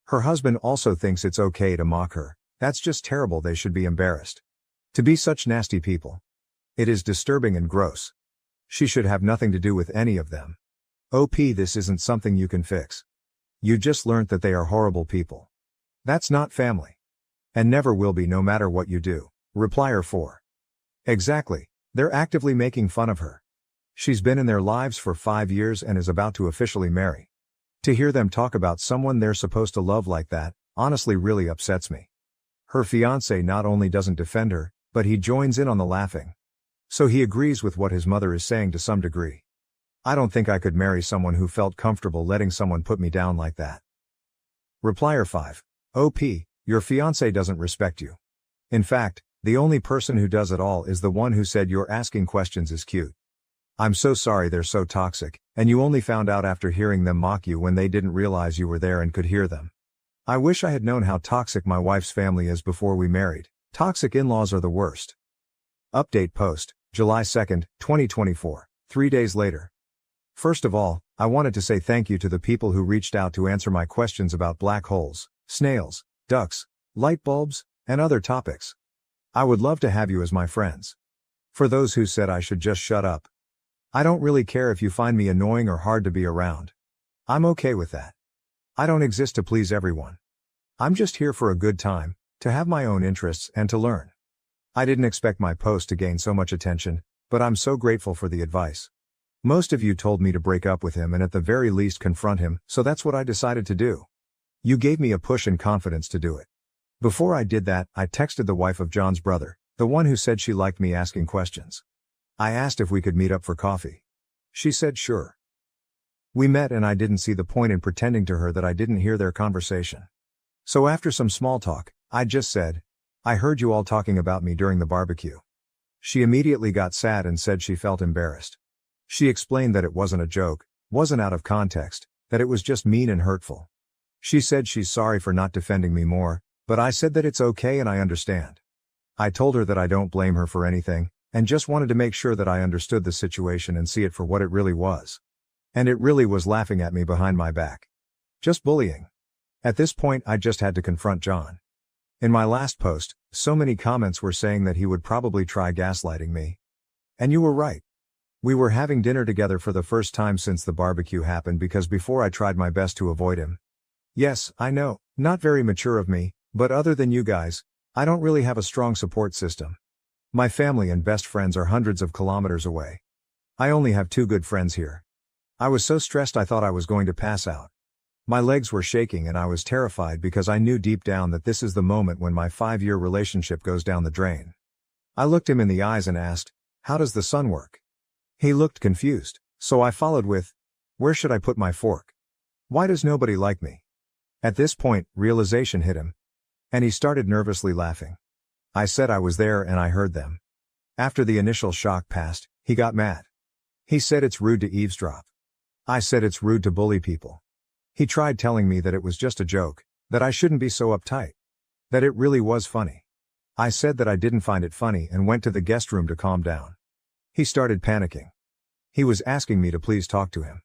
Her husband also thinks it's okay to mock her. That's just terrible. They should be embarrassed. To be such nasty people. It is disturbing and gross. She should have nothing to do with any of them. OP. This isn't something you can fix. You just learnt that they are horrible people. That's not family. And never will be, no matter what you do. Replier 4. Exactly. They're actively making fun of her. She's been in their lives for 5 years and is about to officially marry. To hear them talk about someone they're supposed to love like that, honestly really upsets me. Her fiancé not only doesn't defend her, but he joins in on the laughing. So he agrees with what his mother is saying to some degree. I don't think I could marry someone who felt comfortable letting someone put me down like that. Replier 5. OP, your fiancé doesn't respect you. In fact, the only person who does it all is the one who said your asking questions is cute. I'm so sorry they're so toxic, and you only found out after hearing them mock you when they didn't realize you were there and could hear them. I wish I had known how toxic my wife's family is before we married. Toxic in-laws are the worst. Update post, July 2, 2024, 3 days later. First of all, I wanted to say thank you to the people who reached out to answer my questions about black holes, snails, ducks, light bulbs, and other topics. I would love to have you as my friends. For those who said I should just shut up, I don't really care if you find me annoying or hard to be around. I'm okay with that. I don't exist to please everyone. I'm just here for a good time, to have my own interests and to learn. I didn't expect my post to gain so much attention, but I'm so grateful for the advice. Most of you told me to break up with him and at the very least confront him, so that's what I decided to do. You gave me a push and confidence to do it. Before I did that, I texted the wife of John's brother, the one who said she liked me asking questions. I asked if we could meet up for coffee. She said sure. We met and I didn't see the point in pretending to her that I didn't hear their conversation. So after some small talk, I just said, I heard you all talking about me during the barbecue. She immediately got sad and said she felt embarrassed. She explained that it wasn't a joke, wasn't out of context, that it was just mean and hurtful. She said she's sorry for not defending me more, but I said that it's okay and I understand. I told her that I don't blame her for anything, and just wanted to make sure that I understood the situation and see it for what it really was. And it really was laughing at me behind my back. Just bullying. At this point I just had to confront John. In my last post, so many comments were saying that he would probably try gaslighting me. And you were right. We were having dinner together for the first time since the barbecue happened because before I tried my best to avoid him. Yes, I know, not very mature of me, but other than you guys, I don't really have a strong support system. My family and best friends are hundreds of kilometers away. I only have 2 good friends here. I was so stressed I thought I was going to pass out. My legs were shaking and I was terrified because I knew deep down that this is the moment when my 5-year relationship goes down the drain. I looked him in the eyes and asked, how does the sun work? He looked confused, so I followed with, where should I put my fork? Why does nobody like me? At this point, realization hit him. And he started nervously laughing. I said I was there and I heard them. After the initial shock passed, he got mad. He said it's rude to eavesdrop. I said it's rude to bully people. He tried telling me that it was just a joke, that I shouldn't be so uptight. That it really was funny. I said that I didn't find it funny and went to the guest room to calm down. He started panicking. He was asking me to please talk to him.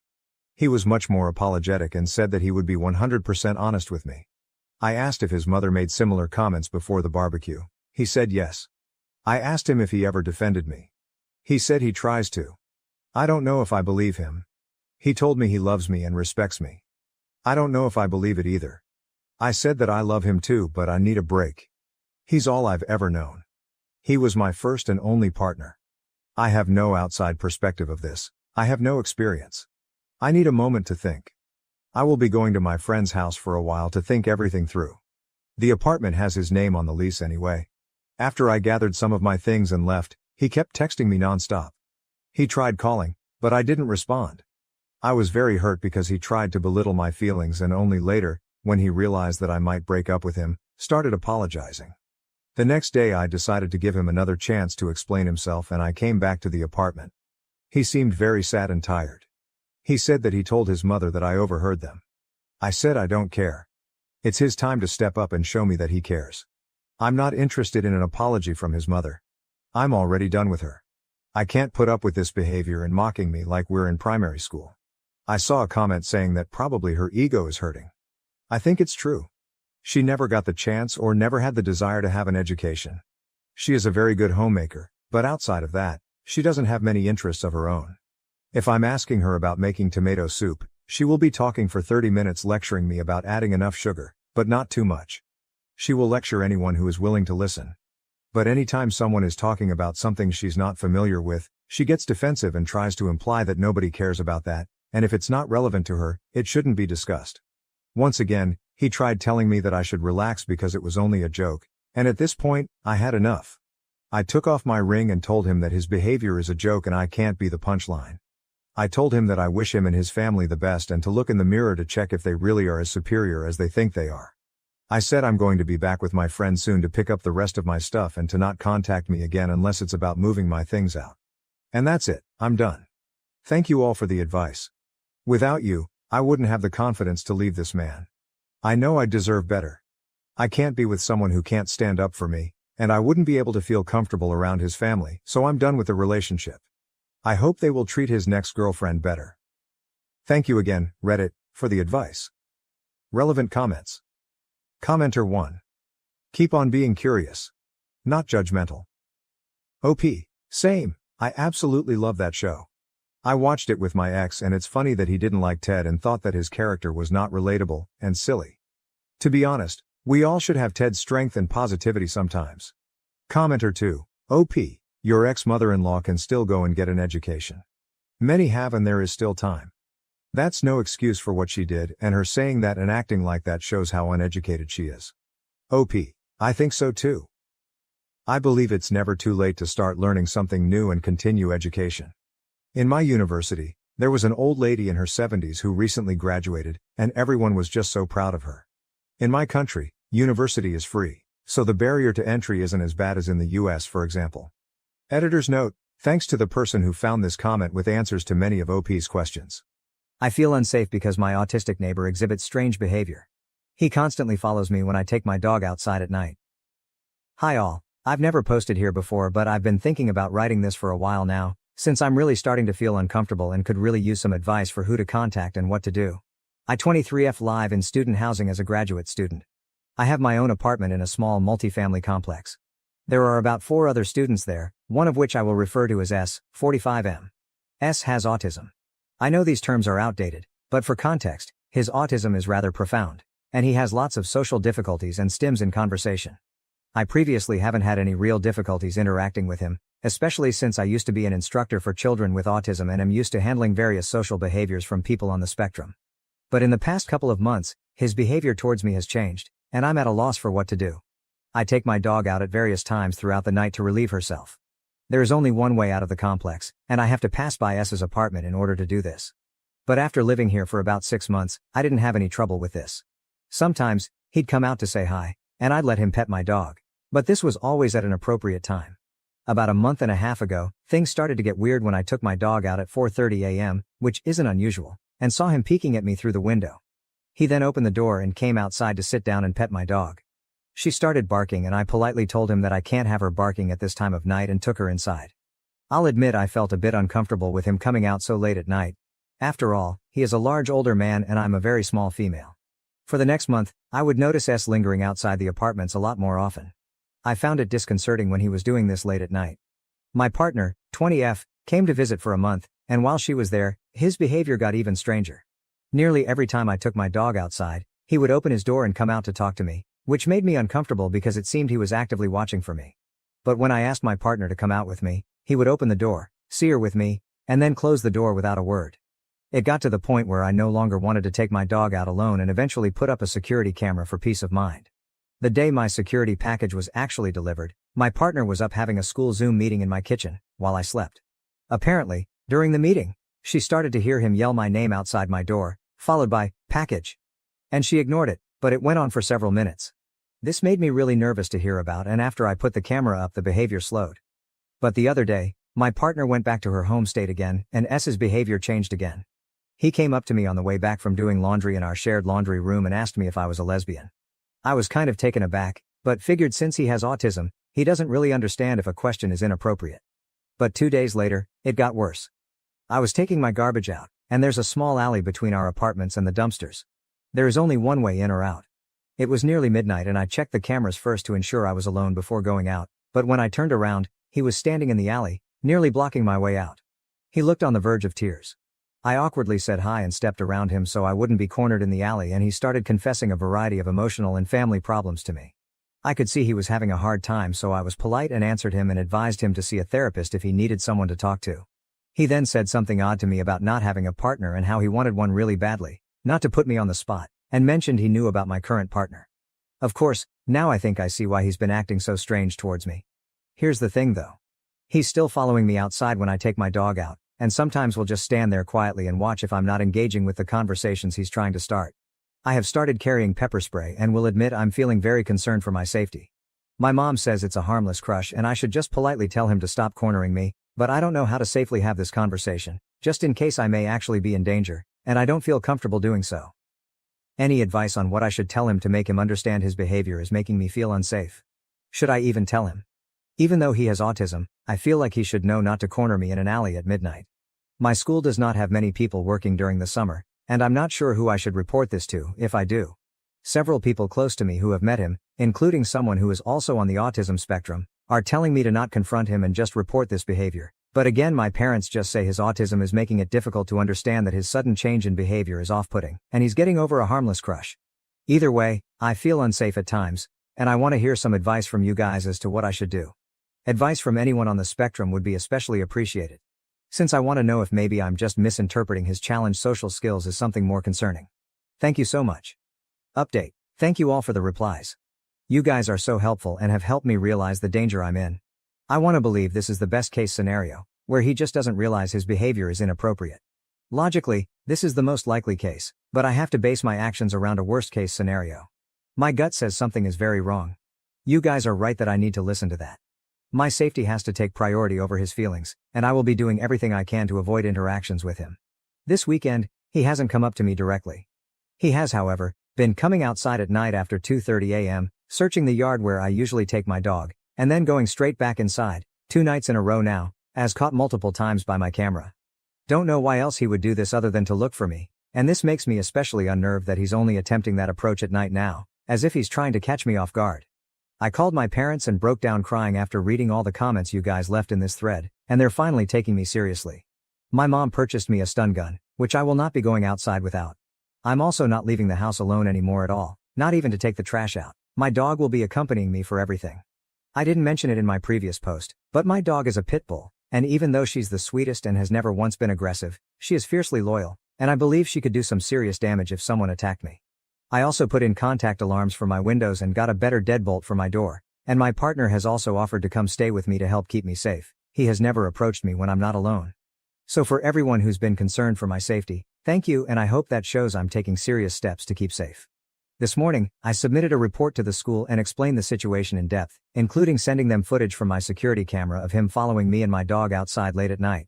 He was much more apologetic and said that he would be 100% honest with me. I asked if his mother made similar comments before the barbecue. He said yes. I asked him if he ever defended me. He said he tries to. I don't know if I believe him. He told me he loves me and respects me. I don't know if I believe it either. I said that I love him too, but I need a break. He's all I've ever known. He was my first and only partner. I have no outside perspective of this. I have no experience. I need a moment to think. I will be going to my friend's house for a while to think everything through. The apartment has his name on the lease anyway. After I gathered some of my things and left, he kept texting me nonstop. He tried calling, but I didn't respond. I was very hurt because he tried to belittle my feelings and only later, when he realized that I might break up with him, started apologizing. The next day I decided to give him another chance to explain himself and I came back to the apartment. He seemed very sad and tired. He said that he told his mother that I overheard them. I said I don't care. It's his time to step up and show me that he cares. I'm not interested in an apology from his mother. I'm already done with her. I can't put up with this behavior and mocking me like we're in primary school. I saw a comment saying that probably her ego is hurting. I think it's true. She never got the chance or never had the desire to have an education. She is a very good homemaker, but outside of that, she doesn't have many interests of her own. If I'm asking her about making tomato soup, she will be talking for 30 minutes lecturing me about adding enough sugar, but not too much. She will lecture anyone who is willing to listen. But anytime someone is talking about something she's not familiar with, she gets defensive and tries to imply that nobody cares about that, and if it's not relevant to her, it shouldn't be discussed. Once again, he tried telling me that I should relax because it was only a joke, and at this point, I had enough. I took off my ring and told him that his behavior is a joke and I can't be the punchline. I told him that I wish him and his family the best and to look in the mirror to check if they really are as superior as they think they are. I said I'm going to be back with my friend soon to pick up the rest of my stuff and to not contact me again unless it's about moving my things out. And that's it, I'm done. Thank you all for the advice. Without you, I wouldn't have the confidence to leave this man. I know I deserve better. I can't be with someone who can't stand up for me, and I wouldn't be able to feel comfortable around his family, so I'm done with the relationship. I hope they will treat his next girlfriend better. Thank you again, Reddit, for the advice. Relevant comments. Commenter 1. Keep on being curious. Not judgmental. OP. Same, I absolutely love that show. I watched it with my ex and it's funny that he didn't like Ted and thought that his character was not relatable and silly. To be honest, we all should have Ted's strength and positivity sometimes. Commenter 2. OP. Your ex-mother-in-law can still go and get an education. Many have and there is still time. That's no excuse for what she did and her saying that and acting like that shows how uneducated she is. OP. I think so too. I believe it's never too late to start learning something new and continue education. In my university, there was an old lady in her 70s who recently graduated, and everyone was just so proud of her. In my country, university is free, so the barrier to entry isn't as bad as in the US, for example. Editor's note, thanks to the person who found this comment with answers to many of OP's questions. I feel unsafe because my autistic neighbor exhibits strange behavior. He constantly follows me when I take my dog outside at night. Hi all, I've never posted here before but I've been thinking about writing this for a while now, since I'm really starting to feel uncomfortable and could really use some advice for who to contact and what to do. I 23F live in student housing as a graduate student. I have my own apartment in a small multifamily complex. There are about 4 other students there, one of which I will refer to as S, 45M. S has autism. I know these terms are outdated, but for context, his autism is rather profound, and he has lots of social difficulties and stims in conversation. I previously haven't had any real difficulties interacting with him, especially since I used to be an instructor for children with autism and am used to handling various social behaviors from people on the spectrum. But in the past couple of months, his behavior towards me has changed, and I'm at a loss for what to do. I take my dog out at various times throughout the night to relieve herself. There is only one way out of the complex, and I have to pass by S's apartment in order to do this. But after living here for about 6 months, I didn't have any trouble with this. Sometimes, he'd come out to say hi, and I'd let him pet my dog. But this was always at an appropriate time. About a month and a half ago, things started to get weird when I took my dog out at 4:30 a.m., which isn't unusual, and saw him peeking at me through the window. He then opened the door and came outside to sit down and pet my dog. She started barking and I politely told him that I can't have her barking at this time of night and took her inside. I'll admit I felt a bit uncomfortable with him coming out so late at night. After all, he is a large older man and I'm a very small female. For the next month, I would notice S lingering outside the apartments a lot more often. I found it disconcerting when he was doing this late at night. My partner, 20F, came to visit for a month, and while she was there, his behavior got even stranger. Nearly every time I took my dog outside, he would open his door and come out to talk to me, which made me uncomfortable because it seemed he was actively watching for me. But when I asked my partner to come out with me, he would open the door, see her with me, and then close the door without a word. It got to the point where I no longer wanted to take my dog out alone and eventually put up a security camera for peace of mind. The day my security package was actually delivered, my partner was up having a school Zoom meeting in my kitchen, while I slept. Apparently, during the meeting, she started to hear him yell my name outside my door, followed by, "Package." And she ignored it, but it went on for several minutes. This made me really nervous to hear about, and after I put the camera up the behavior slowed. But the other day, my partner went back to her home state again, and S's behavior changed again. He came up to me on the way back from doing laundry in our shared laundry room and asked me if I was a lesbian. I was kind of taken aback, but figured since he has autism, he doesn't really understand if a question is inappropriate. But 2 days later, it got worse. I was taking my garbage out, and there's a small alley between our apartments and the dumpsters. There is only one way in or out. It was nearly midnight and I checked the cameras first to ensure I was alone before going out, but when I turned around, he was standing in the alley, nearly blocking my way out. He looked on the verge of tears. I awkwardly said hi and stepped around him so I wouldn't be cornered in the alley, and he started confessing a variety of emotional and family problems to me. I could see he was having a hard time, so I was polite and answered him and advised him to see a therapist if he needed someone to talk to. He then said something odd to me about not having a partner and how he wanted one really badly, not to put me on the spot, and mentioned he knew about my current partner. Of course, now I think I see why he's been acting so strange towards me. Here's the thing though. He's still following me outside when I take my dog out, and sometimes will just stand there quietly and watch if I'm not engaging with the conversations he's trying to start. I have started carrying pepper spray and will admit I'm feeling very concerned for my safety. My mom says it's a harmless crush and I should just politely tell him to stop cornering me, but I don't know how to safely have this conversation, just in case I may actually be in danger, and I don't feel comfortable doing so. Any advice on what I should tell him to make him understand his behavior is making me feel unsafe. Should I even tell him? Even though he has autism, I feel like he should know not to corner me in an alley at midnight. My school does not have many people working during the summer, and I'm not sure who I should report this to, if I do. Several people close to me who have met him, including someone who is also on the autism spectrum, are telling me to not confront him and just report this behavior. But again, my parents just say his autism is making it difficult to understand that his sudden change in behavior is off-putting, and he's getting over a harmless crush. Either way, I feel unsafe at times, and I want to hear some advice from you guys as to what I should do. Advice from anyone on the spectrum would be especially appreciated, since I want to know if maybe I'm just misinterpreting his challenged social skills as something more concerning. Thank you so much. Update. Thank you all for the replies. You guys are so helpful and have helped me realize the danger I'm in. I want to believe this is the best case scenario, where he just doesn't realize his behavior is inappropriate. Logically, this is the most likely case, but I have to base my actions around a worst case scenario. My gut says something is very wrong. You guys are right that I need to listen to that. My safety has to take priority over his feelings, and I will be doing everything I can to avoid interactions with him. This weekend, he hasn't come up to me directly. He has, however, been coming outside at night after 2:30 a.m., searching the yard where I usually take my dog, and then going straight back inside, 2 nights in a row now, as caught multiple times by my camera. Don't know why else he would do this other than to look for me, and this makes me especially unnerved that he's only attempting that approach at night now, as if he's trying to catch me off guard. I called my parents and broke down crying after reading all the comments you guys left in this thread, and they're finally taking me seriously. My mom purchased me a stun gun, which I will not be going outside without. I'm also not leaving the house alone anymore at all, not even to take the trash out. My dog will be accompanying me for everything. I didn't mention it in my previous post, but my dog is a pit bull, and even though she's the sweetest and has never once been aggressive, she is fiercely loyal, and I believe she could do some serious damage if someone attacked me. I also put in contact alarms for my windows and got a better deadbolt for my door, and my partner has also offered to come stay with me to help keep me safe. He has never approached me when I'm not alone. So for everyone who's been concerned for my safety, thank you, and I hope that shows I'm taking serious steps to keep safe. This morning, I submitted a report to the school and explained the situation in depth, including sending them footage from my security camera of him following me and my dog outside late at night.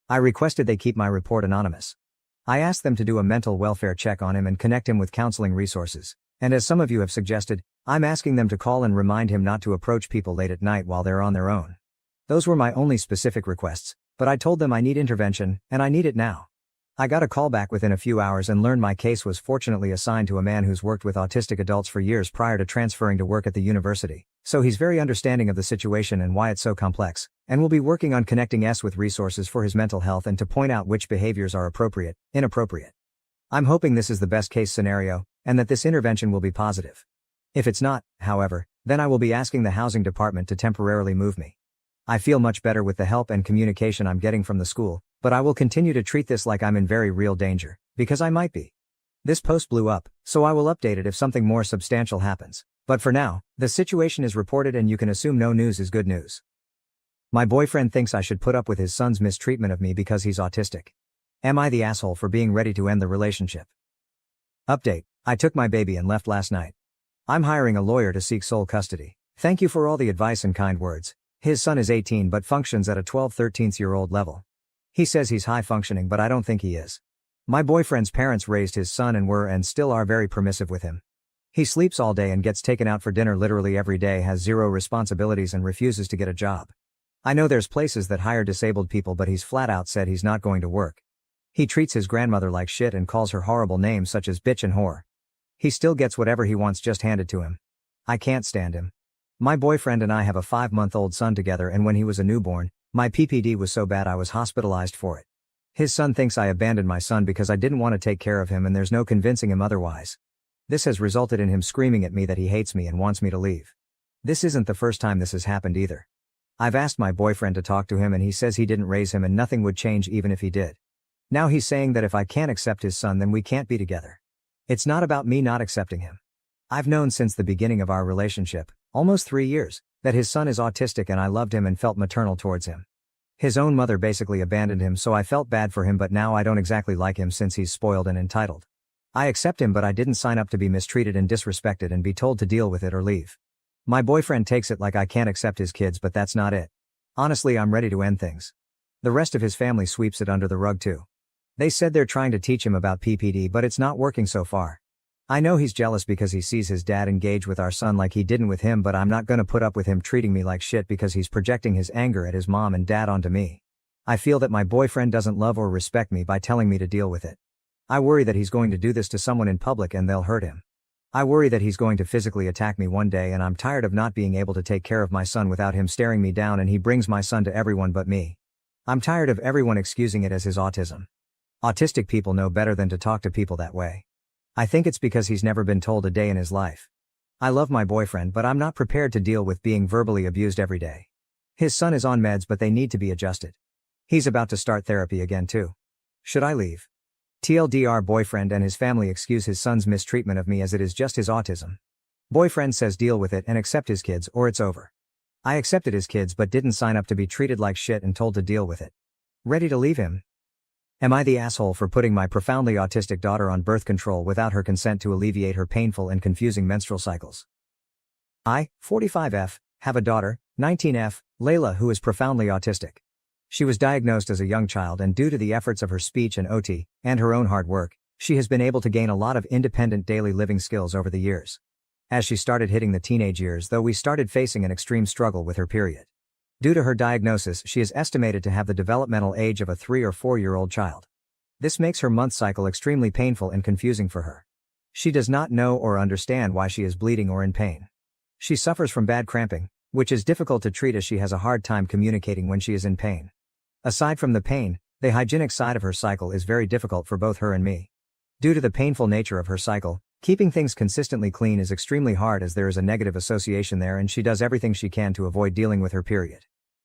I requested they keep my report anonymous. I asked them to do a mental welfare check on him and connect him with counseling resources, and as some of you have suggested, I'm asking them to call and remind him not to approach people late at night while they're on their own. Those were my only specific requests, but I told them I need intervention, and I need it now. I got a call back within a few hours and learned my case was fortunately assigned to a man who's worked with autistic adults for years prior to transferring to work at the university, so he's very understanding of the situation and why it's so complex, and will be working on connecting us with resources for his mental health and to point out which behaviors are appropriate, inappropriate. I'm hoping this is the best case scenario, and that this intervention will be positive. If it's not, however, Then I will be asking the housing department to temporarily move me. I feel much better with the help and communication I'm getting from the school, but I will continue to treat this like I'm in very real danger, because I might be. This post blew up, so I will update it if something more substantial happens. But for now, the situation is reported and you can assume no news is good news. My boyfriend thinks I should put up with his son's mistreatment of me because he's autistic. Am I the asshole for being ready to end the relationship? Update: I took my baby and left last night. I'm hiring a lawyer to seek sole custody. Thank you for all the advice and kind words. His son is 18 but functions at a 12-13-year-old level. He says he's high functioning but I don't think he is. My boyfriend's parents raised his son and were and still are very permissive with him. He sleeps all day and gets taken out for dinner literally every day, has zero responsibilities and refuses to get a job. I know there's places that hire disabled people but he's flat out said he's not going to work. He treats his grandmother like shit and calls her horrible names such as bitch and whore. He still gets whatever he wants just handed to him. I can't stand him. My boyfriend and I have a 5-month-old son together and when he was a newborn, my PPD was so bad I was hospitalized for it. His son thinks I abandoned my son because I didn't want to take care of him and there's no convincing him otherwise. This has resulted in him screaming at me that he hates me and wants me to leave. This isn't the first time this has happened either. I've asked my boyfriend to talk to him and he says he didn't raise him and nothing would change even if he did. Now he's saying that if I can't accept his son then we can't be together. It's not about me not accepting him. I've known since the beginning of our relationship, almost 3 years, that his son is autistic and I loved him and felt maternal towards him. His own mother basically abandoned him so I felt bad for him but now I don't exactly like him since he's spoiled and entitled. I accept him but I didn't sign up to be mistreated and disrespected and be told to deal with it or leave. My boyfriend takes it like I can't accept his kids but that's not it. Honestly I'm ready to end things. The rest of his family sweeps it under the rug too. They said they're trying to teach him about PPD but it's not working so far. I know he's jealous because he sees his dad engage with our son like he didn't with him but I'm not gonna put up with him treating me like shit because he's projecting his anger at his mom and dad onto me. I feel that my boyfriend doesn't love or respect me by telling me to deal with it. I worry that he's going to do this to someone in public and they'll hurt him. I worry that he's going to physically attack me one day and I'm tired of not being able to take care of my son without him staring me down and he brings my son to everyone but me. I'm tired of everyone excusing it as his autism. Autistic people know better than to talk to people that way. I think it's because he's never been told a day in his life. I love my boyfriend but I'm not prepared to deal with being verbally abused every day. His son is on meds but they need to be adjusted. He's about to start therapy again too. Should I leave? TLDR: boyfriend and his family excuse his son's mistreatment of me as it is just his autism. Boyfriend says deal with it and accept his kids or it's over. I accepted his kids but didn't sign up to be treated like shit and told to deal with it. Ready to leave him? Am I the asshole for putting my profoundly autistic daughter on birth control without her consent to alleviate her painful and confusing menstrual cycles? I, 45F, have a daughter, 19F, Layla, who is profoundly autistic. She was diagnosed as a young child and due to the efforts of her speech and OT, and her own hard work, she has been able to gain a lot of independent daily living skills over the years. As she started hitting the teenage years though we started facing an extreme struggle with her period. Due to her diagnosis she is estimated to have the developmental age of a 3 or 4-year-old child. This makes her month cycle extremely painful and confusing for her. She does not know or understand why she is bleeding or in pain. She suffers from bad cramping, which is difficult to treat as she has a hard time communicating when she is in pain. Aside from the pain, the hygienic side of her cycle is very difficult for both her and me. Due to the painful nature of her cycle, keeping things consistently clean is extremely hard as there is a negative association there and she does everything she can to avoid dealing with her period.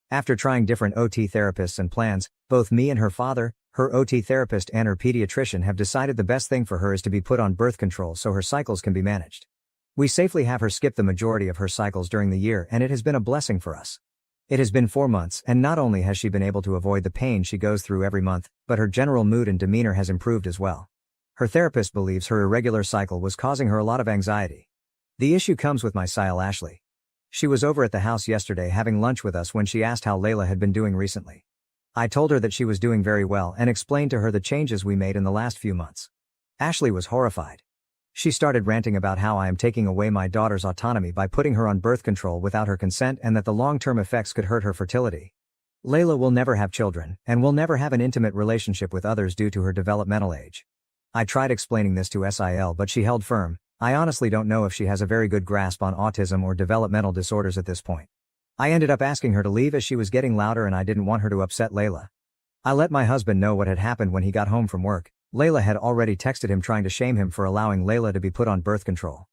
After trying different OT therapists and plans, both me and her father, her OT therapist and her pediatrician have decided the best thing for her is to be put on birth control so her cycles can be managed. We safely have her skip the majority of her cycles during the year and it has been a blessing for us. It has been 4 months and not only has she been able to avoid the pain she goes through every month, but her general mood and demeanor has improved as well. Her therapist believes her irregular cycle was causing her a lot of anxiety. The issue comes with my Sile Ashley. She was over at the house yesterday having lunch with us when she asked how Layla had been doing recently. I told her that she was doing very well and explained to her the changes we made in the last few months. Ashley was horrified. She started ranting about how I am taking away my daughter's autonomy by putting her on birth control without her consent and that the long-term effects could hurt her fertility. Layla will never have children and will never have an intimate relationship with others due to her developmental age. I tried explaining this to Sil but she held firm. I honestly don't know if she has a very good grasp on autism or developmental disorders at this point. I ended up asking her to leave as she was getting louder and I didn't want her to upset Layla. I let my husband know what had happened when he got home from work. Layla had already texted him trying to shame him for allowing Layla to be put on birth control.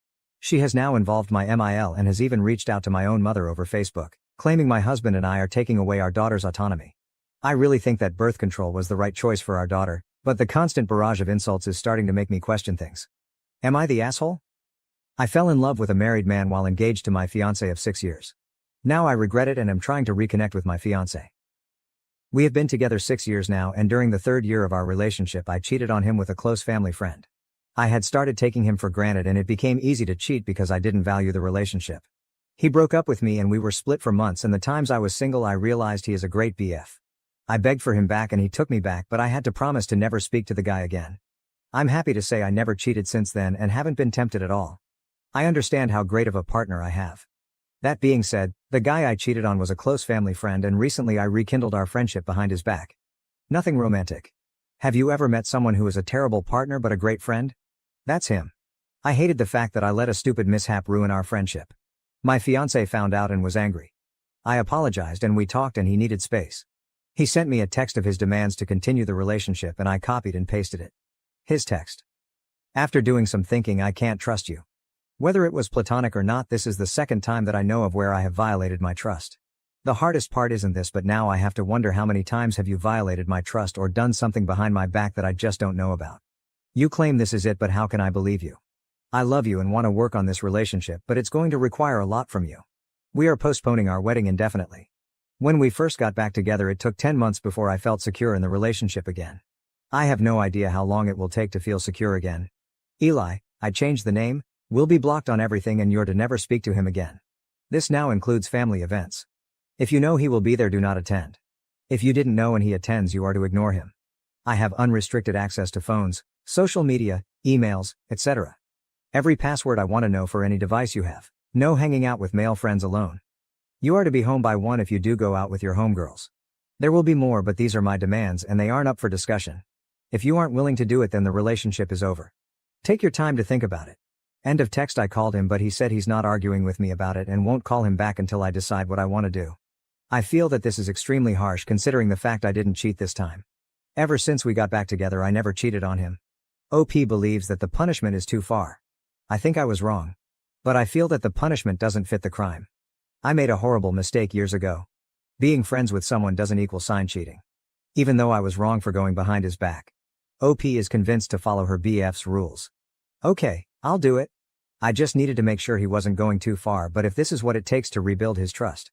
She has now involved my MIL and has even reached out to my own mother over Facebook, claiming my husband and I are taking away our daughter's autonomy. I really think that birth control was the right choice for our daughter, but the constant barrage of insults is starting to make me question things. Am I the asshole? I fell in love with a married man while engaged to my fiancé of 6 years. Now I regret it and am trying to reconnect with my fiancé. We have been together 6 years now, and during the 3rd year of our relationship I cheated on him with a close family friend. I had started taking him for granted and it became easy to cheat because I didn't value the relationship. He broke up with me and we were split for months, and the times I was single I realized he is a great BF. I begged for him back and he took me back, but I had to promise to never speak to the guy again. I'm happy to say I never cheated since then and haven't been tempted at all. I understand how great of a partner I have. That being said, the guy I cheated on was a close family friend, and recently I rekindled our friendship behind his back. Nothing romantic. Have you ever met someone who is a terrible partner but a great friend? That's him. I hated the fact that I let a stupid mishap ruin our friendship. My fiancé found out and was angry. I apologized and we talked, and he needed space. He sent me a text of his demands to continue the relationship and I copied and pasted it. His text. After doing some thinking, I can't trust you. Whether it was platonic or not, this is the 2nd time that I know of where I have violated my trust. The hardest part isn't this, but now I have to wonder how many times have you violated my trust or done something behind my back that I just don't know about. You claim this is it, but how can I believe you? I love you and want to work on this relationship, but it's going to require a lot from you. We are postponing our wedding indefinitely. When we first got back together, it took 10 months before I felt secure in the relationship again. I have no idea how long it will take to feel secure again. Eli, I changed the name, will be blocked on everything, and you're to never speak to him again. This now includes family events. If you know he will be there, do not attend. If you didn't know and he attends, you are to ignore him. I have unrestricted access to phones, social media, emails, etc. Every password I want to know for any device you have. No hanging out with male friends alone. You are to be home by 1 if you do go out with your homegirls. There will be more, but these are my demands and they aren't up for discussion. If you aren't willing to do it, then the relationship is over. Take your time to think about it. End of text. I called him, but he said he's not arguing with me about it and won't call him back until I decide what I want to do. I feel that this is extremely harsh considering the fact I didn't cheat this time. Ever since we got back together, I never cheated on him. OP believes that the punishment is too far. I think I was wrong. But I feel that the punishment doesn't fit the crime. I made a horrible mistake years ago. Being friends with someone doesn't equal sign cheating. Even though I was wrong for going behind his back. OP is convinced to follow her BF's rules. Okay, I'll do it. I just needed to make sure he wasn't going too far, but if this is what it takes to rebuild his trust.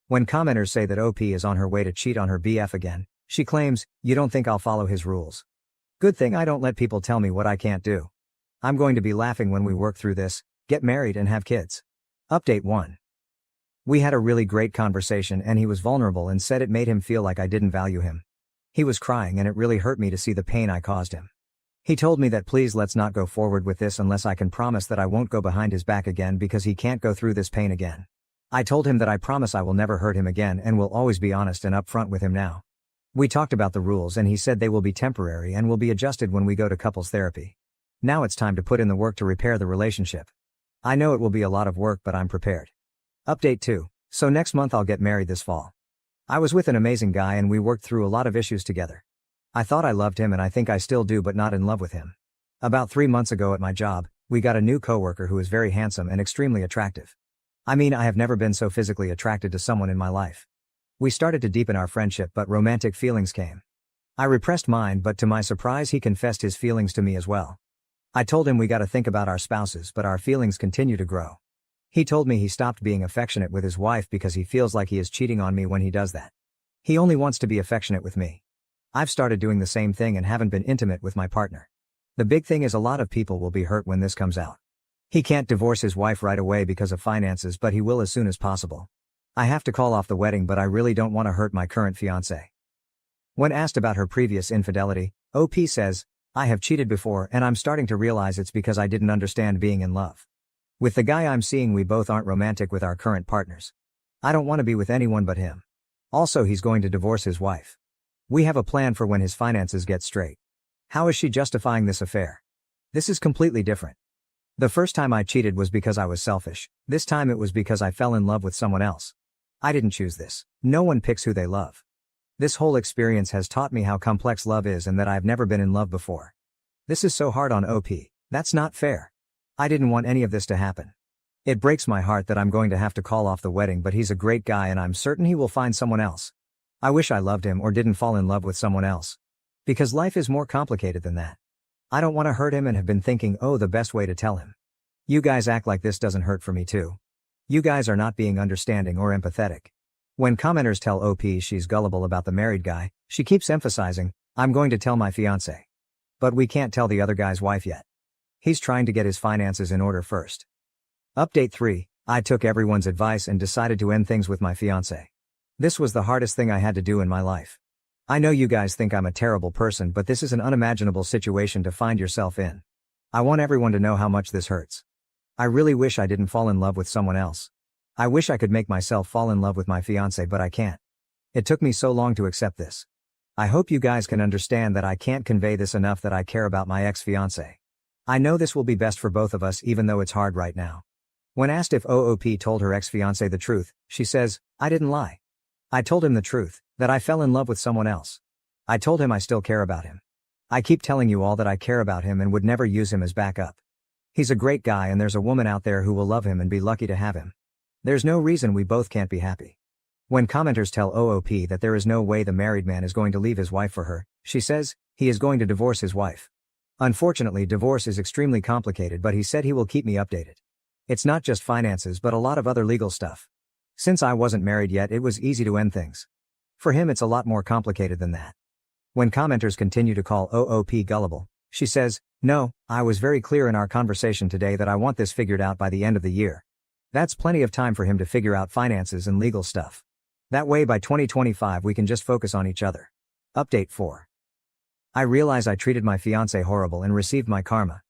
When commenters say that OP is on her way to cheat on her BF again, she claims, "You don't think I'll follow his rules?" Good thing I don't let people tell me what I can't do. I'm going to be laughing when we work through this, get married and have kids. Update 1. We had a really great conversation and he was vulnerable and said it made him feel like I didn't value him. He was crying and it really hurt me to see the pain I caused him. He told me that please let's not go forward with this unless I can promise that I won't go behind his back again because he can't go through this pain again. I told him that I promise I will never hurt him again and will always be honest and upfront with him now. We talked about the rules and he said they will be temporary and will be adjusted when we go to couples therapy. Now it's time to put in the work to repair the relationship. I know it will be a lot of work, but I'm prepared. Update 2. So next month I'll get married this fall. I was with an amazing guy and we worked through a lot of issues together. I thought I loved him and I think I still do, but not in love with him. About 3 months ago at my job, we got a new coworker who is very handsome and extremely attractive. I mean, I have never been so physically attracted to someone in my life. We started to deepen our friendship, but romantic feelings came. I repressed mine, but to my surprise he confessed his feelings to me as well. I told him we gotta think about our spouses, but our feelings continue to grow. He told me he stopped being affectionate with his wife because he feels like he is cheating on me when he does that. He only wants to be affectionate with me. I've started doing the same thing and haven't been intimate with my partner. The big thing is a lot of people will be hurt when this comes out. He can't divorce his wife right away because of finances, but he will as soon as possible. I have to call off the wedding, but I really don't want to hurt my current fiancé. When asked about her previous infidelity, OP says, I have cheated before and I'm starting to realize it's because I didn't understand being in love. With the guy I'm seeing, we both aren't romantic with our current partners. I don't want to be with anyone but him. Also, he's going to divorce his wife. We have a plan for when his finances get straight. How is she justifying this affair? This is completely different. The first time I cheated was because I was selfish. This time it was because I fell in love with someone else. I didn't choose this. No one picks who they love. This whole experience has taught me how complex love is and that I've never been in love before. This is so hard on OP. That's not fair. I didn't want any of this to happen. It breaks my heart that I'm going to have to call off the wedding, but he's a great guy and I'm certain he will find someone else. I wish I loved him or didn't fall in love with someone else. Because life is more complicated than that. I don't want to hurt him and have been thinking, oh, the best way to tell him. You guys act like this doesn't hurt for me too. You guys are not being understanding or empathetic. When commenters tell OP she's gullible about the married guy, she keeps emphasizing, I'm going to tell my fiancé. But we can't tell the other guy's wife yet. He's trying to get his finances in order first. Update 3, I took everyone's advice and decided to end things with my fiancé. This was the hardest thing I had to do in my life. I know you guys think I'm a terrible person, but this is an unimaginable situation to find yourself in. I want everyone to know how much this hurts. I really wish I didn't fall in love with someone else. I wish I could make myself fall in love with my fiancé, but I can't. It took me so long to accept this. I hope you guys can understand that I can't convey this enough, that I care about my ex-fiancé. I know this will be best for both of us, even though it's hard right now. When asked if OOP told her ex-fiancé the truth, she says, I didn't lie. I told him the truth, that I fell in love with someone else. I told him I still care about him. I keep telling you all that I care about him and would never use him as backup. He's a great guy and there's a woman out there who will love him and be lucky to have him. There's no reason we both can't be happy. When commenters tell OOP that there is no way the married man is going to leave his wife for her, she says, he is going to divorce his wife. Unfortunately, divorce is extremely complicated, but he said he will keep me updated. It's not just finances but a lot of other legal stuff. Since I wasn't married yet, it was easy to end things. For him it's a lot more complicated than that. When commenters continue to call OOP gullible, she says, no, I was very clear in our conversation today that I want this figured out by the end of the year. That's plenty of time for him to figure out finances and legal stuff. That way by 2025 we can just focus on each other. Update 4. I realize I treated my fiancé horrible and received my karma.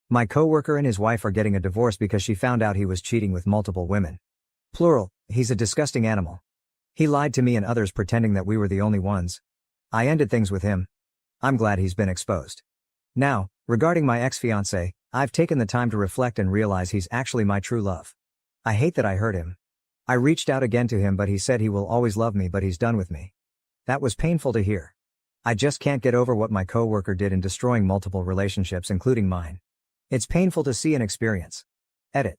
My coworker and his wife are getting a divorce because she found out he was cheating with multiple women. Plural, he's a disgusting animal. He lied to me and others pretending that we were the only ones. I ended things with him. I'm glad he's been exposed. Now, regarding my ex-fiancé, I've taken the time to reflect and realize he's actually my true love. I hate that I hurt him. I reached out again to him, but he said he will always love me, but he's done with me. That was painful to hear. I just can't get over what my coworker did in destroying multiple relationships, including mine. It's painful to see and experience. Edit.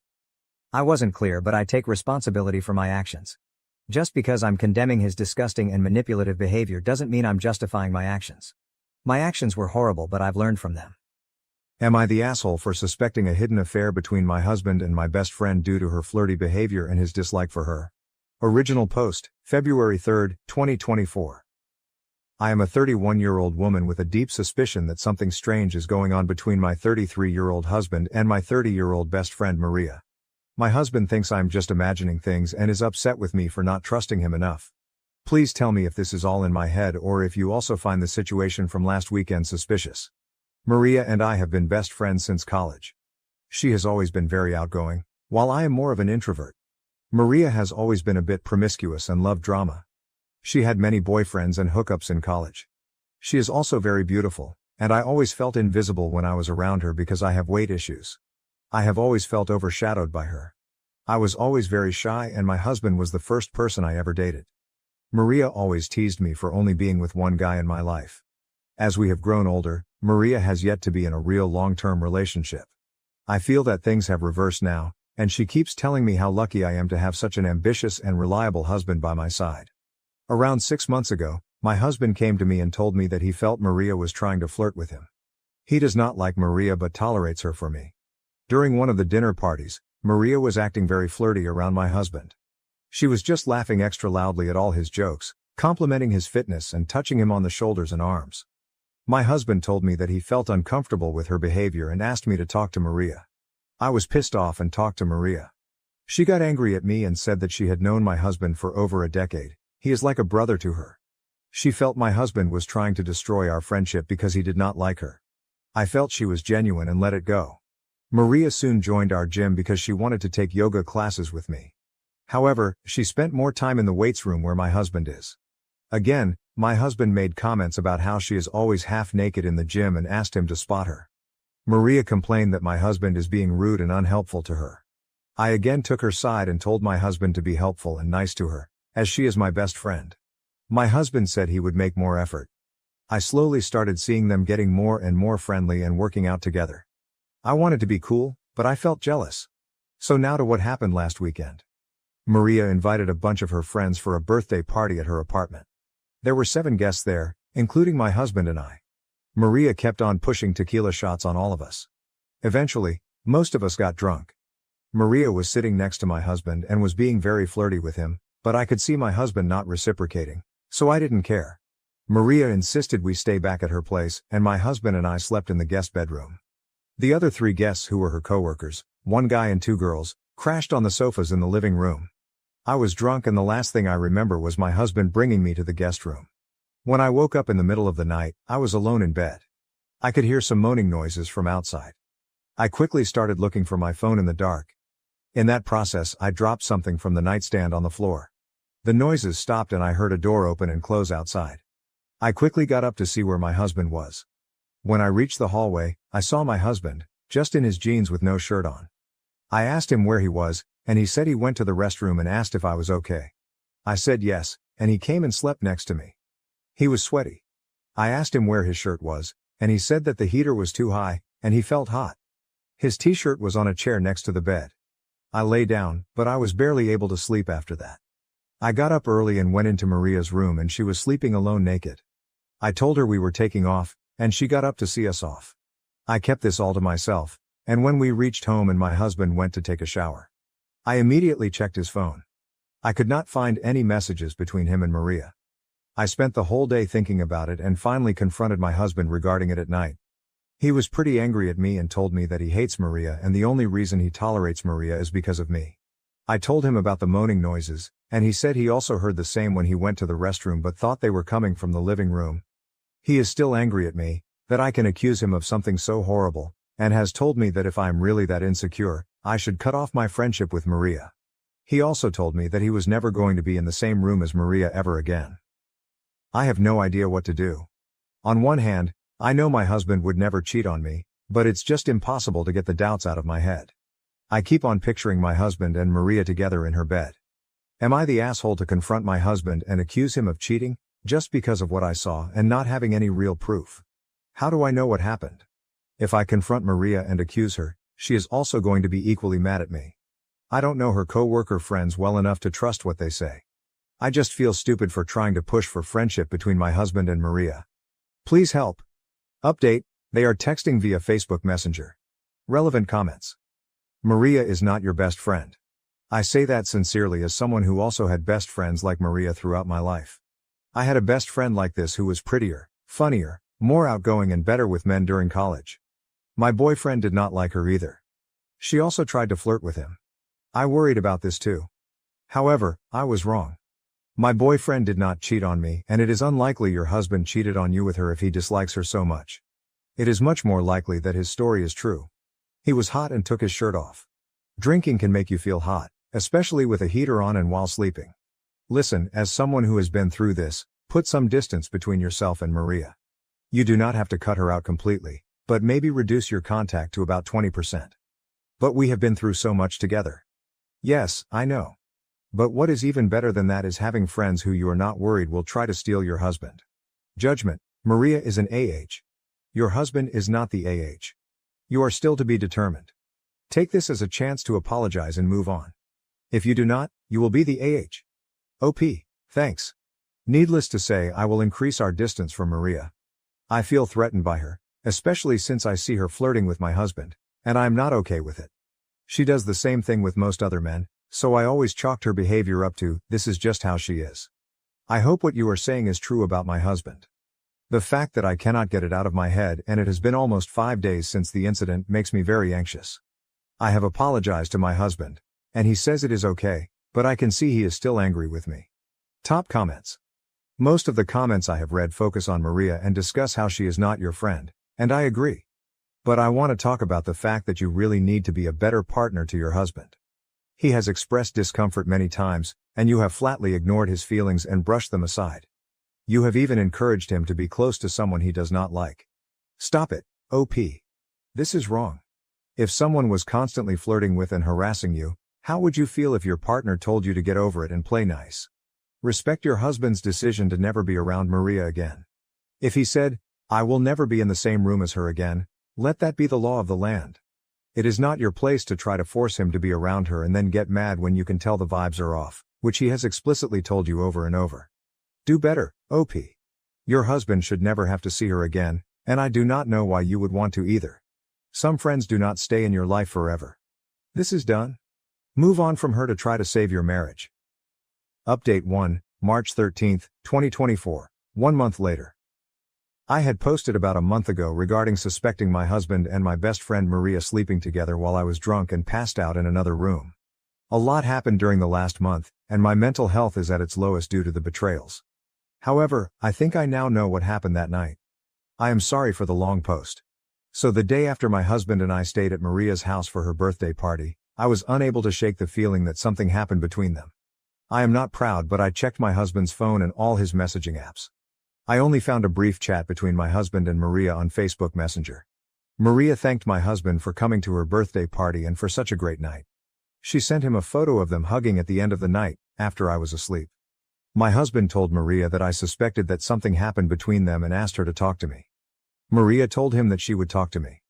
I wasn't clear, but I take responsibility for my actions. Just because I'm condemning his disgusting and manipulative behavior doesn't mean I'm justifying my actions. My actions were horrible, but I've learned from them. Am I the asshole for suspecting a hidden affair between my husband and my best friend due to her flirty behavior and his dislike for her? Original post, February 3, 2024. I am a 31-year-old woman with a deep suspicion that something strange is going on between my 33-year-old husband and my 30-year-old best friend Maria. My husband thinks I'm just imagining things and is upset with me for not trusting him enough. Please tell me if this is all in my head or if you also find the situation from last weekend suspicious. Maria and I have been best friends since college. She has always been very outgoing, while I am more of an introvert. Maria has always been a bit promiscuous and loved drama. She had many boyfriends and hookups in college. She is also very beautiful, and I always felt invisible when I was around her because I have weight issues. I have always felt overshadowed by her. I was always very shy and my husband was the first person I ever dated. Maria always teased me for only being with one guy in my life. As we have grown older, Maria has yet to be in a real long-term relationship. I feel that things have reversed now, and she keeps telling me how lucky I am to have such an ambitious and reliable husband by my side. Around 6 months ago, my husband came to me and told me that he felt Maria was trying to flirt with him. He does not like Maria but tolerates her for me. During one of the dinner parties, Maria was acting very flirty around my husband. She was just laughing extra loudly at all his jokes, complimenting his fitness and touching him on the shoulders and arms. My husband told me that he felt uncomfortable with her behavior and asked me to talk to Maria. I was pissed off and talked to Maria. She got angry at me and said that she had known my husband for over a decade. He is like a brother to her. She felt my husband was trying to destroy our friendship because he did not like her. I felt she was genuine and let it go. Maria soon joined our gym because she wanted to take yoga classes with me. However, she spent more time in the weights room where my husband is. Again, my husband made comments about how she is always half naked in the gym and asked him to spot her. Maria complained that my husband is being rude and unhelpful to her. I again took her side and told my husband to be helpful and nice to her, as she is my best friend. My husband said he would make more effort. I slowly started seeing them getting more and more friendly and working out together. I wanted to be cool, but I felt jealous. So now to what happened last weekend. Maria invited a bunch of her friends for a birthday party at her apartment. There were 7 guests there, including my husband and I. Maria kept on pushing tequila shots on all of us. Eventually, most of us got drunk. Maria was sitting next to my husband and was being very flirty with him, but I could see my husband not reciprocating, so I didn't care. Maria insisted we stay back at her place, and my husband and I slept in the guest bedroom. The other 3 guests who were her coworkers, 1 guy and 2 girls, crashed on the sofas in the living room. I was drunk and the last thing I remember was my husband bringing me to the guest room. When I woke up in the middle of the night, I was alone in bed. I could hear some moaning noises from outside. I quickly started looking for my phone in the dark. In that process, I dropped something from the nightstand on the floor. The noises stopped and I heard a door open and close outside. I quickly got up to see where my husband was. When I reached the hallway, I saw my husband, just in his jeans with no shirt on. I asked him where he was, and he said he went to the restroom and asked if I was okay. I said yes, and he came and slept next to me. He was sweaty. I asked him where his shirt was, and he said that the heater was too high, and he felt hot. His t-shirt was on a chair next to the bed. I lay down, but I was barely able to sleep after that. I got up early and went into Maria's room and she was sleeping alone naked. I told her we were taking off, and she got up to see us off. I kept this all to myself, and when we reached home and my husband went to take a shower, I immediately checked his phone. I could not find any messages between him and Maria. I spent the whole day thinking about it and finally confronted my husband regarding it at night. He was pretty angry at me and told me that he hates Maria and the only reason he tolerates Maria is because of me. I told him about the moaning noises, and he said he also heard the same when he went to the restroom but thought they were coming from the living room. He is still angry at me, that I can accuse him of something so horrible, and has told me that if I'm really that insecure, I should cut off my friendship with Maria. He also told me that he was never going to be in the same room as Maria ever again. I have no idea what to do. On one hand, I know my husband would never cheat on me, but it's just impossible to get the doubts out of my head. I keep on picturing my husband and Maria together in her bed. Am I the asshole to confront my husband and accuse him of cheating, just because of what I saw and not having any real proof? How do I know what happened? If I confront Maria and accuse her, she is also going to be equally mad at me. I don't know her co-worker friends well enough to trust what they say. I just feel stupid for trying to push for friendship between my husband and Maria. Please help. Update, they are texting via Facebook Messenger. Relevant comments. Maria is not your best friend. I say that sincerely as someone who also had best friends like Maria throughout my life. I had a best friend like this who was prettier, funnier, more outgoing and better with men during college. My boyfriend did not like her either. She also tried to flirt with him. I worried about this too. However, I was wrong. My boyfriend did not cheat on me, and it is unlikely your husband cheated on you with her if he dislikes her so much. It is much more likely that his story is true. He was hot and took his shirt off. Drinking can make you feel hot, especially with a heater on and while sleeping. Listen, as someone who has been through this, put some distance between yourself and Maria. You do not have to cut her out completely, but maybe reduce your contact to about 20%. But we have been through so much together. Yes, I know. But what is even better than that is having friends who you are not worried will try to steal your husband. Judgment, Maria is an AH. Your husband is not the AH. You are still to be determined. Take this as a chance to apologize and move on. If you do not, you will be the AH. OP, thanks. Needless to say, I will increase our distance from Maria. I feel threatened by her, especially since I see her flirting with my husband, and I am not okay with it. She does the same thing with most other men, so I always chalked her behavior up to, this is just how she is. I hope what you are saying is true about my husband. The fact that I cannot get it out of my head and it has been almost 5 days since the incident makes me very anxious. I have apologized to my husband, and he says it is okay, but I can see he is still angry with me. Top comments. Most of the comments I have read focus on Maria and discuss how she is not your friend, and I agree. But I want to talk about the fact that you really need to be a better partner to your husband. He has expressed discomfort many times, and you have flatly ignored his feelings and brushed them aside. You have even encouraged him to be close to someone he does not like. Stop it, OP. This is wrong. If someone was constantly flirting with and harassing you, how would you feel if your partner told you to get over it and play nice? Respect your husband's decision to never be around Maria again. If he said, I will never be in the same room as her again, let that be the law of the land. It is not your place to try to force him to be around her and then get mad when you can tell the vibes are off, which he has explicitly told you over and over. Do better, OP. Your husband should never have to see her again, and I do not know why you would want to either. Some friends do not stay in your life forever. This is done. Move on from her to try to save your marriage. Update 1, March 13, 2024, 1 month later. I had posted about a month ago regarding suspecting my husband and my best friend Maria sleeping together while I was drunk and passed out in another room. A lot happened during the last month, and my mental health is at its lowest due to the betrayals. However, I think I now know what happened that night. I am sorry for the long post. So the day after my husband and I stayed at Maria's house for her birthday party, I was unable to shake the feeling that something happened between them. I am not proud, but I checked my husband's phone and all his messaging apps. I only found a brief chat between my husband and Maria on Facebook Messenger. Maria thanked my husband for coming to her birthday party and for such a great night. She sent him a photo of them hugging at the end of the night, after I was asleep. My husband told Maria that I suspected that something happened between them and asked her to talk to me. Maria told him that she would talk to me.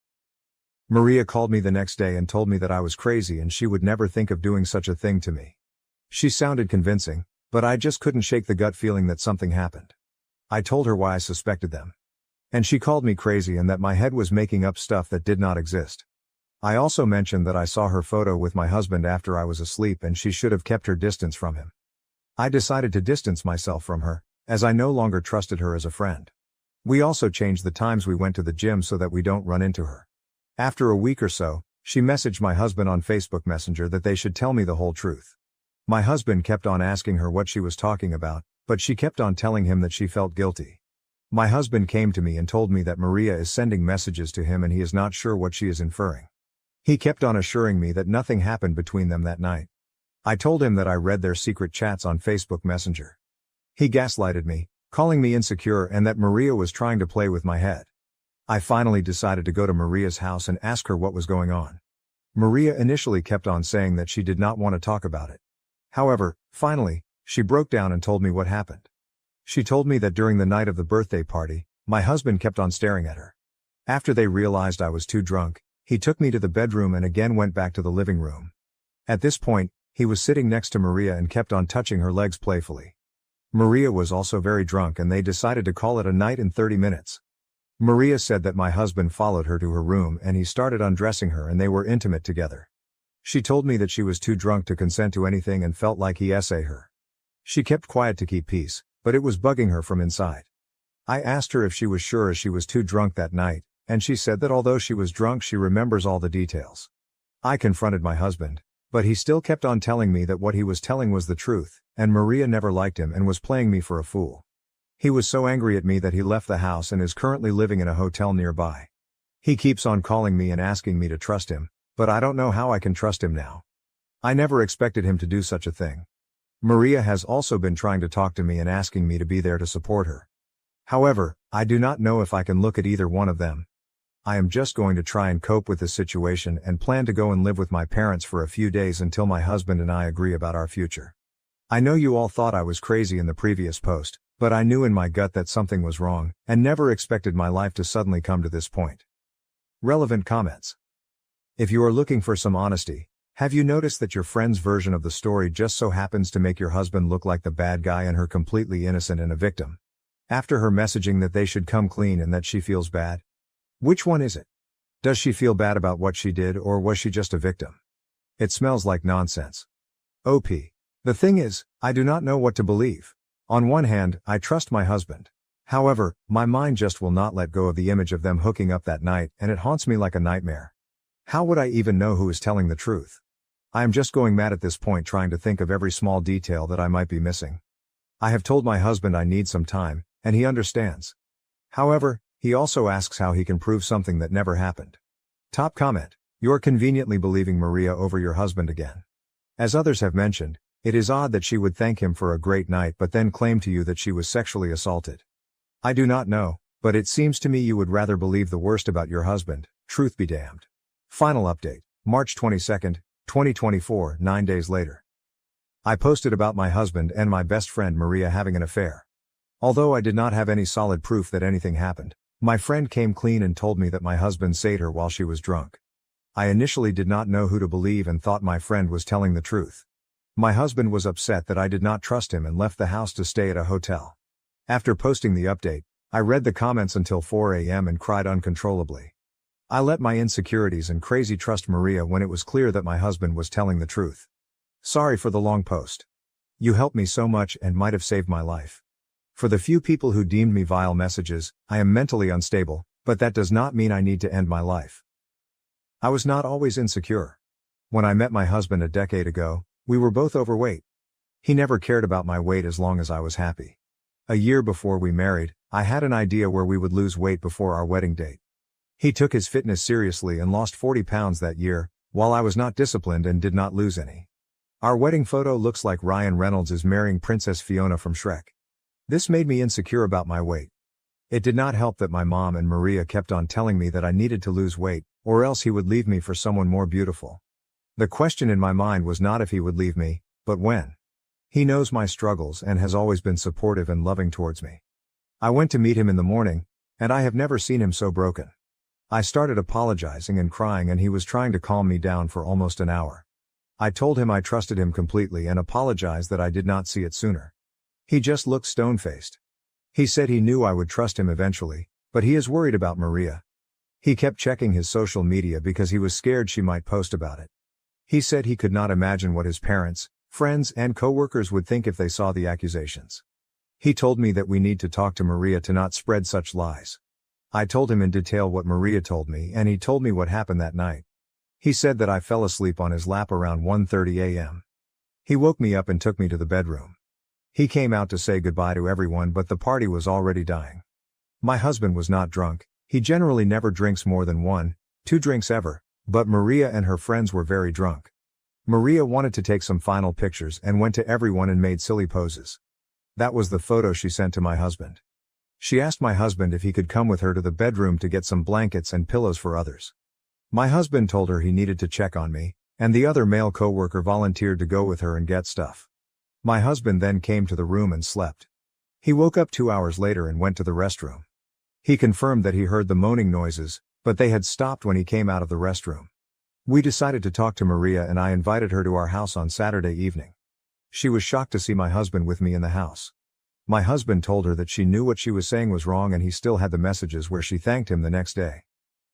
Maria called me the next day and told me that I was crazy and she would never think of doing such a thing to me. She sounded convincing, but I just couldn't shake the gut feeling that something happened. I told her why I suspected them. And she called me crazy and that my head was making up stuff that did not exist. I also mentioned that I saw her photo with my husband after I was asleep and she should have kept her distance from him. I decided to distance myself from her, as I no longer trusted her as a friend. We also changed the times we went to the gym so that we don't run into her. After a week or so, she messaged my husband on Facebook Messenger that they should tell me the whole truth. My husband kept on asking her what she was talking about, but she kept on telling him that she felt guilty. My husband came to me and told me that Maria is sending messages to him and he is not sure what she is inferring. He kept on assuring me that nothing happened between them that night. I told him that I read their secret chats on Facebook Messenger. He gaslighted me, calling me insecure and that Maria was trying to play with my head. I finally decided to go to Maria's house and ask her what was going on. Maria initially kept on saying that she did not want to talk about it. However, finally, she broke down and told me what happened. She told me that during the night of the birthday party, my husband kept on staring at her. After they realized I was too drunk, he took me to the bedroom and again went back to the living room. At this point, he was sitting next to Maria and kept on touching her legs playfully. Maria was also very drunk and they decided to call it a night in 30 minutes. Maria said that my husband followed her to her room and he started undressing her and they were intimate together. She told me that she was too drunk to consent to anything and felt like he essayed her. She kept quiet to keep peace, but it was bugging her from inside. I asked her if she was sure as she was too drunk that night, and she said that although she was drunk she remembers all the details. I confronted my husband, but he still kept on telling me that what he was telling was the truth, and Maria never liked him and was playing me for a fool. He was so angry at me that he left the house and is currently living in a hotel nearby. He keeps on calling me and asking me to trust him, but I don't know how I can trust him now. I never expected him to do such a thing. Maria has also been trying to talk to me and asking me to be there to support her. However, I do not know if I can look at either one of them. I am just going to try and cope with this situation and plan to go and live with my parents for a few days until my husband and I agree about our future. I know you all thought I was crazy in the previous post, but I knew in my gut that something was wrong, and never expected my life to suddenly come to this point. Relevant comments. If you are looking for some honesty, have you noticed that your friend's version of the story just so happens to make your husband look like the bad guy and her completely innocent and a victim? After her messaging that they should come clean and that she feels bad? Which one is it? Does she feel bad about what she did or was she just a victim? It smells like nonsense. OP. The thing is, I do not know what to believe. On one hand, I trust my husband. However, my mind just will not let go of the image of them hooking up that night and it haunts me like a nightmare. How would I even know who is telling the truth? I am just going mad at this point trying to think of every small detail that I might be missing. I have told my husband I need some time, and he understands. However, he also asks how he can prove something that never happened. Top comment. You're conveniently believing Maria over your husband again. As others have mentioned, it is odd that she would thank him for a great night but then claim to you that she was sexually assaulted. I do not know, but it seems to me you would rather believe the worst about your husband, truth be damned. Final update, March 22, 2024, 9 days later. I posted about my husband and my best friend Maria having an affair. Although I did not have any solid proof that anything happened, my friend came clean and told me that my husband saved her while she was drunk. I initially did not know who to believe and thought my friend was telling the truth. My husband was upset that I did not trust him and left the house to stay at a hotel. After posting the update, I read the comments until 4 a.m. and cried uncontrollably. I let my insecurities and crazy trust Maria when it was clear that my husband was telling the truth. Sorry for the long post. You helped me so much and might have saved my life. For the few people who deemed me vile messages, I am mentally unstable, but that does not mean I need to end my life. I was not always insecure. When I met my husband a decade ago, we were both overweight. He never cared about my weight as long as I was happy. A year before we married, I had an idea where we would lose weight before our wedding date. He took his fitness seriously and lost 40 pounds that year, while I was not disciplined and did not lose any. Our wedding photo looks like Ryan Reynolds is marrying Princess Fiona from Shrek. This made me insecure about my weight. It did not help that my mom and Maria kept on telling me that I needed to lose weight, or else he would leave me for someone more beautiful. The question in my mind was not if he would leave me, but when. He knows my struggles and has always been supportive and loving towards me. I went to meet him in the morning, and I have never seen him so broken. I started apologizing and crying and he was trying to calm me down for almost an hour. I told him I trusted him completely and apologized that I did not see it sooner. He just looked stone-faced. He said he knew I would trust him eventually, but he is worried about Maria. He kept checking his social media because he was scared she might post about it. He said he could not imagine what his parents, friends, and co-workers would think if they saw the accusations. He told me that we need to talk to Maria to not spread such lies. I told him in detail what Maria told me and he told me what happened that night. He said that I fell asleep on his lap around 1:30 a.m. He woke me up and took me to the bedroom. He came out to say goodbye to everyone but the party was already dying. My husband was not drunk, he generally never drinks more than 1-2 drinks ever, but Maria and her friends were very drunk. Maria wanted to take some final pictures and went to everyone and made silly poses. That was the photo she sent to my husband. She asked my husband if he could come with her to the bedroom to get some blankets and pillows for others. My husband told her he needed to check on me, and the other male co-worker volunteered to go with her and get stuff. My husband then came to the room and slept. He woke up 2 hours later and went to the restroom. He confirmed that he heard the moaning noises, but they had stopped when he came out of the restroom. We decided to talk to Maria and I invited her to our house on Saturday evening. She was shocked to see my husband with me in the house. My husband told her that she knew what she was saying was wrong and he still had the messages where she thanked him the next day.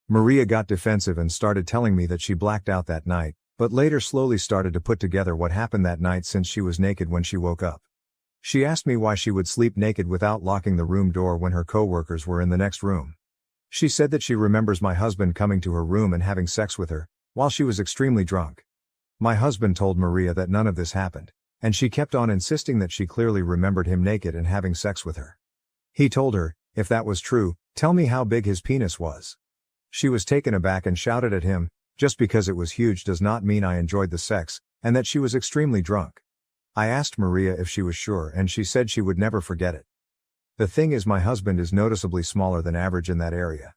Maria got defensive and started telling me that she blacked out that night, but later slowly started to put together what happened that night since she was naked when she woke up. She asked me why she would sleep naked without locking the room door when her co-workers were in the next room. She said that she remembers my husband coming to her room and having sex with her, while she was extremely drunk. My husband told Maria that none of this happened, and she kept on insisting that she clearly remembered him naked and having sex with her. He told her, if that was true, tell me how big his penis was. She was taken aback and shouted at him, just because it was huge does not mean I enjoyed the sex, and that she was extremely drunk. I asked Maria if she was sure and she said she would never forget it. The thing is my husband is noticeably smaller than average in that area.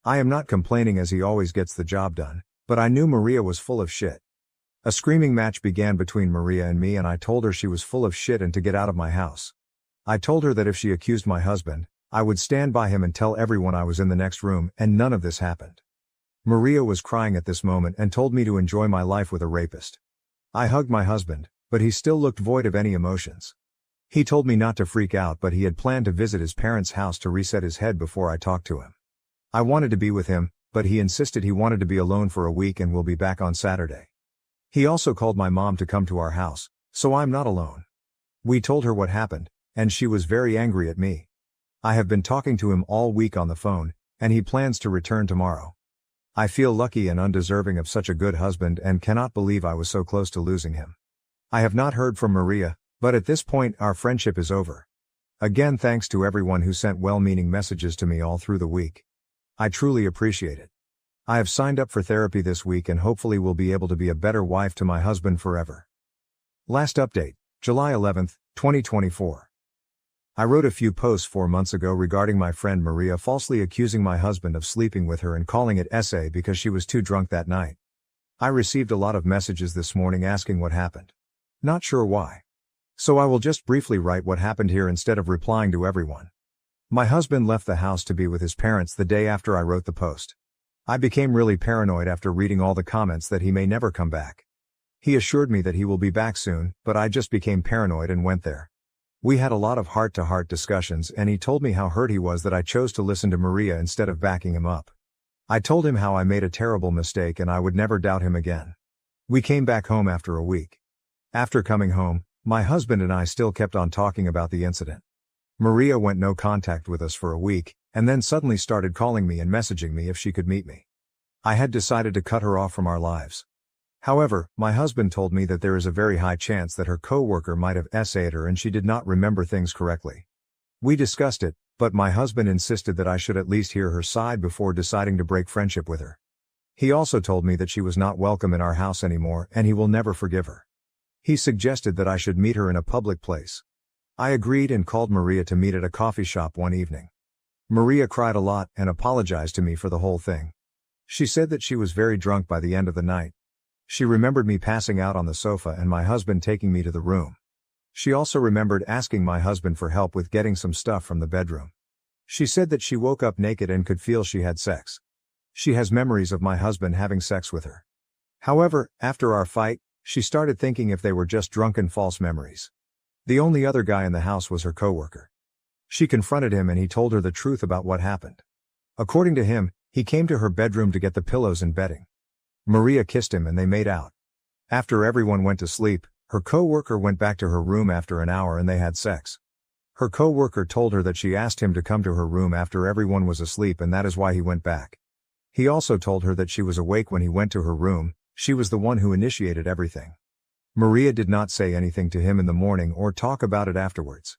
I am not complaining as he always gets the job done, but I knew Maria was full of shit. A screaming match began between Maria and me and I told her she was full of shit and to get out of my house. I told her that if she accused my husband, I would stand by him and tell everyone I was in the next room, and none of this happened. Maria was crying at this moment and told me to enjoy my life with a rapist. I hugged my husband, but he still looked void of any emotions. He told me not to freak out but he had planned to visit his parents' house to reset his head before I talked to him. I wanted to be with him, but he insisted he wanted to be alone for a week and will be back on Saturday. He also called my mom to come to our house, so I'm not alone. We told her what happened, and she was very angry at me. I have been talking to him all week on the phone, and he plans to return tomorrow. I feel lucky and undeserving of such a good husband and cannot believe I was so close to losing him. I have not heard from Maria, but at this point our friendship is over. Again, thanks to everyone who sent well-meaning messages to me all through the week. I truly appreciate it. I have signed up for therapy this week and hopefully will be able to be a better wife to my husband forever. Last update, July 11th, 2024. I wrote a few posts 4 months ago regarding my friend Maria falsely accusing my husband of sleeping with her and calling it SA because she was too drunk that night. I received a lot of messages this morning asking what happened. Not sure why. So I will just briefly write what happened here instead of replying to everyone. My husband left the house to be with his parents the day after I wrote the post. I became really paranoid after reading all the comments that he may never come back. He assured me that he will be back soon, but I just became paranoid and went there. We had a lot of heart-to-heart discussions and he told me how hurt he was that I chose to listen to Maria instead of backing him up. I told him how I made a terrible mistake and I would never doubt him again. We came back home after a week. After coming home, my husband and I still kept on talking about the incident. Maria went no contact with us for a week, and then suddenly started calling me and messaging me if she could meet me. I had decided to cut her off from our lives. However, my husband told me that there is a very high chance that her co-worker might have essayed her and she did not remember things correctly. We discussed it, but my husband insisted that I should at least hear her side before deciding to break friendship with her. He also told me that she was not welcome in our house anymore and he will never forgive her. He suggested that I should meet her in a public place. I agreed and called Maria to meet at a coffee shop one evening. Maria cried a lot and apologized to me for the whole thing. She said that she was very drunk by the end of the night. She remembered me passing out on the sofa and my husband taking me to the room. She also remembered asking my husband for help with getting some stuff from the bedroom. She said that she woke up naked and could feel she had sex. She has memories of my husband having sex with her. However, after our fight, she started thinking if they were just drunken false memories. The only other guy in the house was her coworker. She confronted him and he told her the truth about what happened. According to him, he came to her bedroom to get the pillows and bedding. Maria kissed him and they made out. After everyone went to sleep, her coworker went back to her room after an hour and they had sex. Her coworker told her that she asked him to come to her room after everyone was asleep and that is why he went back. He also told her that she was awake when he went to her room, she was the one who initiated everything. Maria did not say anything to him in the morning or talk about it afterwards.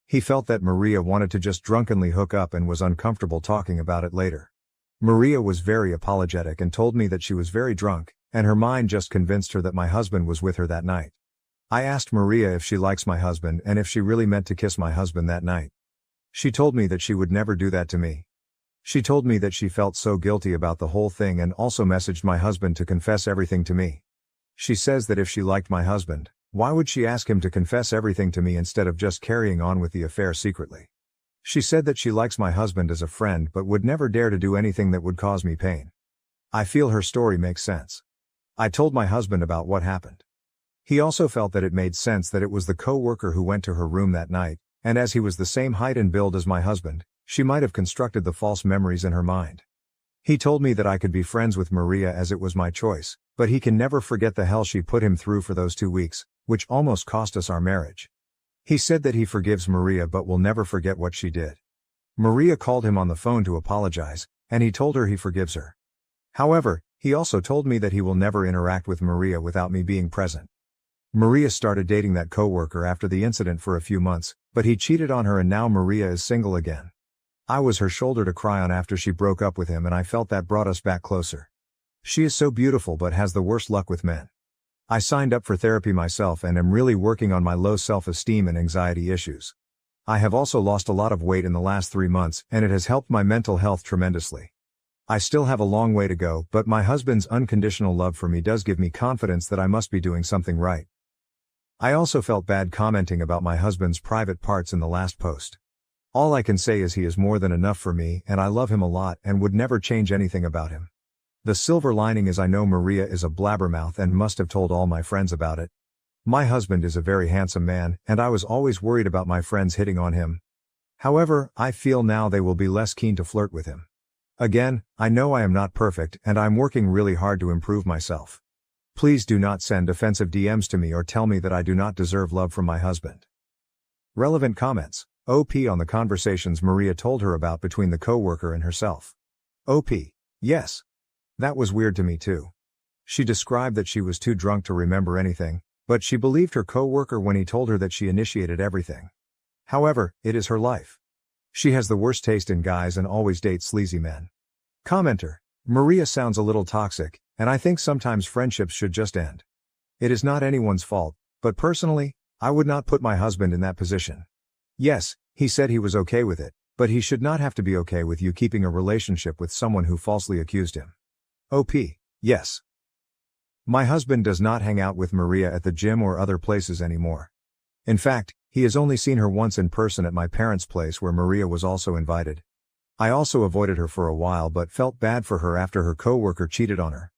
He felt that Maria wanted to just drunkenly hook up and was uncomfortable talking about it later. Maria was very apologetic and told me that she was very drunk, and her mind just convinced her that my husband was with her that night. I asked Maria if she likes my husband and if she really meant to kiss my husband that night. She told me that she would never do that to me. She told me that she felt so guilty about the whole thing and also messaged my husband to confess everything to me. She says that if she liked my husband, why would she ask him to confess everything to me instead of just carrying on with the affair secretly? She said that she likes my husband as a friend but would never dare to do anything that would cause me pain. I feel her story makes sense. I told my husband about what happened. He also felt that it made sense that it was the co-worker who went to her room that night, and as he was the same height and build as my husband, she might have constructed the false memories in her mind. He told me that I could be friends with Maria as it was my choice, but he can never forget the hell she put him through for those 2 weeks, which almost cost us our marriage. He said that he forgives Maria but will never forget what she did. Maria called him on the phone to apologize, and he told her he forgives her. However, he also told me that he will never interact with Maria without me being present. Maria started dating that coworker after the incident for a few months, but he cheated on her and now Maria is single again. I was her shoulder to cry on after she broke up with him and I felt that brought us back closer. She is so beautiful but has the worst luck with men. I signed up for therapy myself and am really working on my low self-esteem and anxiety issues. I have also lost a lot of weight in the last 3 months and it has helped my mental health tremendously. I still have a long way to go, but my husband's unconditional love for me does give me confidence that I must be doing something right. I also felt bad commenting about my husband's private parts in the last post. All I can say is he is more than enough for me and I love him a lot and would never change anything about him. The silver lining is I know Maria is a blabbermouth and must have told all my friends about it. My husband is a very handsome man and I was always worried about my friends hitting on him. However, I feel now they will be less keen to flirt with him. Again, I know I am not perfect and I'm working really hard to improve myself. Please do not send offensive DMs to me or tell me that I do not deserve love from my husband. Relevant comments. OP on the conversations Maria told her about between the coworker and herself. OP. Yes. That was weird to me too. She described that she was too drunk to remember anything, but she believed her coworker when he told her that she initiated everything. However, it is her life. She has the worst taste in guys and always dates sleazy men. Commenter. Maria sounds a little toxic, and I think sometimes friendships should just end. It is not anyone's fault, but personally, I would not put my husband in that position. Yes, he said he was okay with it, but he should not have to be okay with you keeping a relationship with someone who falsely accused him. OP. Yes. My husband does not hang out with Maria at the gym or other places anymore. In fact, he has only seen her once in person at my parents' place where Maria was also invited. I also avoided her for a while but felt bad for her after her coworker cheated on her.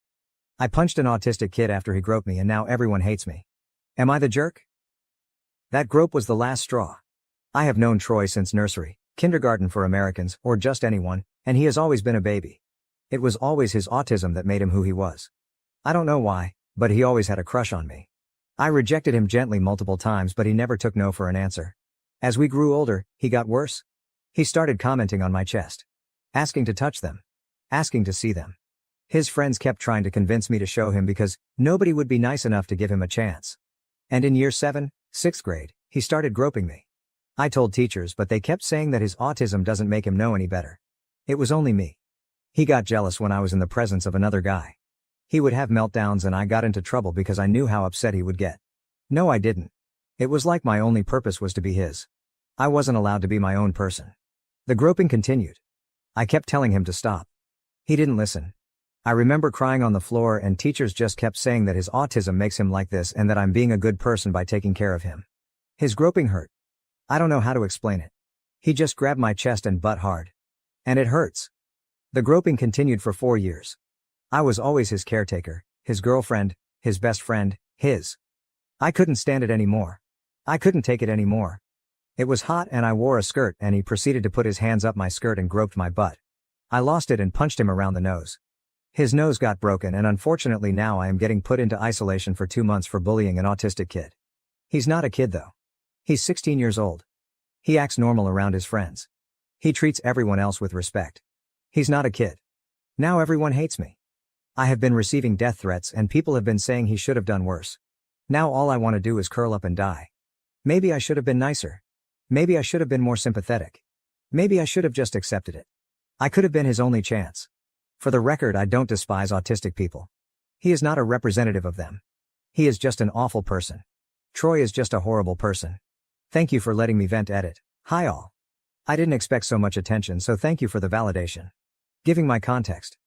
I punched an autistic kid after he groped me and now everyone hates me. Am I the jerk? That grope was the last straw. I have known Troy since nursery, kindergarten for Americans, or just anyone, and he has always been a baby. It was always his autism that made him who he was. I don't know why, but he always had a crush on me. I rejected him gently multiple times but he never took no for an answer. As we grew older, he got worse. He started commenting on my chest. Asking to touch them. Asking to see them. His friends kept trying to convince me to show him because nobody would be nice enough to give him a chance. And in year 7, 6th grade, he started groping me. I told teachers but they kept saying that his autism doesn't make him know any better. It was only me. He got jealous when I was in the presence of another guy. He would have meltdowns and I got into trouble because I knew how upset he would get. No, I didn't. It was like my only purpose was to be his. I wasn't allowed to be my own person. The groping continued. I kept telling him to stop. He didn't listen. I remember crying on the floor and teachers just kept saying that his autism makes him like this and that I'm being a good person by taking care of him. His groping hurt. I don't know how to explain it. He just grabbed my chest and butt hard. And it hurts. The groping continued for 4 years. I was always his caretaker, his girlfriend, his best friend, his. I couldn't stand it anymore. I couldn't take it anymore. It was hot and I wore a skirt and he proceeded to put his hands up my skirt and groped my butt. I lost it and punched him around the nose. His nose got broken and unfortunately now I am getting put into isolation for 2 months for bullying an autistic kid. He's not a kid though. He's 16 years old. He acts normal around his friends. He treats everyone else with respect. He's not a kid. Now everyone hates me. I have been receiving death threats and people have been saying he should have done worse. Now all I want to do is curl up and die. Maybe I should have been nicer. Maybe I should have been more sympathetic. Maybe I should have just accepted it. I could have been his only chance. For the record, I don't despise autistic people. He is not a representative of them. He is just an awful person. Troy is just a horrible person. Thank you for letting me vent. Edit. Hi all. I didn't expect so much attention, so thank you for the validation. Giving my context.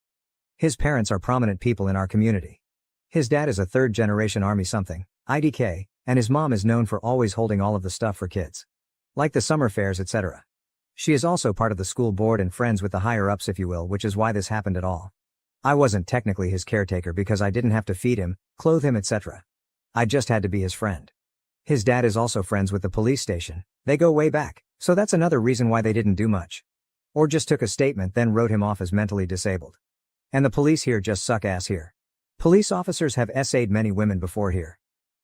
His parents are prominent people in our community. His dad is a third-generation Army something, IDK, and his mom is known for always holding all of the stuff for kids. Like the summer fairs, etc. She is also part of the school board and friends with the higher-ups if you will, which is why this happened at all. I wasn't technically his caretaker because I didn't have to feed him, clothe him, etc. I just had to be his friend. His dad is also friends with the police station. They go way back, so that's another reason why they didn't do much. Or just took a statement then wrote him off as mentally disabled. And the police here just suck ass here. Police officers have SA'd many women before here.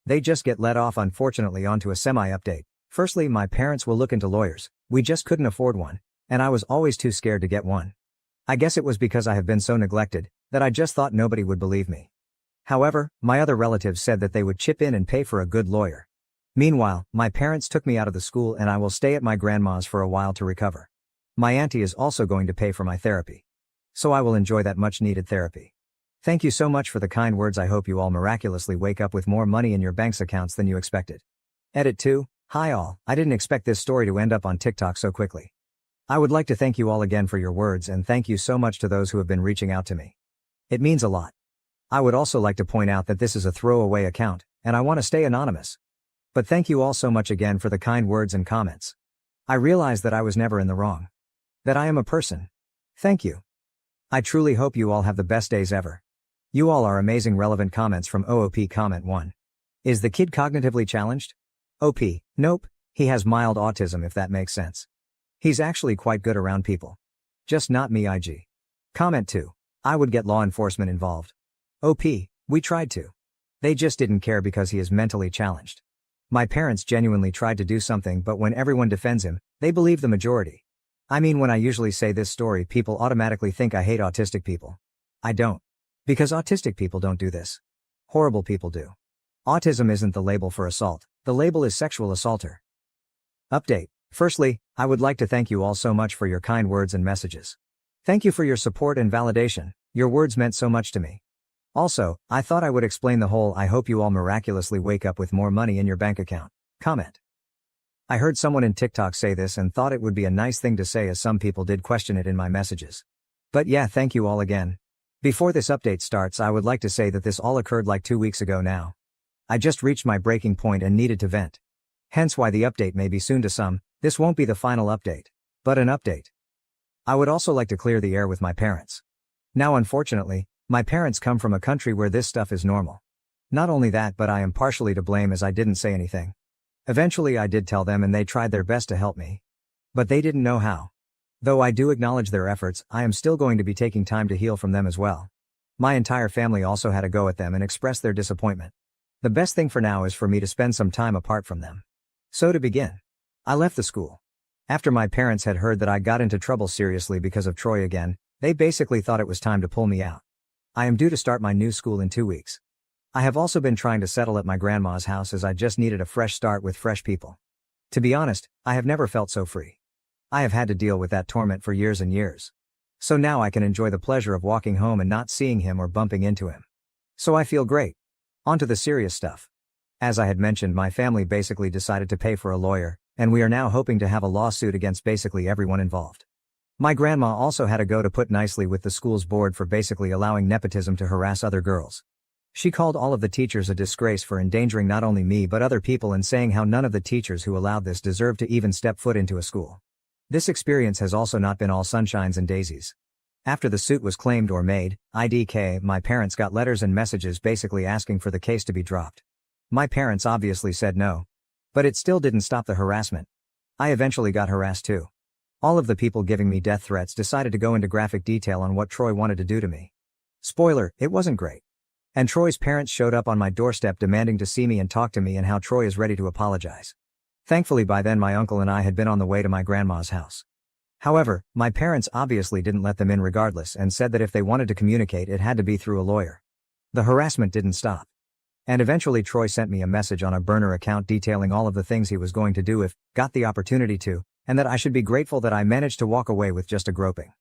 They just get let off unfortunately. Onto a semi-update. Firstly, my parents will look into lawyers. We just couldn't afford one, and I was always too scared to get one. I guess it was because I have been so neglected, that I just thought nobody would believe me. However, my other relatives said that they would chip in and pay for a good lawyer. Meanwhile, my parents took me out of the school and I will stay at my grandma's for a while to recover. My auntie is also going to pay for my therapy. So I will enjoy that much needed therapy. Thank you so much for the kind words. I hope you all miraculously wake up with more money in your bank's accounts than you expected. Edit 2. Hi all, I didn't expect this story to end up on TikTok so quickly. I would like to thank you all again for your words and thank you so much to those who have been reaching out to me. It means a lot. I would also like to point out that this is a throwaway account, and I want to stay anonymous. But thank you all so much again for the kind words and comments. I realize that I was never in the wrong. That I am a person. Thank you. I truly hope you all have the best days ever. You all are amazing. Relevant comments from OOP. Comment 1. Is the kid cognitively challenged? OP, nope, he has mild autism if that makes sense. He's actually quite good around people. Just not me. IG. Comment 2. I would get law enforcement involved. OP, we tried to. They just didn't care because he is mentally challenged. My parents genuinely tried to do something, but when everyone defends him, they believe the majority. I mean, when I usually say this story, people automatically think I hate autistic people. I don't. Because autistic people don't do this. Horrible people do. Autism isn't the label for assault, the label is sexual assaulter. Update. Firstly, I would like to thank you all so much for your kind words and messages. Thank you for your support and validation, your words meant so much to me. Also, I thought I would explain the whole I hope you all miraculously wake up with more money in your bank account comment. I heard someone in TikTok say this and thought it would be a nice thing to say, as some people did question it in my messages. But yeah, thank you all again. Before this update starts, I would like to say that this all occurred like 2 weeks ago now. I just reached my breaking point and needed to vent. Hence why the update may be soon to some. This won't be the final update, but an update. I would also like to clear the air with my parents. Now unfortunately, my parents come from a country where this stuff is normal. Not only that, but I am partially to blame as I didn't say anything. Eventually I did tell them and they tried their best to help me. But they didn't know how. Though I do acknowledge their efforts, I am still going to be taking time to heal from them as well. My entire family also had a go at them and expressed their disappointment. The best thing for now is for me to spend some time apart from them. So to begin, I left the school. After my parents had heard that I got into trouble seriously because of Troy again, they basically thought it was time to pull me out. I am due to start my new school in 2 weeks. I have also been trying to settle at my grandma's house as I just needed a fresh start with fresh people. To be honest, I have never felt so free. I have had to deal with that torment for years and years. So now I can enjoy the pleasure of walking home and not seeing him or bumping into him. So I feel great. On to the serious stuff. As I had mentioned, my family basically decided to pay for a lawyer, and we are now hoping to have a lawsuit against basically everyone involved. My grandma also had a go, to put nicely, with the school's board for basically allowing nepotism to harass other girls. She called all of the teachers a disgrace for endangering not only me but other people, and saying how none of the teachers who allowed this deserved to even step foot into a school. This experience has also not been all sunshines and daisies. After the suit was claimed or made, IDK, my parents got letters and messages basically asking for the case to be dropped. My parents obviously said no. But it still didn't stop the harassment. I eventually got harassed too. All of the people giving me death threats decided to go into graphic detail on what Troy wanted to do to me. Spoiler, it wasn't great. And Troy's parents showed up on my doorstep demanding to see me and talk to me, and how Troy is ready to apologize. Thankfully by then my uncle and I had been on the way to my grandma's house. However, my parents obviously didn't let them in regardless, and said that if they wanted to communicate it had to be through a lawyer. The harassment didn't stop. And eventually Troy sent me a message on a burner account detailing all of the things he was going to do if got the opportunity to, and that I should be grateful that I managed to walk away with just a groping.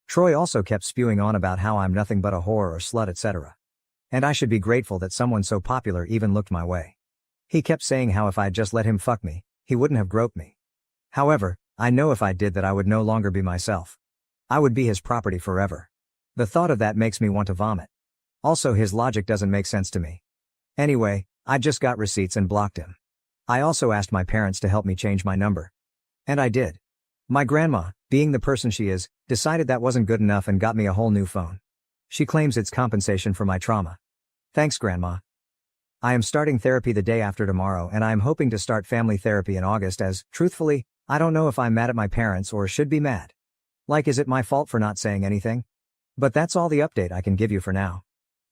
Troy also kept spewing on about how I'm nothing but a whore or slut, etc. And I should be grateful that someone so popular even looked my way. He kept saying how if I'd just let him fuck me, he wouldn't have groped me. However, I know if I did that I would no longer be myself. I would be his property forever. The thought of that makes me want to vomit. Also, his logic doesn't make sense to me. Anyway, I just got receipts and blocked him. I also asked my parents to help me change my number. And I did. My grandma, being the person she is, decided that wasn't good enough and got me a whole new phone. She claims it's compensation for my trauma. Thanks, Grandma. I am starting therapy the day after tomorrow, and I am hoping to start family therapy in August, as, truthfully, I don't know if I'm mad at my parents or should be mad. Like, is it my fault for not saying anything? But that's all the update I can give you for now.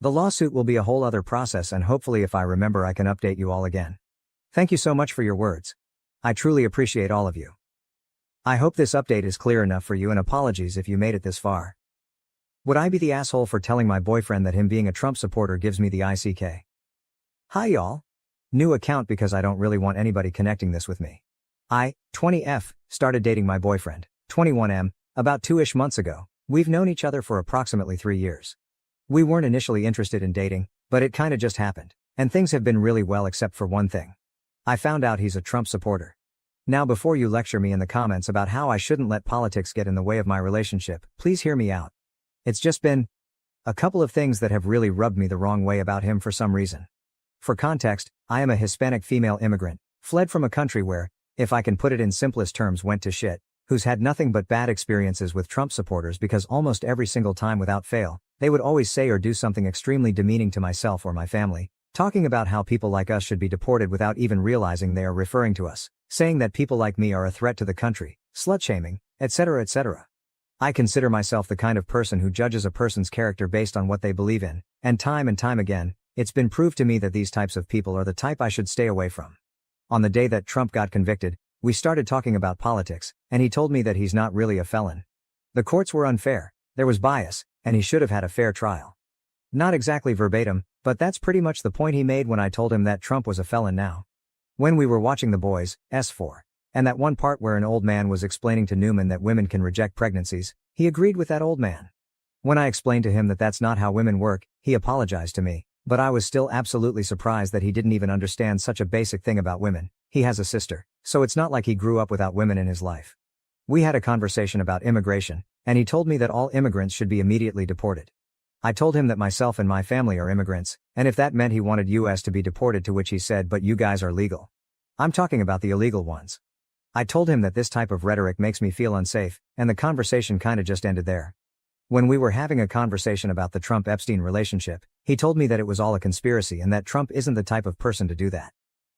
The lawsuit will be a whole other process, and hopefully if I remember I can update you all again. Thank you so much for your words. I truly appreciate all of you. I hope this update is clear enough for you, and apologies if you made it this far. Would I be the asshole for telling my boyfriend that him being a Trump supporter gives me the ICK? Hi y'all. New account because I don't really want anybody connecting this with me. I, 20F, started dating my boyfriend, 21M, about 2-ish months ago. We've known each other for approximately 3 years. We weren't initially interested in dating, but it kinda just happened, and things have been really well except for one thing. I found out he's a Trump supporter. Now before you lecture me in the comments about how I shouldn't let politics get in the way of my relationship, please hear me out. It's just been a couple of things that have really rubbed me the wrong way about him for some reason. For context, I am a Hispanic female immigrant, fled from a country where, if I can put it in simplest terms, went to shit, who's had nothing but bad experiences with Trump supporters because almost every single time without fail, they would always say or do something extremely demeaning to myself or my family, talking about how people like us should be deported without even realizing they are referring to us, saying that people like me are a threat to the country, slut-shaming, etc. etc. I consider myself the kind of person who judges a person's character based on what they believe in, and time again, it's been proved to me that these types of people are the type I should stay away from. On the day that Trump got convicted, we started talking about politics, and he told me that he's not really a felon. The courts were unfair, there was bias, and he should have had a fair trial. Not exactly verbatim, but that's pretty much the point he made when I told him that Trump was a felon now. When we were watching The Boys, S4, and that one part where an old man was explaining to Newman that women can reject pregnancies, he agreed with that old man. When I explained to him that that's not how women work, he apologized to me, but I was still absolutely surprised that he didn't even understand such a basic thing about women. He has a sister, so it's not like he grew up without women in his life. We had a conversation about immigration, and he told me that all immigrants should be immediately deported. I told him that myself and my family are immigrants, and if that meant he wanted US to be deported, to which he said, but you guys are legal. I'm talking about the illegal ones. I told him that this type of rhetoric makes me feel unsafe, and the conversation kinda just ended there. When we were having a conversation about the Trump-Epstein relationship, he told me that it was all a conspiracy and that Trump isn't the type of person to do that.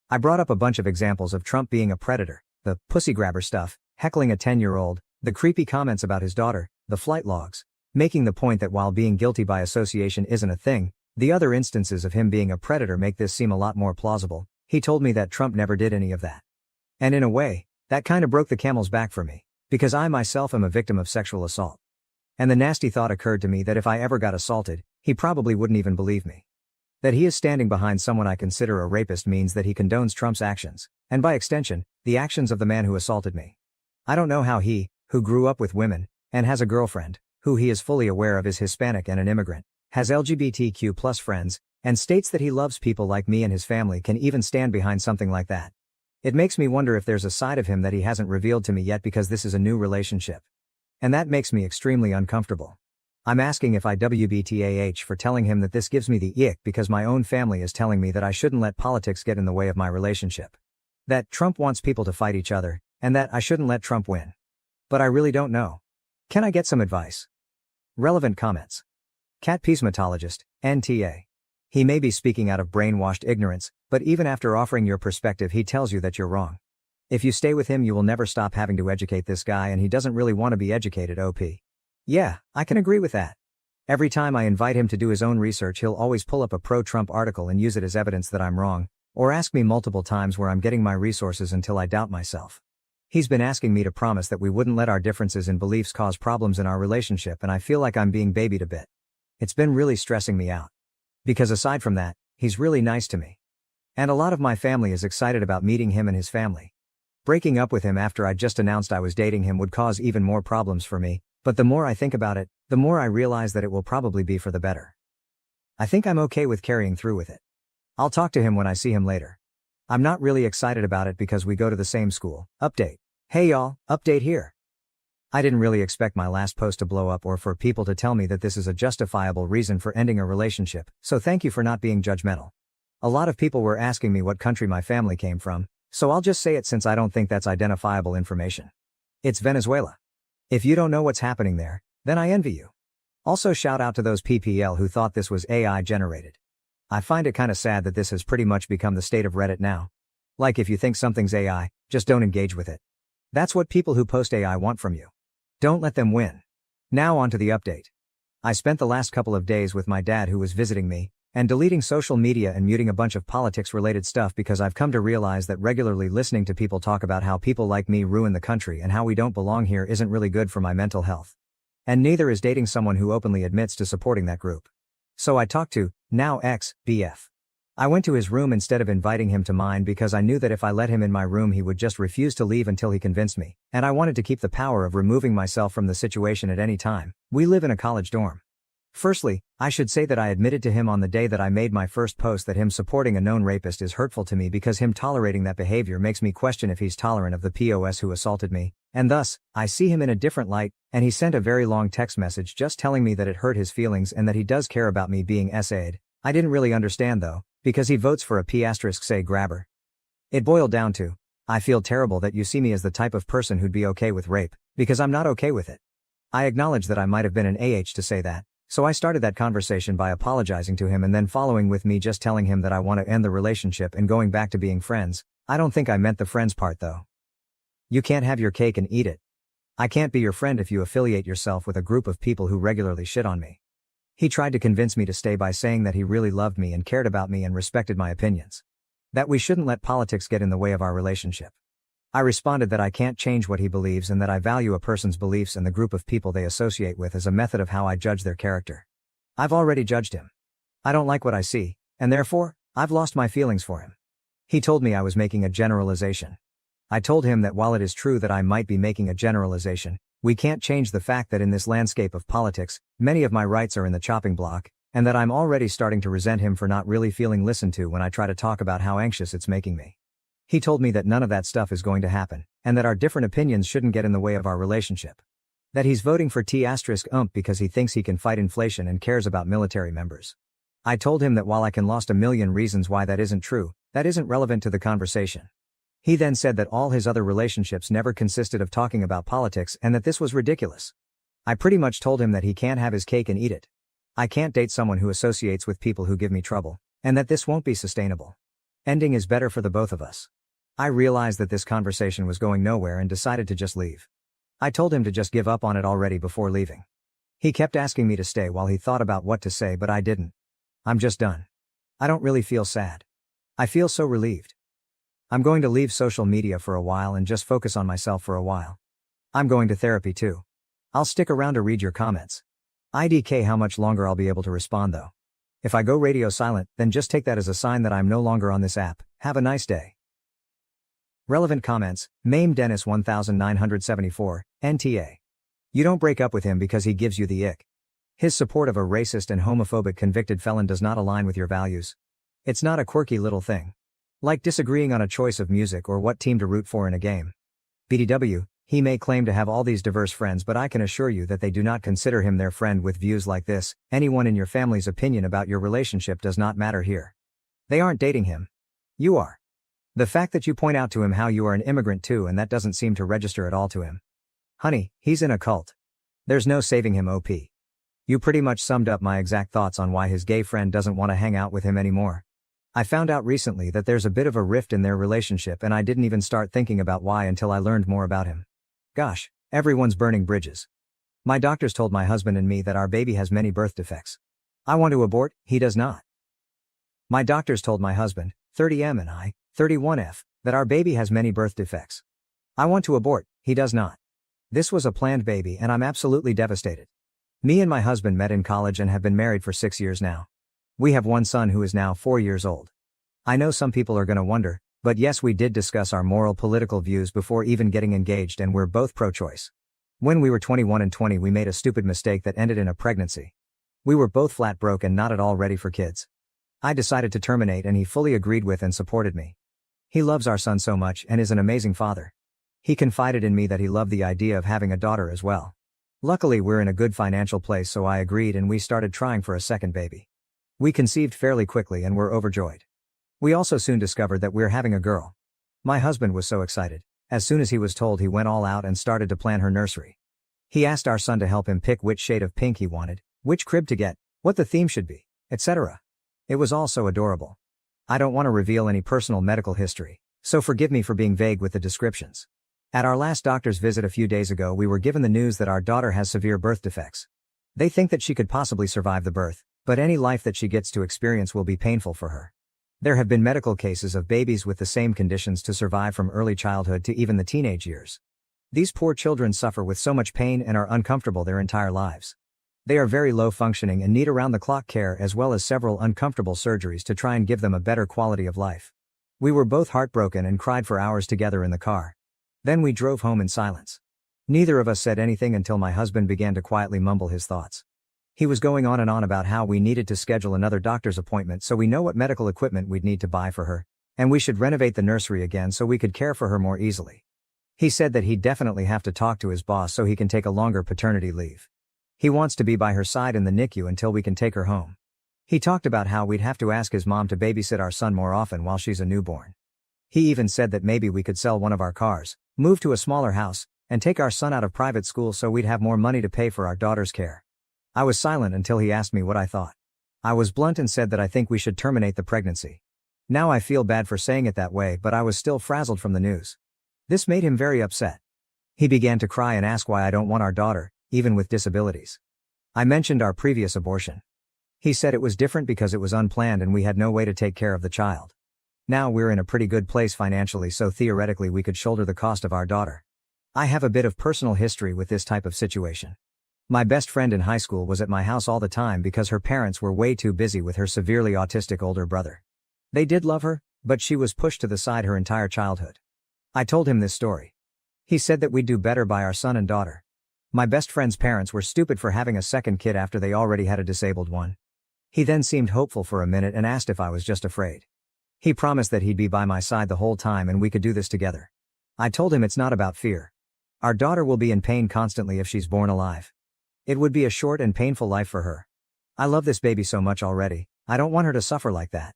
I brought up a bunch of examples of Trump being a predator, the pussy grabber stuff, heckling a 10-year-old, the creepy comments about his daughter, the flight logs, making the point that while being guilty by association isn't a thing, the other instances of him being a predator make this seem a lot more plausible. He told me that Trump never did any of that. And in a way, that kinda broke the camel's back for me, because I myself am a victim of sexual assault. And the nasty thought occurred to me that if I ever got assaulted, he probably wouldn't even believe me. That he is standing behind someone I consider a rapist means that he condones Trump's actions, and by extension, the actions of the man who assaulted me. I don't know how he, who grew up with women, and has a girlfriend, who he is fully aware of is Hispanic and an immigrant, has LGBTQ+ friends, and states that he loves people like me and his family can even stand behind something like that. It makes me wonder if there's a side of him that he hasn't revealed to me yet because this is a new relationship. And that makes me extremely uncomfortable. I'm asking if I WBTAH for telling him that this gives me the ick because my own family is telling me that I shouldn't let politics get in the way of my relationship. That Trump wants people to fight each other, and that I shouldn't let Trump win. But I really don't know. Can I get some advice? Relevant comments. Cat Peacematologist, NTA. He may be speaking out of brainwashed ignorance, but even after offering your perspective he tells you that you're wrong. If you stay with him you will never stop having to educate this guy and he doesn't really want to be educated OP. Yeah, I can agree with that. Every time I invite him to do his own research he'll always pull up a pro-Trump article and use it as evidence that I'm wrong, or ask me multiple times where I'm getting my resources until I doubt myself. He's been asking me to promise that we wouldn't let our differences in beliefs cause problems in our relationship and I feel like I'm being babied a bit. It's been really stressing me out. Because aside from that, he's really nice to me. And a lot of my family is excited about meeting him and his family. Breaking up with him after I just announced I was dating him would cause even more problems for me, but the more I think about it, the more I realize that it will probably be for the better. I think I'm okay with carrying through with it. I'll talk to him when I see him later. I'm not really excited about it because we go to the same school. Update. Hey y'all, update here. I didn't really expect my last post to blow up or for people to tell me that this is a justifiable reason for ending a relationship, so thank you for not being judgmental. A lot of people were asking me what country my family came from, so I'll just say it since I don't think that's identifiable information. It's Venezuela. If you don't know what's happening there, then I envy you. Also shout out to those PPL who thought this was AI generated. I find it kinda sad that this has pretty much become the state of Reddit now. Like if you think something's AI, just don't engage with it. That's what people who post AI want from you. Don't let them win. Now on to the update. I spent the last couple of days with my dad who was visiting me, and deleting social media and muting a bunch of politics-related stuff because I've come to realize that regularly listening to people talk about how people like me ruin the country and how we don't belong here isn't really good for my mental health. And neither is dating someone who openly admits to supporting that group. So I talked to, now ex-BF. I went to his room instead of inviting him to mine because I knew that if I let him in my room he would just refuse to leave until he convinced me, and I wanted to keep the power of removing myself from the situation at any time. We live in a college dorm. Firstly, I should say that I admitted to him on the day that I made my first post that him supporting a known rapist is hurtful to me because him tolerating that behavior makes me question if he's tolerant of the POS who assaulted me, and thus, I see him in a different light, and he sent a very long text message just telling me that it hurt his feelings and that he does care about me being SA'd. I didn't really understand though, because he votes for a P*say grabber. It boiled down to, I feel terrible that you see me as the type of person who'd be okay with rape, because I'm not okay with it. I acknowledge that I might have been an to say that, so I started that conversation by apologizing to him and then following with me just telling him that I want to end the relationship and going back to being friends. I don't think I meant the friends part though. You can't have your cake and eat it. I can't be your friend if you affiliate yourself with a group of people who regularly shit on me. He tried to convince me to stay by saying that he really loved me and cared about me and respected my opinions. That we shouldn't let politics get in the way of our relationship. I responded that I can't change what he believes and that I value a person's beliefs and the group of people they associate with as a method of how I judge their character. I've already judged him. I don't like what I see, and therefore, I've lost my feelings for him. He told me I was making a generalization. I told him that while it is true that I might be making a generalization, we can't change the fact that in this landscape of politics, many of my rights are in the chopping block, and that I'm already starting to resent him for not really feeling listened to when I try to talk about how anxious it's making me. He told me that none of that stuff is going to happen, and that our different opinions shouldn't get in the way of our relationship. That he's voting for T*ump because he thinks he can fight inflation and cares about military members. I told him that while I can list a million reasons why that isn't true, that isn't relevant to the conversation. He then said that all his other relationships never consisted of talking about politics and that this was ridiculous. I pretty much told him that he can't have his cake and eat it. I can't date someone who associates with people who give me trouble, and that this won't be sustainable. Ending is better for the both of us. I realized that this conversation was going nowhere and decided to just leave. I told him to just give up on it already before leaving. He kept asking me to stay while he thought about what to say, but I didn't. I'm just done. I don't really feel sad. I feel so relieved. I'm going to leave social media for a while and just focus on myself for a while. I'm going to therapy too. I'll stick around to read your comments. IDK how much longer I'll be able to respond though. If I go radio silent, then just take that as a sign that I'm no longer on this app. Have a nice day. Relevant comments, Mame Dennis 1974, NTA. You don't break up with him because he gives you the ick. His support of a racist and homophobic convicted felon does not align with your values. It's not a quirky little thing. Like disagreeing on a choice of music or what team to root for in a game. BDW, he may claim to have all these diverse friends, but I can assure you that they do not consider him their friend with views like this. Anyone in your family's opinion about your relationship does not matter here. They aren't dating him. You are. The fact that you point out to him how you are an immigrant too, and that doesn't seem to register at all to him. Honey, he's in a cult. There's no saving him, OP. You pretty much summed up my exact thoughts on why his gay friend doesn't want to hang out with him anymore. I found out recently that there's a bit of a rift in their relationship, and I didn't even start thinking about why until I learned more about him. Gosh, everyone's burning bridges. My doctors told my husband and me that our baby has many birth defects. I want to abort, he does not. My doctors told my husband, 30M, and I, 31F, that our baby has many birth defects. I want to abort, he does not. This was a planned baby and I'm absolutely devastated. Me and my husband met in college and have been married for 6 years now. We have one son who is now 4 years old. I know some people are gonna wonder, but yes, we did discuss our moral political views before even getting engaged, and we're both pro-choice. When we were 21 and 20, we made a stupid mistake that ended in a pregnancy. We were both flat broke and not at all ready for kids. I decided to terminate and he fully agreed with and supported me. He loves our son so much and is an amazing father. He confided in me that he loved the idea of having a daughter as well. Luckily, we're in a good financial place, so I agreed and we started trying for a second baby. We conceived fairly quickly and were overjoyed. We also soon discovered that we're having a girl. My husband was so excited. As soon as he was told, he went all out and started to plan her nursery. He asked our son to help him pick which shade of pink he wanted, which crib to get, what the theme should be, etc. It was all so adorable. I don't want to reveal any personal medical history, so forgive me for being vague with the descriptions. At our last doctor's visit a few days ago, we were given the news that our daughter has severe birth defects. They think that she could possibly survive the birth, but any life that she gets to experience will be painful for her. There have been medical cases of babies with the same conditions to survive from early childhood to even the teenage years. These poor children suffer with so much pain and are uncomfortable their entire lives. They are very low functioning and need around-the-clock care as well as several uncomfortable surgeries to try and give them a better quality of life. We were both heartbroken and cried for hours together in the car. Then we drove home in silence. Neither of us said anything until my husband began to quietly mumble his thoughts. He was going on and on about how we needed to schedule another doctor's appointment so we know what medical equipment we'd need to buy for her, and we should renovate the nursery again so we could care for her more easily. He said that he'd definitely have to talk to his boss so he can take a longer paternity leave. He wants to be by her side in the NICU until we can take her home. He talked about how we'd have to ask his mom to babysit our son more often while she's a newborn. He even said that maybe we could sell one of our cars, move to a smaller house, and take our son out of private school so we'd have more money to pay for our daughter's care. I was silent until he asked me what I thought. I was blunt and said that I think we should terminate the pregnancy. Now I feel bad for saying it that way, but I was still frazzled from the news. This made him very upset. He began to cry and ask why I don't want our daughter, even with disabilities. I mentioned our previous abortion. He said it was different because it was unplanned and we had no way to take care of the child. Now we're in a pretty good place financially, so theoretically we could shoulder the cost of our daughter. I have a bit of personal history with this type of situation. My best friend in high school was at my house all the time because her parents were way too busy with her severely autistic older brother. They did love her, but she was pushed to the side her entire childhood. I told him this story. He said that we'd do better by our son and daughter. My best friend's parents were stupid for having a second kid after they already had a disabled one. He then seemed hopeful for a minute and asked if I was just afraid. He promised that he'd be by my side the whole time and we could do this together. I told him it's not about fear. Our daughter will be in pain constantly if she's born alive. It would be a short and painful life for her. I love this baby so much already, I don't want her to suffer like that.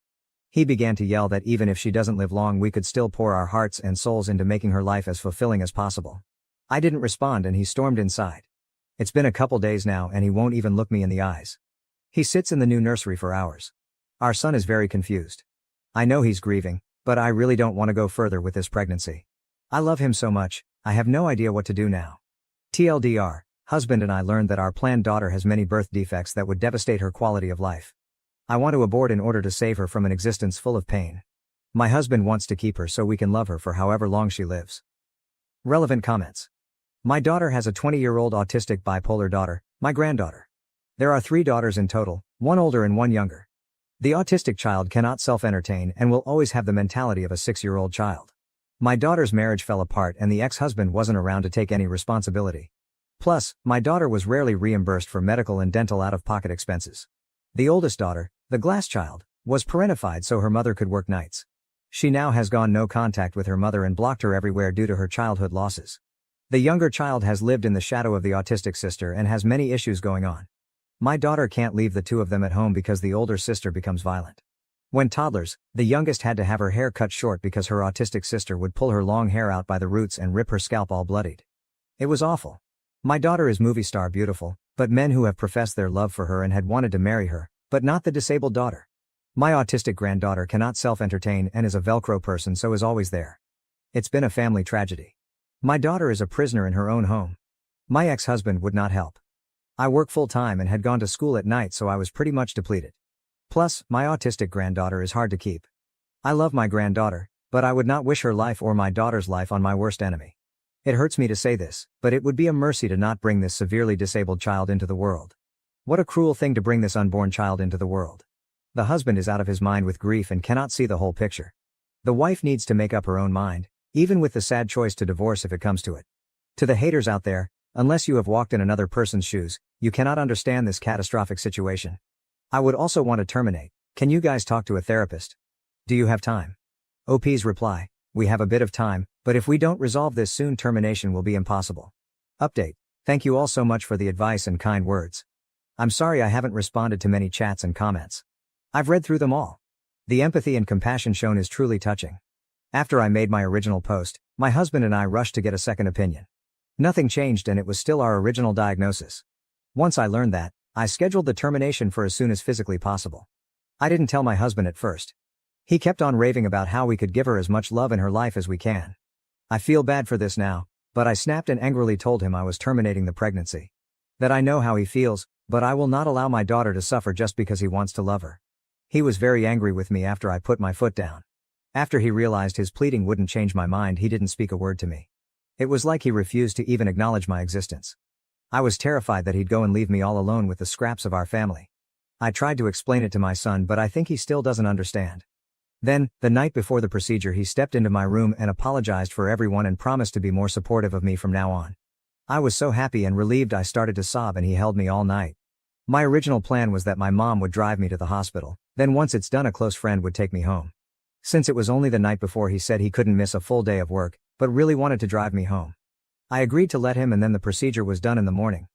He began to yell that even if she doesn't live long, we could still pour our hearts and souls into making her life as fulfilling as possible. I didn't respond and he stormed inside. It's been a couple days now and he won't even look me in the eyes. He sits in the new nursery for hours. Our son is very confused. I know he's grieving, but I really don't want to go further with this pregnancy. I love him so much, I have no idea what to do now. TLDR, husband and I learned that our planned daughter has many birth defects that would devastate her quality of life. I want to abort in order to save her from an existence full of pain. My husband wants to keep her so we can love her for however long she lives. Relevant comments. My daughter has a 20-year-old autistic bipolar daughter, my granddaughter. There are 3 daughters in total, 1 older and 1 younger. The autistic child cannot self-entertain and will always have the mentality of a 6-year-old child. My daughter's marriage fell apart and the ex-husband wasn't around to take any responsibility. Plus, my daughter was rarely reimbursed for medical and dental out-of-pocket expenses. The oldest daughter, the glass child, was parentified so her mother could work nights. She now has gone no contact with her mother and blocked her everywhere due to her childhood losses. The younger child has lived in the shadow of the autistic sister and has many issues going on. My daughter can't leave the 2 of them at home because the older sister becomes violent. When toddlers, the youngest had to have her hair cut short because her autistic sister would pull her long hair out by the roots and rip her scalp all bloodied. It was awful. My daughter is movie star beautiful, but men who have professed their love for her and had wanted to marry her, but not the disabled daughter. My autistic granddaughter cannot self-entertain and is a Velcro person so is always there. It's been a family tragedy. My daughter is a prisoner in her own home. My ex-husband would not help. I work full-time and had gone to school at night so I was pretty much depleted. Plus, my autistic granddaughter is hard to keep. I love my granddaughter, but I would not wish her life or my daughter's life on my worst enemy. It hurts me to say this, but it would be a mercy to not bring this severely disabled child into the world. What a cruel thing to bring this unborn child into the world. The husband is out of his mind with grief and cannot see the whole picture. The wife needs to make up her own mind, even with the sad choice to divorce if it comes to it. To the haters out there, unless you have walked in another person's shoes, you cannot understand this catastrophic situation. I would also want to terminate. Can you guys talk to a therapist? Do you have time? OP's reply, we have a bit of time, but if we don't resolve this soon, termination will be impossible. Update. Thank you all so much for the advice and kind words. I'm sorry I haven't responded to many chats and comments. I've read through them all. The empathy and compassion shown is truly touching. After I made my original post, my husband and I rushed to get a second opinion. Nothing changed and it was still our original diagnosis. Once I learned that, I scheduled the termination for as soon as physically possible. I didn't tell my husband at first. He kept on raving about how we could give her as much love in her life as we can. I feel bad for this now, but I snapped and angrily told him I was terminating the pregnancy. That I know how he feels, but I will not allow my daughter to suffer just because he wants to love her. He was very angry with me after I put my foot down. After he realized his pleading wouldn't change my mind, he didn't speak a word to me. It was like he refused to even acknowledge my existence. I was terrified that he'd go and leave me all alone with the scraps of our family. I tried to explain it to my son, but I think he still doesn't understand. Then, the night before the procedure, he stepped into my room and apologized for everyone and promised to be more supportive of me from now on. I was so happy and relieved I started to sob and he held me all night. My original plan was that my mom would drive me to the hospital, then once it's done a close friend would take me home. Since it was only the night before, he said he couldn't miss a full day of work, but really wanted to drive me home. I agreed to let him and then the procedure was done in the morning.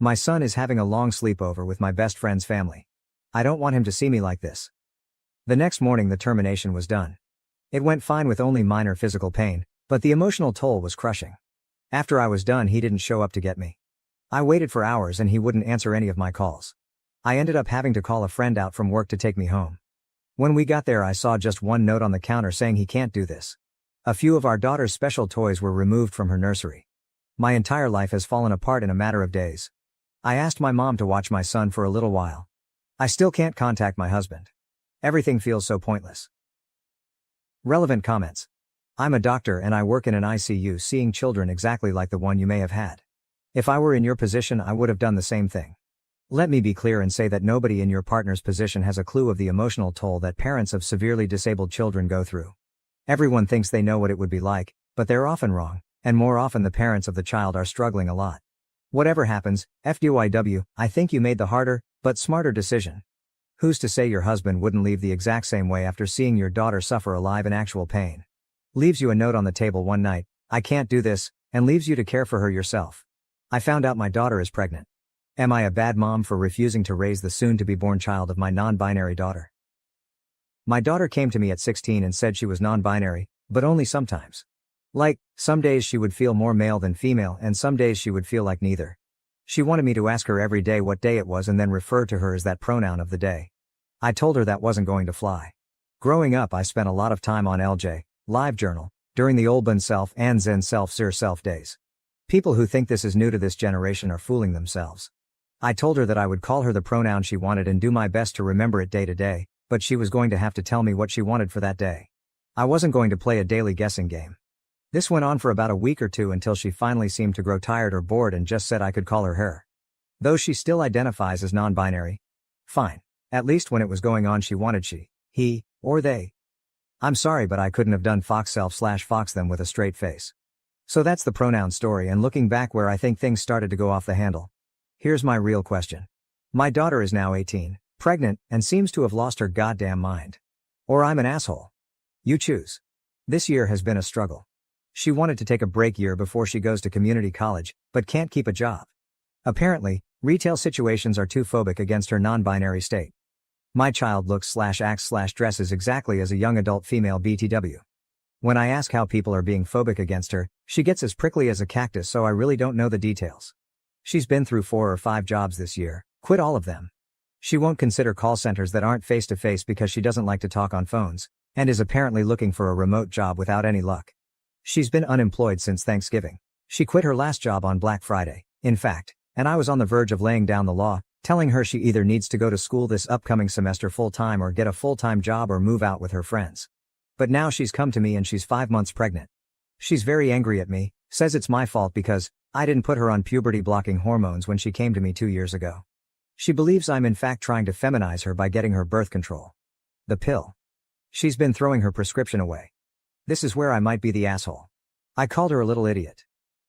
My son is having a long sleepover with my best friend's family. I don't want him to see me like this. The next morning the termination was done. It went fine with only minor physical pain, but the emotional toll was crushing. After I was done, he didn't show up to get me. I waited for hours and he wouldn't answer any of my calls. I ended up having to call a friend out from work to take me home. When we got there, I saw just one note on the counter saying he can't do this. A few of our daughter's special toys were removed from her nursery. My entire life has fallen apart in a matter of days. I asked my mom to watch my son for a little while. I still can't contact my husband. Everything feels so pointless. Relevant comments. I'm a doctor and I work in an ICU seeing children exactly like the one you may have had. If I were in your position, I would have done the same thing. Let me be clear and say that nobody in your partner's position has a clue of the emotional toll that parents of severely disabled children go through. Everyone thinks they know what it would be like, but they're often wrong, and more often the parents of the child are struggling a lot. Whatever happens, FYW, I think you made the harder, but smarter decision. Who's to say your husband wouldn't leave the exact same way after seeing your daughter suffer alive in actual pain? Leaves you a note on the table one night, I can't do this, and leaves you to care for her yourself. I found out my daughter is pregnant. Am I a bad mom for refusing to raise the soon-to-be-born child of my non-binary daughter? My daughter came to me at 16 and said she was non-binary, but only sometimes. Like, some days she would feel more male than female and some days she would feel like neither. She wanted me to ask her every day what day it was and then refer to her as that pronoun of the day. I told her that wasn't going to fly. Growing up I spent a lot of time on LJ, LiveJournal, during the Olban Self and Zen Self-Sir Self days. People who think this is new to this generation are fooling themselves. I told her that I would call her the pronoun she wanted and do my best to remember it day to day, but she was going to have to tell me what she wanted for that day. I wasn't going to play a daily guessing game. This went on for about a week or two until she finally seemed to grow tired or bored and just said I could call her her. Though she still identifies as non-binary. Fine. At least when it was going on she wanted she, he, or they. I'm sorry but I couldn't have done fox self/fox them with a straight face. So that's the pronoun story and looking back where I think things started to go off the handle. Here's my real question. My daughter is now 18, pregnant, and seems to have lost her goddamn mind. Or I'm an asshole. You choose. This year has been a struggle. She wanted to take a break year before she goes to community college, but can't keep a job. Apparently, retail situations are too phobic against her non-binary state. My child looks/acts/dresses exactly as a young adult female BTW. When I ask how people are being phobic against her, she gets as prickly as a cactus so I really don't know the details. She's been through 4 or 5 jobs this year, quit all of them. She won't consider call centers that aren't face-to-face because she doesn't like to talk on phones, and is apparently looking for a remote job without any luck. She's been unemployed since Thanksgiving. She quit her last job on Black Friday, in fact, and I was on the verge of laying down the law, telling her she either needs to go to school this upcoming semester full-time or get a full-time job or move out with her friends. But now she's come to me and she's 5 months pregnant. She's very angry at me, says it's my fault because I didn't put her on puberty-blocking hormones when she came to me 2 years ago. She believes I'm in fact trying to feminize her by getting her birth control. The pill. She's been throwing her prescription away. This is where I might be the asshole. I called her a little idiot.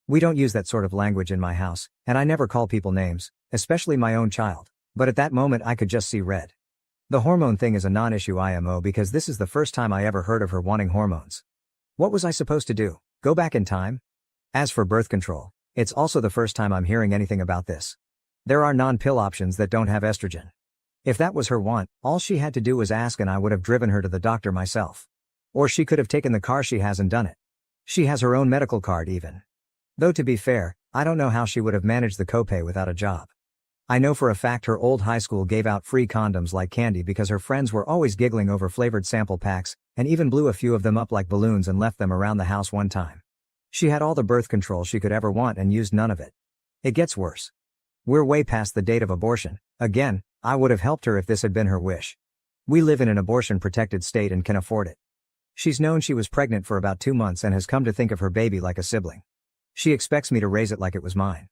We don't use that sort of language in my house, and I never call people names, especially my own child, but at that moment I could just see red. The hormone thing is a non-issue IMO because this is the first time I ever heard of her wanting hormones. What was I supposed to do? Go back in time? As for birth control, it's also the first time I'm hearing anything about this. There are non-pill options that don't have estrogen. If that was her want, all she had to do was ask and I would have driven her to the doctor myself. Or she could have taken the car she has and done it. She has her own medical card even. Though to be fair, I don't know how she would have managed the copay without a job. I know for a fact her old high school gave out free condoms like candy because her friends were always giggling over flavored sample packs, and even blew a few of them up like balloons and left them around the house one time. She had all the birth control she could ever want and used none of it. It gets worse. We're way past the date of abortion. Again, I would have helped her if this had been her wish. We live in an abortion-protected state and can afford it. She's known she was pregnant for about 2 months and has come to think of her baby like a sibling. She expects me to raise it like it was mine.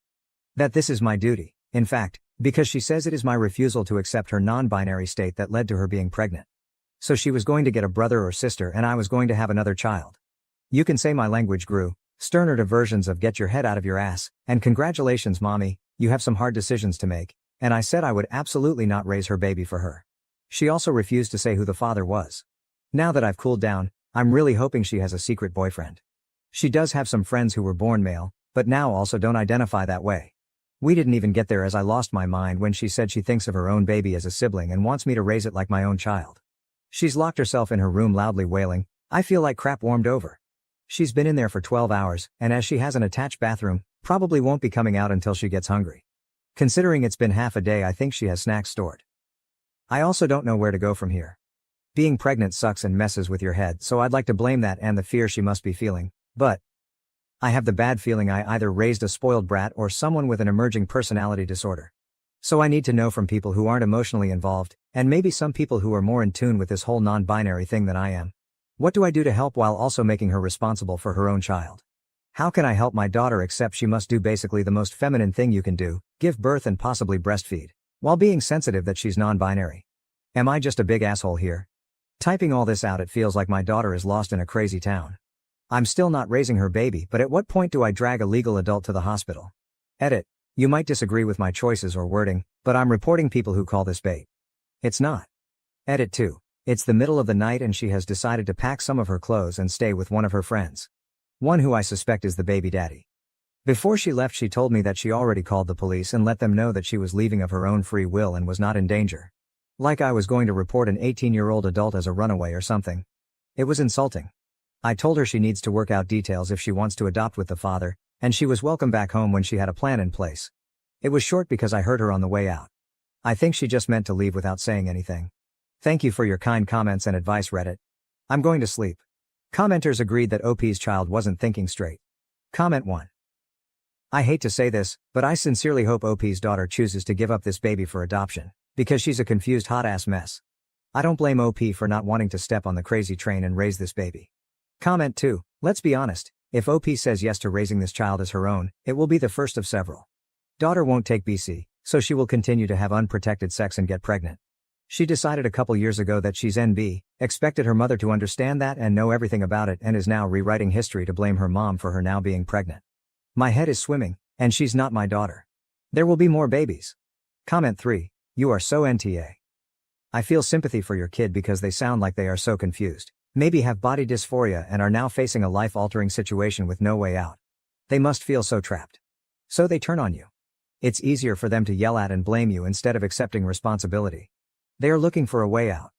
That this is my duty, in fact, because she says it is my refusal to accept her non-binary state that led to her being pregnant. So she was going to get a brother or sister and I was going to have another child. You can say my language grew, sterner to versions of get your head out of your ass, and congratulations mommy, you have some hard decisions to make, and I said I would absolutely not raise her baby for her. She also refused to say who the father was. Now that I've cooled down, I'm really hoping she has a secret boyfriend. She does have some friends who were born male, but now also don't identify that way. We didn't even get there as I lost my mind when she said she thinks of her own baby as a sibling and wants me to raise it like my own child. She's locked herself in her room loudly wailing, I feel like crap warmed over. She's been in there for 12 hours, and as she has an attached bathroom, probably won't be coming out until she gets hungry. Considering it's been half a day I think she has snacks stored. I also don't know where to go from here. Being pregnant sucks and messes with your head so I'd like to blame that and the fear she must be feeling, but I have the bad feeling I either raised a spoiled brat or someone with an emerging personality disorder. So I need to know from people who aren't emotionally involved, and maybe some people who are more in tune with this whole non-binary thing than I am. What do I do to help while also making her responsible for her own child? How can I help my daughter except she must do basically the most feminine thing you can do, give birth and possibly breastfeed, while being sensitive that she's non-binary? Am I just a big asshole here? Typing all this out it feels like my daughter is lost in a crazy town. I'm still not raising her baby, but at what point do I drag a legal adult to the hospital? Edit. You might disagree with my choices or wording, but I'm reporting people who call this bait. It's not. Edit 2. It's the middle of the night and she has decided to pack some of her clothes and stay with one of her friends. One who I suspect is the baby daddy. Before she left she told me that she already called the police and let them know that she was leaving of her own free will and was not in danger. Like I was going to report an 18-year-old adult as a runaway or something. It was insulting. I told her she needs to work out details if she wants to adopt with the father, and she was welcome back home when she had a plan in place. It was short because I heard her on the way out. I think she just meant to leave without saying anything. Thank you for your kind comments and advice, Reddit. I'm going to sleep. Commenters agreed that OP's child wasn't thinking straight. Comment 1. I hate to say this, but I sincerely hope OP's daughter chooses to give up this baby for adoption, because she's a confused hot-ass mess. I don't blame OP for not wanting to step on the crazy train and raise this baby. Comment 2. Let's be honest, if OP says yes to raising this child as her own, it will be the first of several. Daughter won't take BC, so she will continue to have unprotected sex and get pregnant. She decided a couple years ago that she's NB, expected her mother to understand that and know everything about it, and is now rewriting history to blame her mom for her now being pregnant. My head is swimming, and she's not my daughter. There will be more babies. Comment 3. You are so NTA. I feel sympathy for your kid because they sound like they are so confused, maybe have body dysphoria and are now facing a life-altering situation with no way out. They must feel so trapped. So they turn on you. It's easier for them to yell at and blame you instead of accepting responsibility. They are looking for a way out.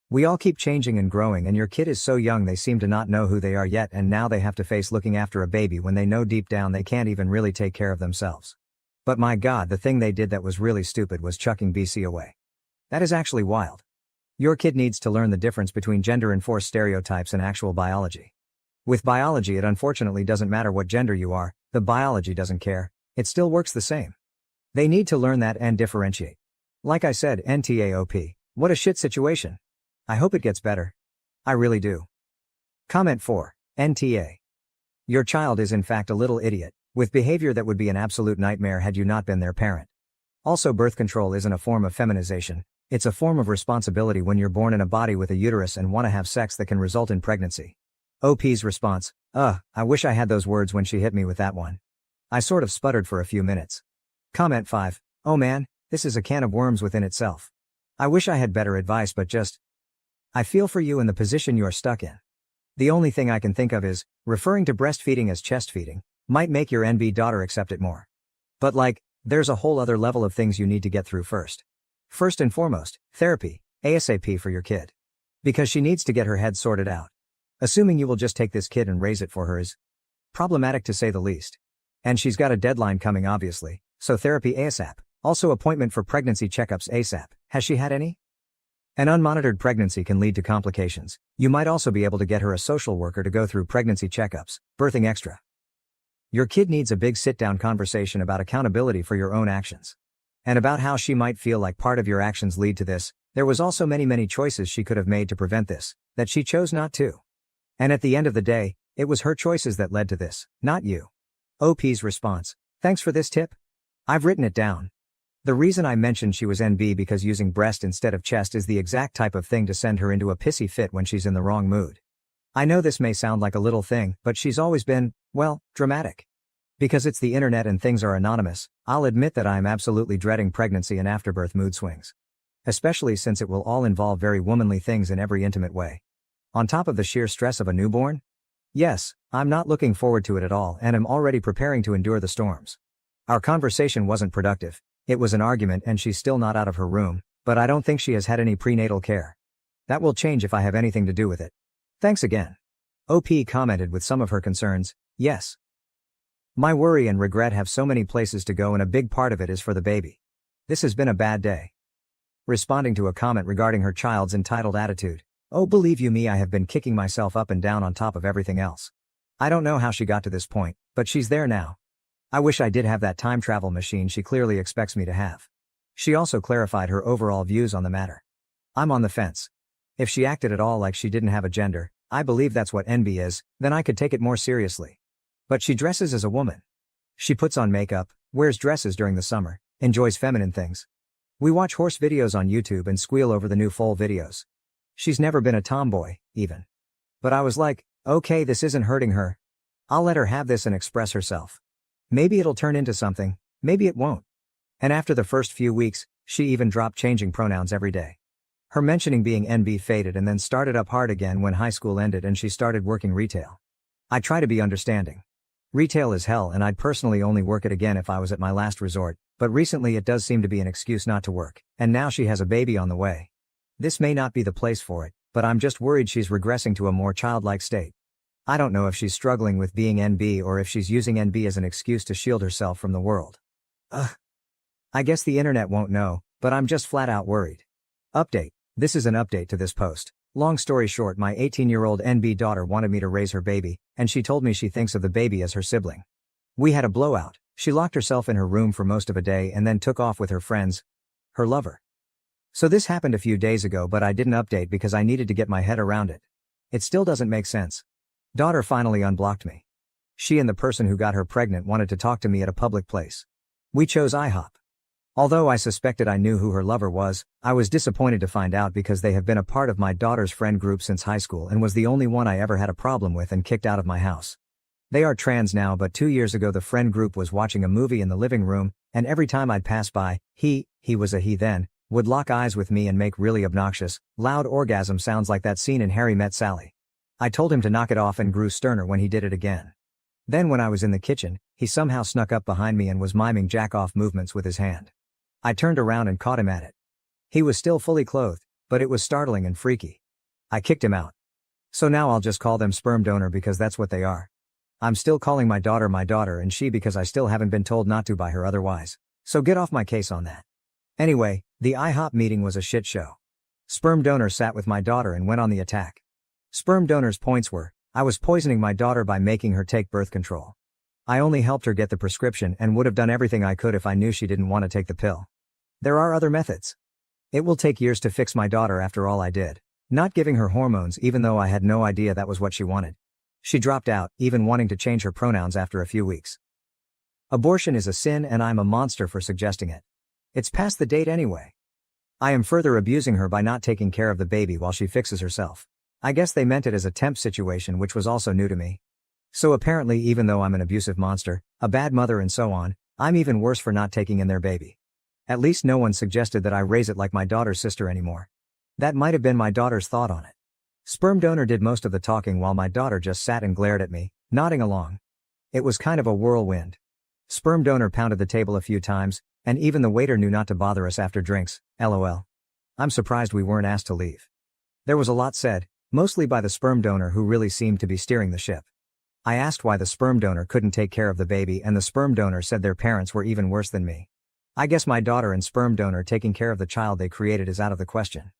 We all keep changing and growing, and your kid is so young they seem to not know who they are yet, and now they have to face looking after a baby when they know deep down they can't even really take care of themselves. But my God, the thing they did that was really stupid was chucking BC away. That is actually wild. Your kid needs to learn the difference between gender-enforced stereotypes and actual biology. With biology, it unfortunately doesn't matter what gender you are, the biology doesn't care, it still works the same. They need to learn that and differentiate. Like I said, NTAOP, what a shit situation. I hope it gets better. I really do. Comment 4. NTA. Your child is in fact a little idiot, with behavior that would be an absolute nightmare had you not been their parent. Also, birth control isn't a form of feminization, it's a form of responsibility when you're born in a body with a uterus and want to have sex that can result in pregnancy. OP's response, I wish I had those words when she hit me with that one. I sort of sputtered for a few minutes. Comment 5. Oh man, this is a can of worms within itself. I wish I had better advice, but I feel for you in the position you're stuck in. The only thing I can think of is, referring to breastfeeding as chest feeding, might make your NB daughter accept it more. But there's a whole other level of things you need to get through first. First and foremost, therapy, ASAP for your kid. Because she needs to get her head sorted out. Assuming you will just take this kid and raise it for her is problematic to say the least. And she's got a deadline coming obviously, so therapy ASAP. Also appointment for pregnancy checkups ASAP. Has she had any? An unmonitored pregnancy can lead to complications. You might also be able to get her a social worker to go through pregnancy checkups, birthing extra. Your kid needs a big sit-down conversation about accountability for your own actions. And about how she might feel like part of your actions lead to this. There was also many choices she could have made to prevent this, that she chose not to. And at the end of the day, it was her choices that led to this, not you. OP's response. Thanks for this tip. I've written it down. The reason I mentioned she was NB because using breast instead of chest is the exact type of thing to send her into a pissy fit when she's in the wrong mood. I know this may sound like a little thing, but she's always been, dramatic. Because it's the internet and things are anonymous, I'll admit that I'm absolutely dreading pregnancy and afterbirth mood swings. Especially since it will all involve very womanly things in every intimate way. On top of the sheer stress of a newborn? Yes, I'm not looking forward to it at all and am already preparing to endure the storms. Our conversation wasn't productive. It was an argument and she's still not out of her room, but I don't think she has had any prenatal care. That will change if I have anything to do with it. Thanks again. OP commented with some of her concerns, yes. My worry and regret have so many places to go and a big part of it is for the baby. This has been a bad day. Responding to a comment regarding her child's entitled attitude. Oh, believe you me, I have been kicking myself up and down on top of everything else. I don't know how she got to this point, but she's there now. I wish I did have that time travel machine she clearly expects me to have. She also clarified her overall views on the matter. I'm on the fence. If she acted at all like she didn't have a gender, I believe that's what NB is, then I could take it more seriously. But she dresses as a woman. She puts on makeup, wears dresses during the summer, enjoys feminine things. We watch horse videos on YouTube and squeal over the new foal videos. She's never been a tomboy, even. But I was like, okay, this isn't hurting her. I'll let her have this and express herself. Maybe it'll turn into something, maybe it won't. And after the first few weeks, she even dropped changing pronouns every day. Her mentioning being NB faded and then started up hard again when high school ended and she started working retail. I try to be understanding. Retail is hell and I'd personally only work it again if I was at my last resort, but recently it does seem to be an excuse not to work, and now she has a baby on the way. This may not be the place for it, but I'm just worried she's regressing to a more childlike state. I don't know if she's struggling with being NB or if she's using NB as an excuse to shield herself from the world. Ugh. I guess the internet won't know, but I'm just flat out worried. Update. This is an update to this post. Long story short, my 18-year-old NB daughter wanted me to raise her baby, and she told me she thinks of the baby as her sibling. We had a blowout. She locked herself in her room for most of a day and then took off with her friends. Her lover. So this happened a few days ago, but I didn't update because I needed to get my head around it. It still doesn't make sense. Daughter finally unblocked me. She and the person who got her pregnant wanted to talk to me at a public place. We chose IHOP. Although I suspected I knew who her lover was, I was disappointed to find out because they have been a part of my daughter's friend group since high school and was the only one I ever had a problem with and kicked out of my house. They are trans now, but 2 years ago the friend group was watching a movie in the living room, and every time I'd pass by, he was a he then, would lock eyes with me and make really obnoxious, loud orgasm sounds like that scene in Harry Met Sally. I told him to knock it off and grew sterner when he did it again. Then when I was in the kitchen, he somehow snuck up behind me and was miming jack-off movements with his hand. I turned around and caught him at it. He was still fully clothed, but it was startling and freaky. I kicked him out. So now I'll just call them sperm donor because that's what they are. I'm still calling my daughter and she because I still haven't been told not to by her otherwise. So get off my case on that. Anyway, the IHOP meeting was a shit show. Sperm donor sat with my daughter and went on the attack. Sperm donor's points were, I was poisoning my daughter by making her take birth control. I only helped her get the prescription and would have done everything I could if I knew she didn't want to take the pill. There are other methods. It will take years to fix my daughter after all I did. Not giving her hormones even though I had no idea that was what she wanted. She dropped out, even wanting to change her pronouns after a few weeks. Abortion is a sin and I'm a monster for suggesting it. It's past the date anyway. I am further abusing her by not taking care of the baby while she fixes herself. I guess they meant it as a temp situation, which was also new to me. So apparently even though I'm an abusive monster, a bad mother and so on, I'm even worse for not taking in their baby. At least no one suggested that I raise it like my daughter's sister anymore. That might have been my daughter's thought on it. Sperm donor did most of the talking while my daughter just sat and glared at me, nodding along. It was kind of a whirlwind. Sperm donor pounded the table a few times, and even the waiter knew not to bother us after drinks, lol. I'm surprised we weren't asked to leave. There was a lot said, mostly by the sperm donor who really seemed to be steering the ship. I asked why the sperm donor couldn't take care of the baby and the sperm donor said their parents were even worse than me. I guess my daughter and sperm donor taking care of the child they created is out of the question.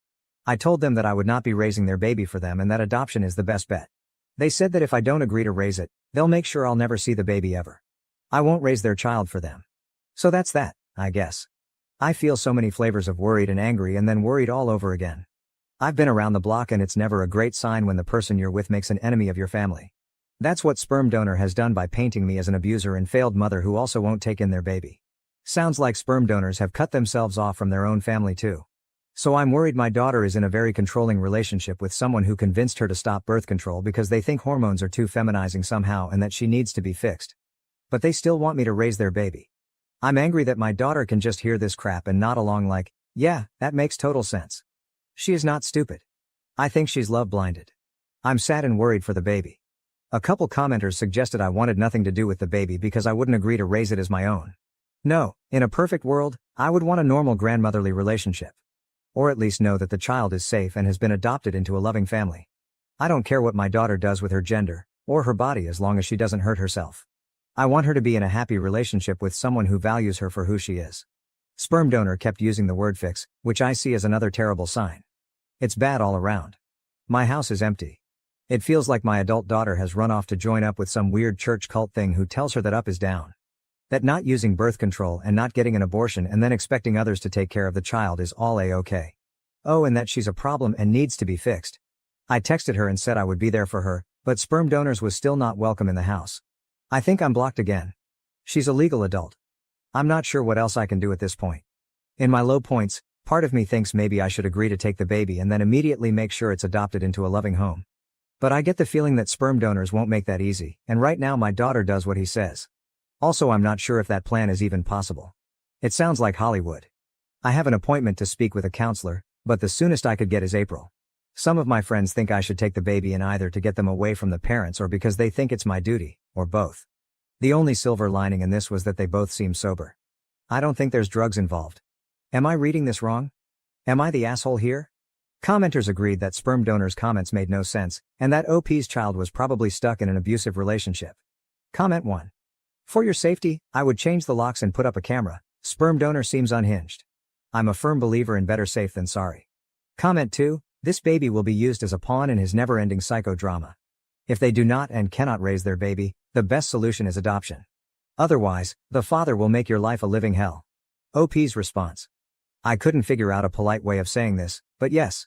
I told them that I would not be raising their baby for them and that adoption is the best bet. They said that if I don't agree to raise it, they'll make sure I'll never see the baby ever. I won't raise their child for them. So that's that, I guess. I feel so many flavors of worried and angry and then worried all over again. I've been around the block and it's never a great sign when the person you're with makes an enemy of your family. That's what sperm donor has done by painting me as an abuser and failed mother who also won't take in their baby. Sounds like sperm donors have cut themselves off from their own family too. So I'm worried my daughter is in a very controlling relationship with someone who convinced her to stop birth control because they think hormones are too feminizing somehow and that she needs to be fixed. But they still want me to raise their baby. I'm angry that my daughter can just hear this crap and nod along like, yeah, that makes total sense. She is not stupid. I think she's love blinded. I'm sad and worried for the baby. A couple commenters suggested I wanted nothing to do with the baby because I wouldn't agree to raise it as my own. No, in a perfect world, I would want a normal grandmotherly relationship. Or at least know that the child is safe and has been adopted into a loving family. I don't care what my daughter does with her gender, or her body as long as she doesn't hurt herself. I want her to be in a happy relationship with someone who values her for who she is. Sperm donor kept using the word fix, which I see as another terrible sign. It's bad all around. My house is empty. It feels like my adult daughter has run off to join up with some weird church cult thing who tells her that up is down. That not using birth control and not getting an abortion and then expecting others to take care of the child is all a-okay. Oh, and that she's a problem and needs to be fixed. I texted her and said I would be there for her, but sperm donors was still not welcome in the house. I think I'm blocked again. She's a legal adult. I'm not sure what else I can do at this point. In my low points, part of me thinks maybe I should agree to take the baby and then immediately make sure it's adopted into a loving home. But I get the feeling that sperm donors won't make that easy, and right now my daughter does what he says. Also, I'm not sure if that plan is even possible. It sounds like Hollywood. I have an appointment to speak with a counselor, but the soonest I could get is April. Some of my friends think I should take the baby in either to get them away from the parents or because they think it's my duty, or both. The only silver lining in this was that they both seem sober. I don't think there's drugs involved. Am I reading this wrong? Am I the asshole here? Commenters agreed that sperm donor's comments made no sense, and that OP's child was probably stuck in an abusive relationship. Comment 1. For your safety, I would change the locks and put up a camera. Sperm donor seems unhinged. I'm a firm believer in better safe than sorry. Comment 2. This baby will be used as a pawn in his never-ending psychodrama. If they do not and cannot raise their baby, the best solution is adoption. Otherwise, the father will make your life a living hell. OP's response. I couldn't figure out a polite way of saying this, but yes.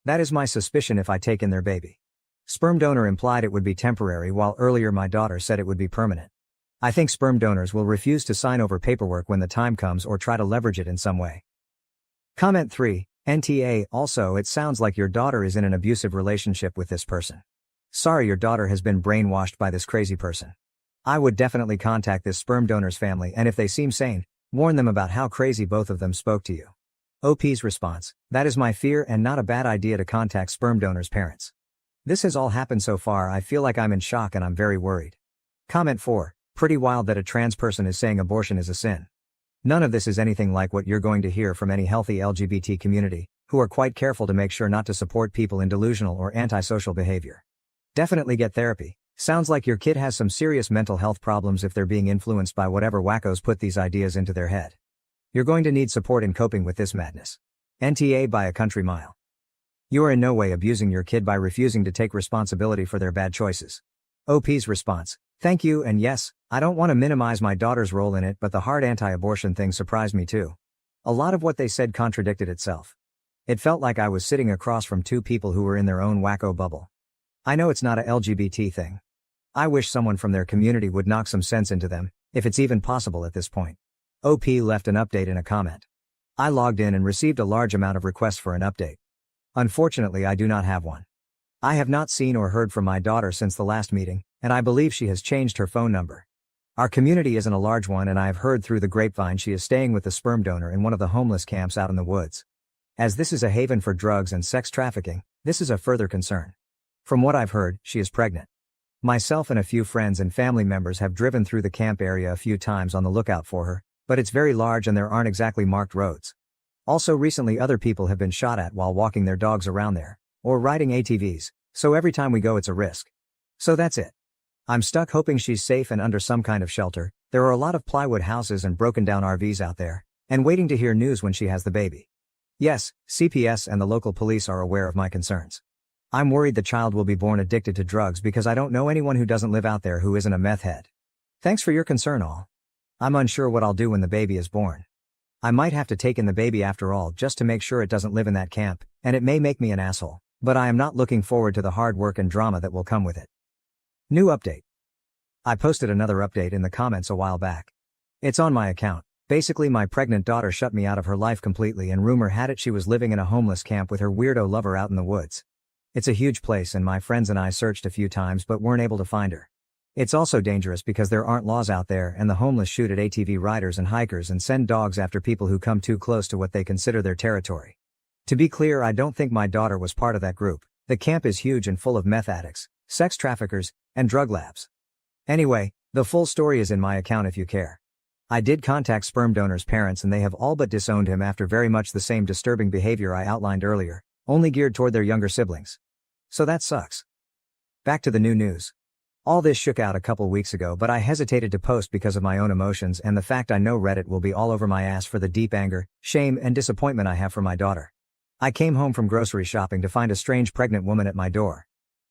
That is my suspicion if I take in their baby. Sperm donor implied it would be temporary while earlier my daughter said it would be permanent. I think sperm donors will refuse to sign over paperwork when the time comes or try to leverage it in some way. Comment 3. NTA. Also, it sounds like your daughter is in an abusive relationship with this person. Sorry your daughter has been brainwashed by this crazy person. I would definitely contact this sperm donor's family and if they seem sane, warn them about how crazy both of them spoke to you. OP's response. That is my fear and not a bad idea to contact sperm donor's parents. This has all happened so far. I feel like I'm in shock and I'm very worried. Comment 4. Pretty wild that a trans person is saying abortion is a sin. None of this is anything like what you're going to hear from any healthy LGBT community, who are quite careful to make sure not to support people in delusional or antisocial behavior. Definitely get therapy. Sounds like your kid has some serious mental health problems if they're being influenced by whatever wackos put these ideas into their head. You're going to need support in coping with this madness. NTA by a country mile. You are in no way abusing your kid by refusing to take responsibility for their bad choices. OP's response. Thank you and yes, I don't want to minimize my daughter's role in it but the hard anti-abortion thing surprised me too. A lot of what they said contradicted itself. It felt like I was sitting across from two people who were in their own wacko bubble. I know it's not a LGBT thing. I wish someone from their community would knock some sense into them, if it's even possible at this point. OP left an update in a comment. I logged in and received a large amount of requests for an update. Unfortunately I do not have one. I have not seen or heard from my daughter since the last meeting, and I believe she has changed her phone number. Our community isn't a large one and I have heard through the grapevine she is staying with the sperm donor in one of the homeless camps out in the woods. As this is a haven for drugs and sex trafficking, this is a further concern. From what I've heard, she is pregnant. Myself and a few friends and family members have driven through the camp area a few times on the lookout for her, but it's very large and there aren't exactly marked roads. Also recently other people have been shot at while walking their dogs around there, or riding ATVs, so every time we go it's a risk. So that's it. I'm stuck hoping she's safe and under some kind of shelter. There are a lot of plywood houses and broken down RVs out there, and waiting to hear news when she has the baby. Yes, CPS and the local police are aware of my concerns. I'm worried the child will be born addicted to drugs because I don't know anyone who doesn't live out there who isn't a meth head. Thanks for your concern all. I'm unsure what I'll do when the baby is born. I might have to take in the baby after all just to make sure it doesn't live in that camp, and it may make me an asshole, but I am not looking forward to the hard work and drama that will come with it. New update. I posted another update in the comments a while back. It's on my account. Basically my pregnant daughter shut me out of her life completely and rumor had it she was living in a homeless camp with her weirdo lover out in the woods. It's a huge place and my friends and I searched a few times but weren't able to find her. It's also dangerous because there aren't laws out there and the homeless shoot at ATV riders and hikers and send dogs after people who come too close to what they consider their territory. To be clear, I don't think my daughter was part of that group. The camp is huge and full of meth addicts, sex traffickers, and drug labs. Anyway, the full story is in my account if you care. I did contact sperm donor's parents and they have all but disowned him after very much the same disturbing behavior I outlined earlier, only geared toward their younger siblings. So that sucks. Back to the new news. All this shook out a couple weeks ago but I hesitated to post because of my own emotions and the fact I know Reddit will be all over my ass for the deep anger, shame and disappointment I have for my daughter. I came home from grocery shopping to find a strange pregnant woman at my door.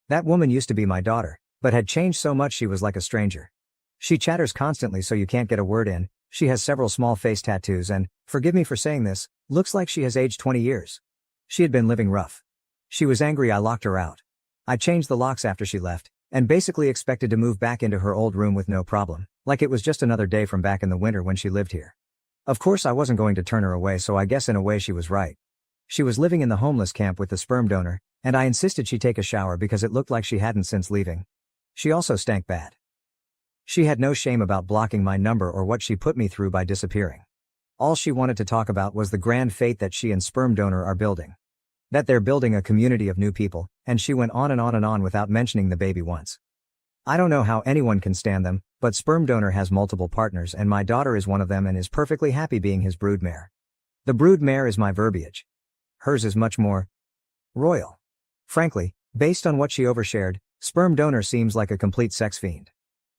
That woman used to be my daughter, but had changed so much she was like a stranger. She chatters constantly so you can't get a word in, she has several small face tattoos and, forgive me for saying this, looks like she has aged 20 years. She had been living rough. She was angry I locked her out. I changed the locks after she left, and basically expected to move back into her old room with no problem, like it was just another day from back in the winter when she lived here. Of course I wasn't going to turn her away so I guess in a way she was right. She was living in the homeless camp with the sperm donor, and I insisted she take a shower because it looked like she hadn't since leaving. She also stank bad. She had no shame about blocking my number or what she put me through by disappearing. All she wanted to talk about was the grand fate that she and sperm donor are building. That they're building a community of new people, and she went on and on and on without mentioning the baby once. I don't know how anyone can stand them, but sperm donor has multiple partners and my daughter is one of them and is perfectly happy being his broodmare. The broodmare is my verbiage. Hers is much more Royal. Frankly, based on what she overshared, sperm donor seems like a complete sex fiend.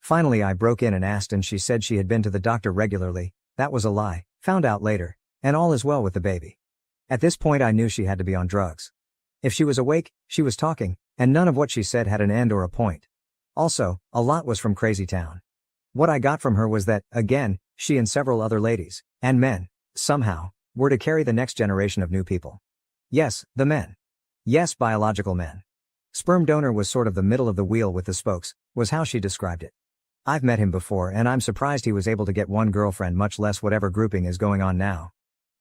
Finally I broke in and asked and she said she had been to the doctor regularly. That was a lie, found out later, and all is well with the baby. At this point I knew she had to be on drugs. If she was awake, she was talking, and none of what she said had an end or a point. Also, a lot was from Crazy Town. What I got from her was that, again, she and several other ladies, and men, somehow, were to carry the next generation of new people. Yes, the men. Yes, biological men. Sperm donor was sort of the middle of the wheel with the spokes, was how she described it. I've met him before and I'm surprised he was able to get one girlfriend, much less whatever grouping is going on now.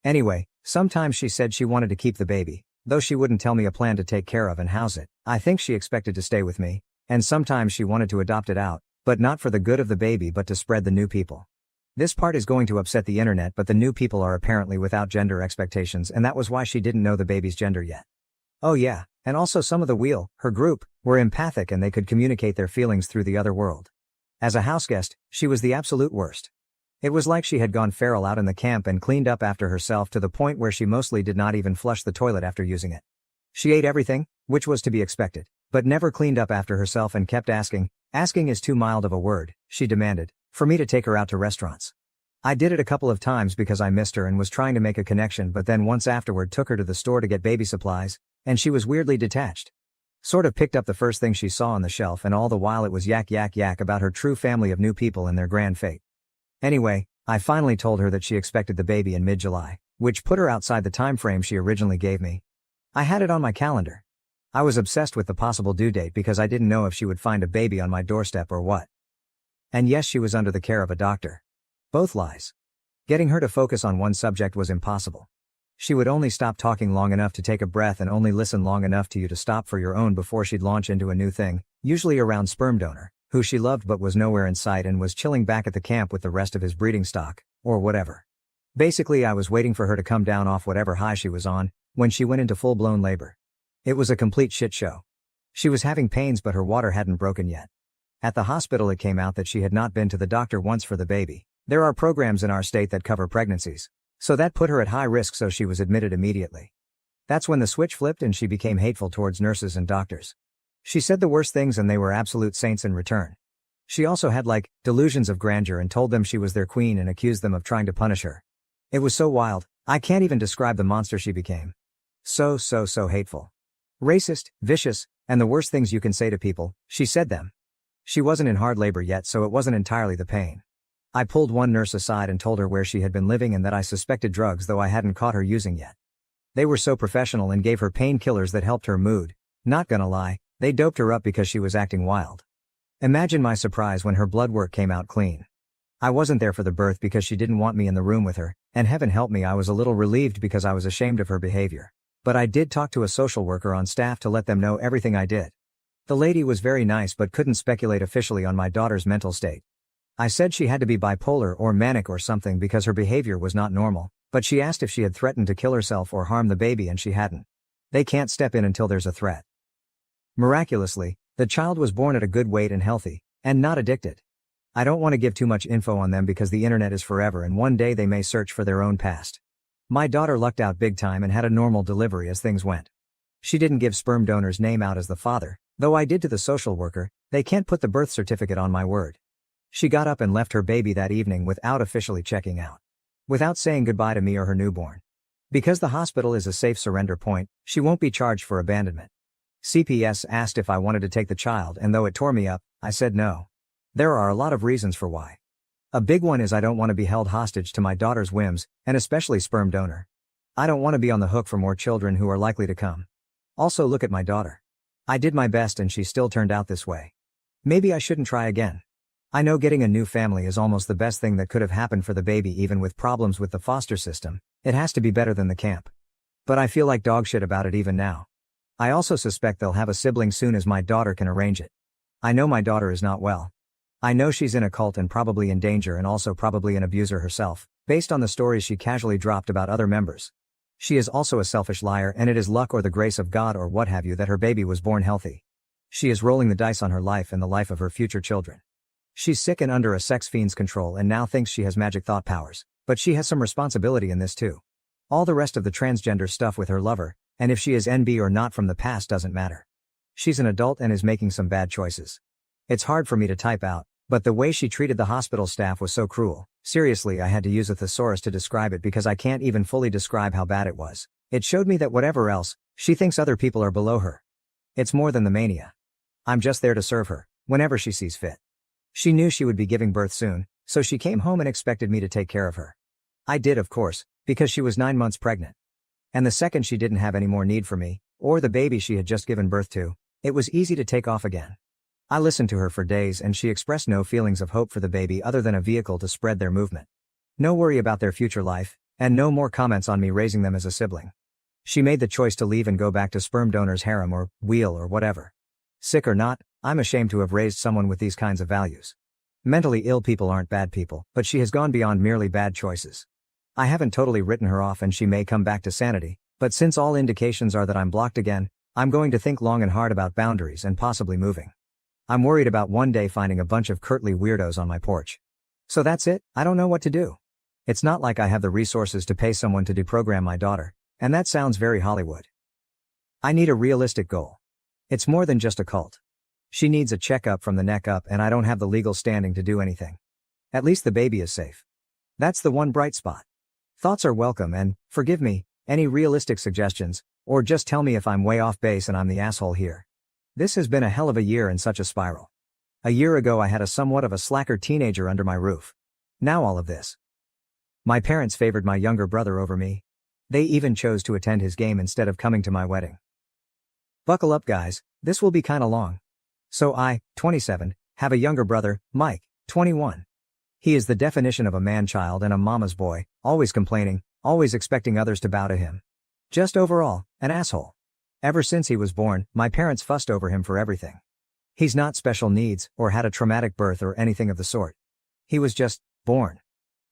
Anyway, sometimes she said she wanted to keep the baby, though she wouldn't tell me a plan to take care of and house it. I think she expected to stay with me, and sometimes she wanted to adopt it out, but not for the good of the baby but to spread the new people. This part is going to upset the internet, but the new people are apparently without gender expectations, and that was why she didn't know the baby's gender yet. Oh yeah, and also some of the wheel, her group, were empathic and they could communicate their feelings through the other world. As a houseguest, she was the absolute worst. It was like she had gone feral out in the camp and cleaned up after herself to the point where she mostly did not even flush the toilet after using it. She ate everything, which was to be expected, but never cleaned up after herself and kept asking is too mild of a word, she demanded, for me to take her out to restaurants. I did it a couple of times because I missed her and was trying to make a connection, but then once afterward took her to the store to get baby supplies, and she was weirdly detached. Sort of picked up the first thing she saw on the shelf, and all the while it was yak about her true family of new people and their grand fate. Anyway, I finally told her that she expected the baby in mid-July, which put her outside the time frame she originally gave me. I had it on my calendar. I was obsessed with the possible due date because I didn't know if she would find a baby on my doorstep or what. And yes, she was under the care of a doctor. Both lies. Getting her to focus on one subject was impossible. She would only stop talking long enough to take a breath and only listen long enough to you to stop for your own before she'd launch into a new thing, usually around sperm donor, who she loved but was nowhere in sight and was chilling back at the camp with the rest of his breeding stock, or whatever. Basically I was waiting for her to come down off whatever high she was on, when she went into full-blown labor. It was a complete shit show. She was having pains but her water hadn't broken yet. At the hospital it came out that she had not been to the doctor once for the baby. There are programs in our state that cover pregnancies. So that put her at high risk, so she was admitted immediately. That's when the switch flipped and she became hateful towards nurses and doctors. She said the worst things and they were absolute saints in return. She also had delusions of grandeur and told them she was their queen and accused them of trying to punish her. It was so wild, I can't even describe the monster she became. So hateful. Racist, vicious, and the worst things you can say to people, she said them. She wasn't in hard labor yet, so it wasn't entirely the pain. I pulled one nurse aside and told her where she had been living and that I suspected drugs, though I hadn't caught her using yet. They were so professional and gave her painkillers that helped her mood. Not gonna lie, they doped her up because she was acting wild. Imagine my surprise when her blood work came out clean. I wasn't there for the birth because she didn't want me in the room with her, and heaven help me, I was a little relieved because I was ashamed of her behavior. But I did talk to a social worker on staff to let them know everything I did. The lady was very nice but couldn't speculate officially on my daughter's mental state. I said she had to be bipolar or manic or something because her behavior was not normal, but she asked if she had threatened to kill herself or harm the baby, and she hadn't. They can't step in until there's a threat. Miraculously, the child was born at a good weight and healthy, and not addicted. I don't want to give too much info on them because the internet is forever and one day they may search for their own past. My daughter lucked out big time and had a normal delivery as things went. She didn't give sperm donor's name out as the father, though I did to the social worker. They can't put the birth certificate on my word. She got up and left her baby that evening without officially checking out. Without saying goodbye to me or her newborn. Because the hospital is a safe surrender point, she won't be charged for abandonment. CPS asked if I wanted to take the child, and though it tore me up, I said no. There are a lot of reasons for why. A big one is I don't want to be held hostage to my daughter's whims, and especially sperm donor. I don't want to be on the hook for more children who are likely to come. Also, look at my daughter. I did my best and she still turned out this way. Maybe I shouldn't try again. I know getting a new family is almost the best thing that could have happened for the baby, even with problems with the foster system. It has to be better than the camp. But I feel like dog shit about it even now. I also suspect they'll have a sibling soon as my daughter can arrange it. I know my daughter is not well. I know she's in a cult and probably in danger and also probably an abuser herself, based on the stories she casually dropped about other members. She is also a selfish liar, and it is luck or the grace of God or what have you that her baby was born healthy. She is rolling the dice on her life and the life of her future children. She's sick and under a sex fiend's control and now thinks she has magic thought powers, but she has some responsibility in this too. All the rest of the transgender stuff with her lover, And if she is NB or not from the past doesn't matter. She's an adult and is making some bad choices. It's hard for me to type out, but the way she treated the hospital staff was so cruel. Seriously, I had to use a thesaurus to describe it because I can't even fully describe how bad it was. It showed me that whatever else, she thinks other people are below her. It's more than the mania. I'm just there to serve her, whenever she sees fit. She knew she would be giving birth soon, so she came home and expected me to take care of her. I did, of course, because she was 9 months pregnant. And the second she didn't have any more need for me, or the baby she had just given birth to, it was easy to take off again. I listened to her for days and she expressed no feelings of hope for the baby other than a vehicle to spread their movement. No worry about their future life, and no more comments on me raising them as a sibling. She made the choice to leave and go back to sperm donor's harem or wheel or whatever. Sick or not, I'm ashamed to have raised someone with these kinds of values. Mentally ill people aren't bad people, but she has gone beyond merely bad choices. I haven't totally written her off and she may come back to sanity, but since all indications are that I'm blocked again, I'm going to think long and hard about boundaries and possibly moving. I'm worried about one day finding a bunch of curtly weirdos on my porch. So that's it, I don't know what to do. It's not like I have the resources to pay someone to deprogram my daughter, and that sounds very Hollywood. I need a realistic goal. It's more than just a cult. She needs a checkup from the neck up and I don't have the legal standing to do anything. At least the baby is safe. That's the one bright spot. Thoughts are welcome and, forgive me, any realistic suggestions, or just tell me if I'm way off base and I'm the asshole here. This has been a hell of a year and such a spiral. A year ago I had a somewhat of a slacker teenager under my roof. Now all of this. My parents favored my younger brother over me. They even chose to attend his game instead of coming to my wedding. Buckle up guys, this will be kinda long. So I, 27, have a younger brother, Mike, 21. He is the definition of a man-child and a mama's boy, always complaining, always expecting others to bow to him. Just overall, an asshole. Ever since he was born, my parents fussed over him for everything. He's not special needs, or had a traumatic birth or anything of the sort. He was just, born.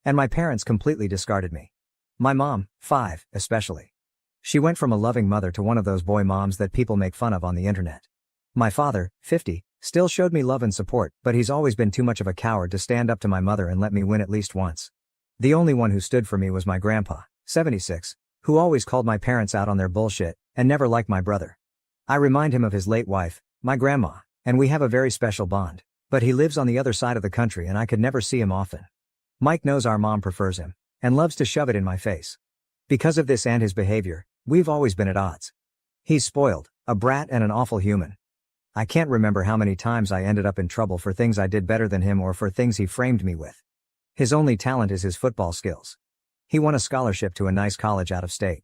And my parents completely discarded me. My mom, 5, especially. She went from a loving mother to one of those boy moms that people make fun of on the internet. My father, 50, still showed me love and support, but he's always been too much of a coward to stand up to my mother and let me win at least once. The only one who stood for me was my grandpa, 76, who always called my parents out on their bullshit, and never liked my brother. I remind him of his late wife, my grandma, and we have a very special bond, but he lives on the other side of the country and I could never see him often. Mike knows our mom prefers him, and loves to shove it in my face. Because of this and his behavior, we've always been at odds. He's spoiled, a brat and an awful human. I can't remember how many times I ended up in trouble for things I did better than him or for things he framed me with. His only talent is his football skills. He won a scholarship to a nice college out of state.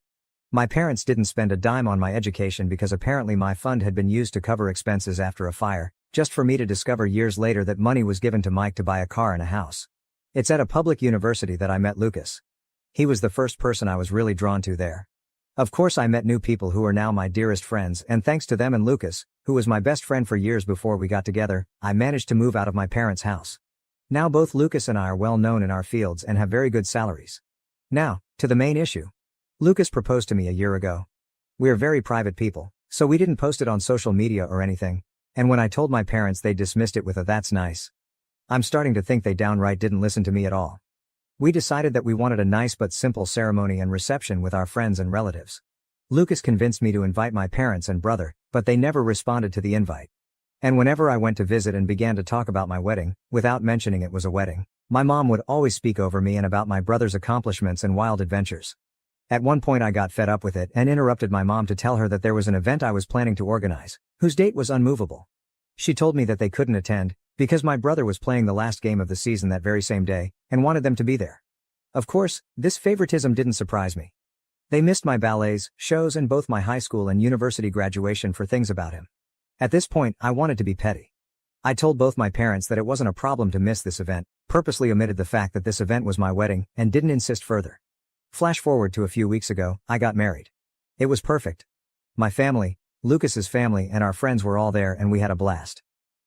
My parents didn't spend a dime on my education because apparently my fund had been used to cover expenses after a fire, just for me to discover years later that money was given to Mike to buy a car and a house. It's at a public university that I met Lucas. He was the first person I was really drawn to there. Of course I met new people who are now my dearest friends, and thanks to them and Lucas, who was my best friend for years before we got together, I managed to move out of my parents' house. Now both Lucas and I are well known in our fields and have very good salaries. Now, to the main issue. Lucas proposed to me a year ago. We're very private people, so we didn't post it on social media or anything, and when I told my parents they dismissed it with a "that's nice." I'm starting to think they downright didn't listen to me at all. We decided that we wanted a nice but simple ceremony and reception with our friends and relatives. Lucas convinced me to invite my parents and brother, but they never responded to the invite. And whenever I went to visit and began to talk about my wedding, without mentioning it was a wedding, my mom would always speak over me and about my brother's accomplishments and wild adventures. At one point I got fed up with it and interrupted my mom to tell her that there was an event I was planning to organize, whose date was unmovable. She told me that they couldn't attend, because my brother was playing the last game of the season that very same day, and wanted them to be there. Of course, this favoritism didn't surprise me. They missed my ballets, shows and both my high school and university graduation for things about him. At this point, I wanted to be petty. I told both my parents that it wasn't a problem to miss this event, purposely omitted the fact that this event was my wedding, and didn't insist further. Flash forward to a few weeks ago, I got married. It was perfect. My family, Lucas's family and our friends were all there and we had a blast.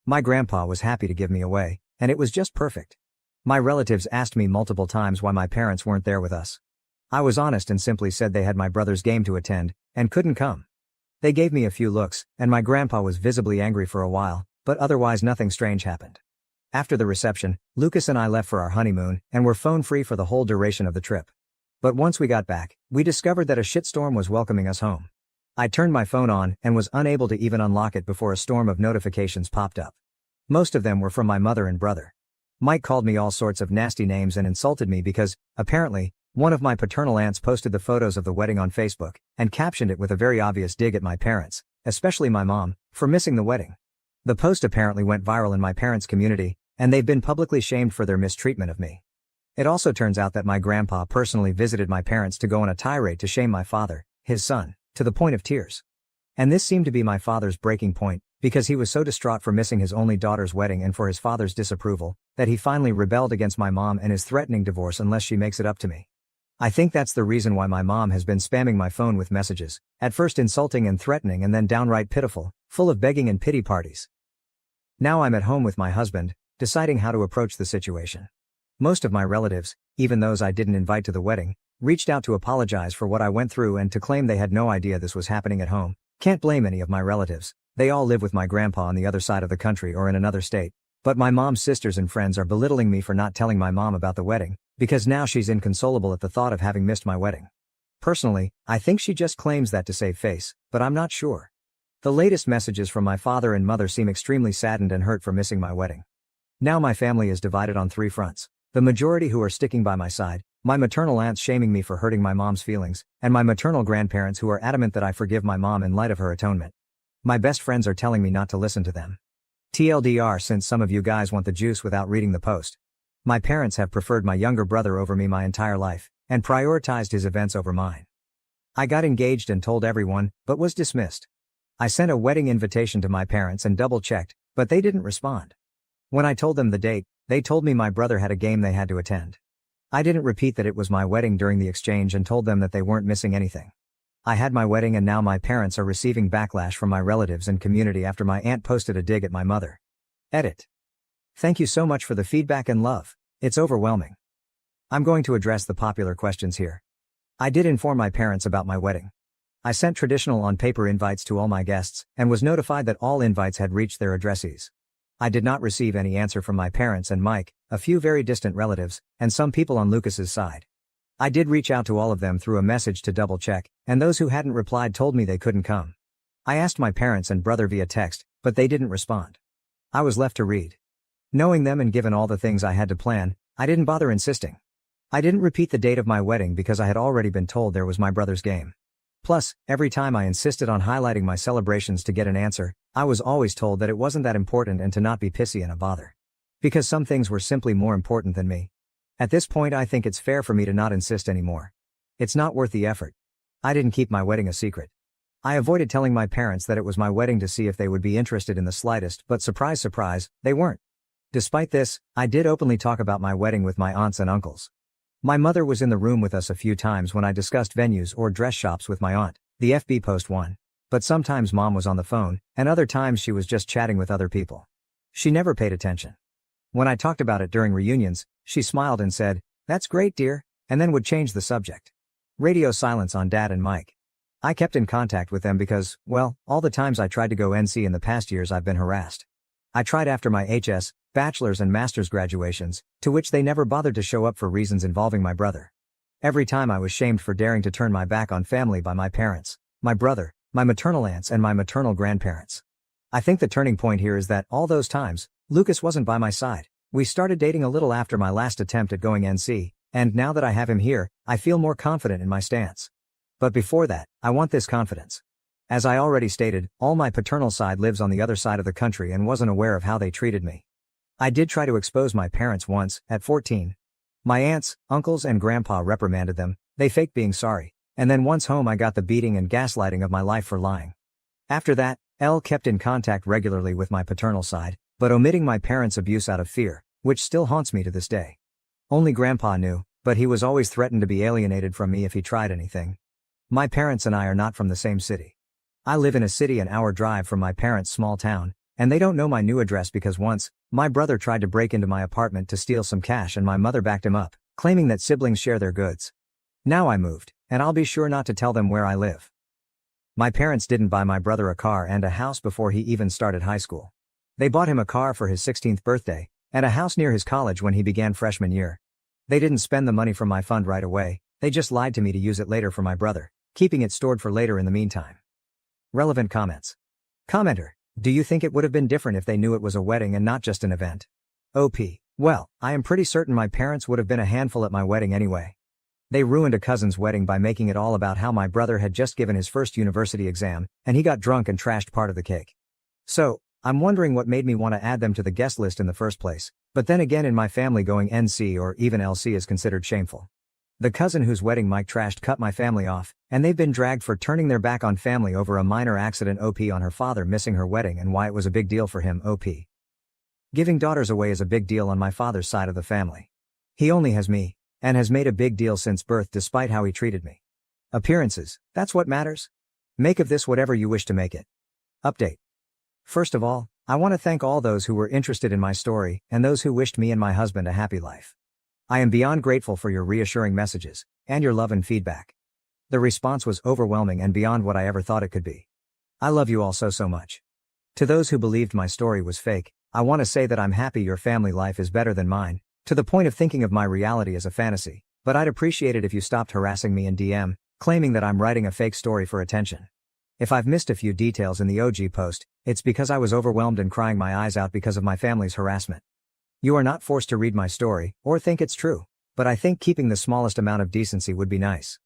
My grandpa was happy to give me away, and it was just perfect. My relatives asked me multiple times why my parents weren't there with us. I was honest and simply said they had my brother's game to attend, and couldn't come. They gave me a few looks, and my grandpa was visibly angry for a while, but otherwise nothing strange happened. After the reception, Lucas and I left for our honeymoon, and were phone-free for the whole duration of the trip. But once we got back, we discovered that a shitstorm was welcoming us home. I turned my phone on and was unable to even unlock it before a storm of notifications popped up. Most of them were from my mother and brother. Mike called me all sorts of nasty names and insulted me because, apparently, one of my paternal aunts posted the photos of the wedding on Facebook and captioned it with a very obvious dig at my parents, especially my mom, for missing the wedding. The post apparently went viral in my parents' community, and they've been publicly shamed for their mistreatment of me. It also turns out that my grandpa personally visited my parents to go on a tirade to shame my father, his son, to the point of tears. And this seemed to be my father's breaking point, because he was so distraught for missing his only daughter's wedding and for his father's disapproval, that he finally rebelled against my mom and is threatening divorce unless she makes it up to me. I think that's the reason why my mom has been spamming my phone with messages, at first insulting and threatening and then downright pitiful, full of begging and pity parties. Now I'm at home with my husband, deciding how to approach the situation. Most of my relatives, even those I didn't invite to the wedding, reached out to apologize for what I went through and to claim they had no idea this was happening at home. Can't blame any of my relatives, they all live with my grandpa on the other side of the country or in another state. But my mom's sisters and friends are belittling me for not telling my mom about the wedding, because now she's inconsolable at the thought of having missed my wedding. Personally, I think she just claims that to save face, but I'm not sure. The latest messages from my father and mother seem extremely saddened and hurt for missing my wedding. Now my family is divided on three fronts. The majority who are sticking by my side, my maternal aunts shaming me for hurting my mom's feelings, and my maternal grandparents who are adamant that I forgive my mom in light of her atonement. My best friends are telling me not to listen to them. TLDR, since some of you guys want the juice without reading the post. My parents have preferred my younger brother over me my entire life, and prioritized his events over mine. I got engaged and told everyone, but was dismissed. I sent a wedding invitation to my parents and double-checked, but they didn't respond. When I told them the date, they told me my brother had a game they had to attend. I didn't repeat that it was my wedding during the exchange and told them that they weren't missing anything. I had my wedding and now my parents are receiving backlash from my relatives and community after my aunt posted a dig at my mother. Edit. Thank you so much for the feedback and love. It's overwhelming. I'm going to address the popular questions here. I did inform my parents about my wedding. I sent traditional on-paper invites to all my guests, and was notified that all invites had reached their addressees. I did not receive any answer from my parents and Mike, a few very distant relatives, and some people on Lucas's side. I did reach out to all of them through a message to double-check, and those who hadn't replied told me they couldn't come. I asked my parents and brother via text, but they didn't respond. I was left to read. Knowing them and given all the things I had to plan, I didn't bother insisting. I didn't repeat the date of my wedding because I had already been told there was my brother's game. Plus, every time I insisted on highlighting my celebrations to get an answer, I was always told that it wasn't that important and to not be pissy and a bother. Because some things were simply more important than me. At this point I think it's fair for me to not insist anymore. It's not worth the effort. I didn't keep my wedding a secret. I avoided telling my parents that it was my wedding to see if they would be interested in the slightest, but surprise surprise, they weren't. Despite this, I did openly talk about my wedding with my aunts and uncles. My mother was in the room with us a few times when I discussed venues or dress shops with my aunt, the FB post one. But sometimes mom was on the phone, and other times she was just chatting with other people. She never paid attention. When I talked about it during reunions, she smiled and said, "That's great, dear," and then would change the subject. Radio silence on Dad and Mike. I kept in contact with them because, well, all the times I tried to go NC in the past years I've been harassed. I tried after my HS, bachelor's and master's graduations, to which they never bothered to show up for reasons involving my brother. Every time I was shamed for daring to turn my back on family by my parents, my brother, my maternal aunts and my maternal grandparents. I think the turning point here is that all those times, Lucas wasn't by my side. We started dating a little after my last attempt at going NC, and now that I have him here, I feel more confident in my stance. But before that, I want this confidence. As I already stated, all my paternal side lives on the other side of the country and wasn't aware of how they treated me. I did try to expose my parents once, at 14. My aunts, uncles and grandpa reprimanded them, they faked being sorry, and then once home I got the beating and gaslighting of my life for lying. After that, Elle kept in contact regularly with my paternal side, but omitting my parents' abuse out of fear, which still haunts me to this day. Only grandpa knew, but he was always threatened to be alienated from me if he tried anything. My parents and I are not from the same city. I live in a city an hour drive from my parents' small town, and they don't know my new address because once, my brother tried to break into my apartment to steal some cash and my mother backed him up, claiming that siblings share their goods. Now I moved, and I'll be sure not to tell them where I live. My parents didn't buy my brother a car and a house before he even started high school. They bought him a car for his 16th birthday, and a house near his college when he began freshman year. They didn't spend the money from my fund right away, they just lied to me to use it later for my brother, keeping it stored for later in the meantime. Relevant comments. Commenter. Do you think it would have been different if they knew it was a wedding and not just an event? OP. Well, I am pretty certain my parents would have been a handful at my wedding anyway. They ruined a cousin's wedding by making it all about how my brother had just given his first university exam, and he got drunk and trashed part of the cake. So, I'm wondering what made me want to add them to the guest list in the first place, but then again in my family going NC or even LC is considered shameful. The cousin whose wedding Mike trashed cut my family off, and they've been dragged for turning their back on family over a minor accident. OP on her father missing her wedding and why it was a big deal for him. OP. Giving daughters away is a big deal on my father's side of the family. He only has me, and has made a big deal since birth despite how he treated me. Appearances, that's what matters. Make of this whatever you wish to make it. Update. First of all, I want to thank all those who were interested in my story and those who wished me and my husband a happy life. I am beyond grateful for your reassuring messages and your love and feedback. The response was overwhelming and beyond what I ever thought it could be. I love you all so much. To those who believed my story was fake, I want to say that I'm happy your family life is better than mine, to the point of thinking of my reality as a fantasy, but I'd appreciate it if you stopped harassing me in DM, claiming that I'm writing a fake story for attention. If I've missed a few details in the OG post, it's because I was overwhelmed and crying my eyes out because of my family's harassment. You are not forced to read my story, or think it's true, but I think keeping the smallest amount of decency would be nice.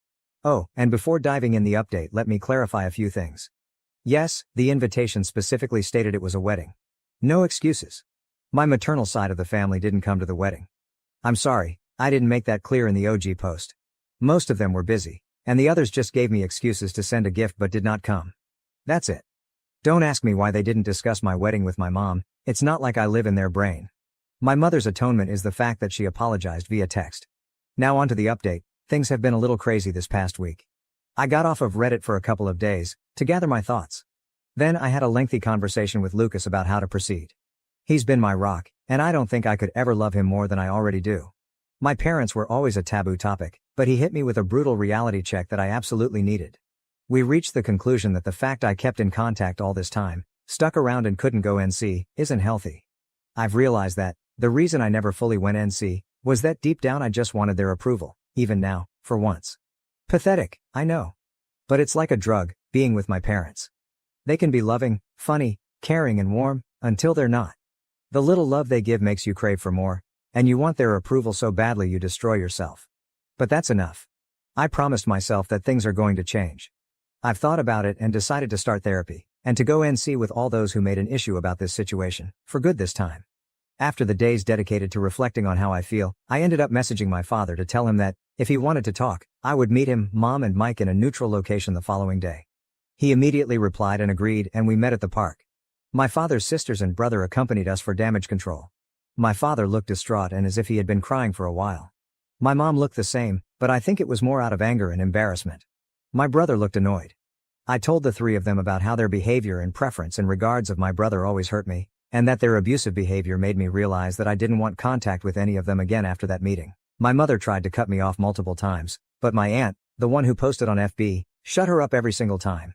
Oh, and before diving in the update, let me clarify a few things. Yes, the invitation specifically stated it was a wedding. No excuses. My maternal side of the family didn't come to the wedding. I'm sorry, I didn't make that clear in the OG post. Most of them were busy, and the others just gave me excuses to send a gift but did not come. That's it. Don't ask me why they didn't discuss my wedding with my mom, it's not like I live in their brain. My mother's atonement is the fact that she apologized via text. Now onto the update, things have been a little crazy this past week. I got off of Reddit for a couple of days, to gather my thoughts. Then I had a lengthy conversation with Lucas about how to proceed. He's been my rock, and I don't think I could ever love him more than I already do. My parents were always a taboo topic, but he hit me with a brutal reality check that I absolutely needed. We reached the conclusion that the fact I kept in contact all this time, stuck around and couldn't go NC, isn't healthy. I've realized that the reason I never fully went NC was that deep down I just wanted their approval, even now, for once. Pathetic, I know. But it's like a drug, being with my parents. They can be loving, funny, caring and warm, until they're not. The little love they give makes you crave for more, and you want their approval so badly you destroy yourself. But that's enough. I promised myself that things are going to change. I've thought about it and decided to start therapy, and to go NC with all those who made an issue about this situation, for good this time. After the days dedicated to reflecting on how I feel, I ended up messaging my father to tell him that, if he wanted to talk, I would meet him, Mom and Mike in a neutral location the following day. He immediately replied and agreed, and we met at the park. My father's sisters and brother accompanied us for damage control. My father looked distraught and as if he had been crying for a while. My mom looked the same, but I think it was more out of anger and embarrassment. My brother looked annoyed. I told the three of them about how their behavior and preference in regards of my brother always hurt me, and that their abusive behavior made me realize that I didn't want contact with any of them again after that meeting. My mother tried to cut me off multiple times, but my aunt, the one who posted on FB, shut her up every single time.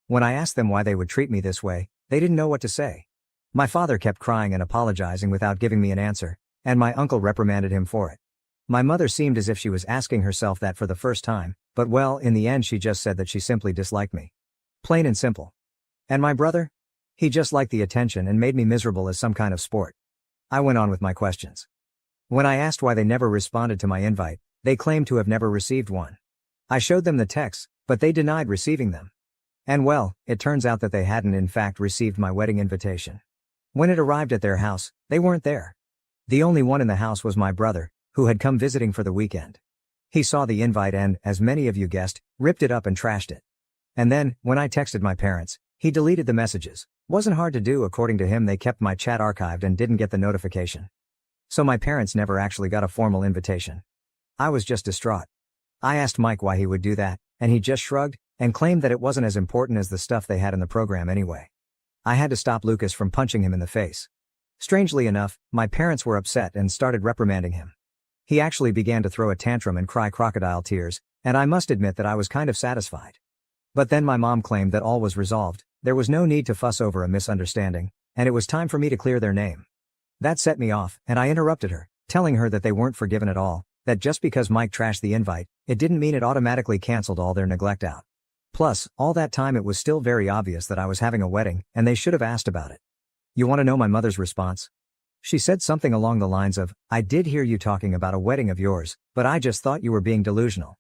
When I asked them why they would treat me this way, they didn't know what to say. My father kept crying and apologizing without giving me an answer, and my uncle reprimanded him for it. My mother seemed as if she was asking herself that for the first time, but well, in the end she just said that she simply disliked me. Plain and simple. And my brother? He just liked the attention and made me miserable as some kind of sport. I went on with my questions. When I asked why they never responded to my invite, they claimed to have never received one. I showed them the texts, but they denied receiving them. And well, it turns out that they hadn't in fact received my wedding invitation. When it arrived at their house, they weren't there. The only one in the house was my brother, who had come visiting for the weekend. He saw the invite and, as many of you guessed, ripped it up and trashed it. And then, when I texted my parents, he deleted the messages. Wasn't hard to do. According to him, they kept my chat archived and didn't get the notification. So my parents never actually got a formal invitation. I was just distraught. I asked Mike why he would do that, and he just shrugged, and claimed that it wasn't as important as the stuff they had in the program anyway. I had to stop Lucas from punching him in the face. Strangely enough, my parents were upset and started reprimanding him. He actually began to throw a tantrum and cry crocodile tears, and I must admit that I was kind of satisfied. But then my mom claimed that all was resolved, there was no need to fuss over a misunderstanding, and it was time for me to clear their name. That set me off, and I interrupted her, telling her that they weren't forgiven at all, that just because Mike trashed the invite, it didn't mean it automatically canceled all their neglect out. Plus, all that time it was still very obvious that I was having a wedding, and they should have asked about it. You want to know my mother's response? She said something along the lines of, "I did hear you talking about a wedding of yours, but I just thought you were being delusional."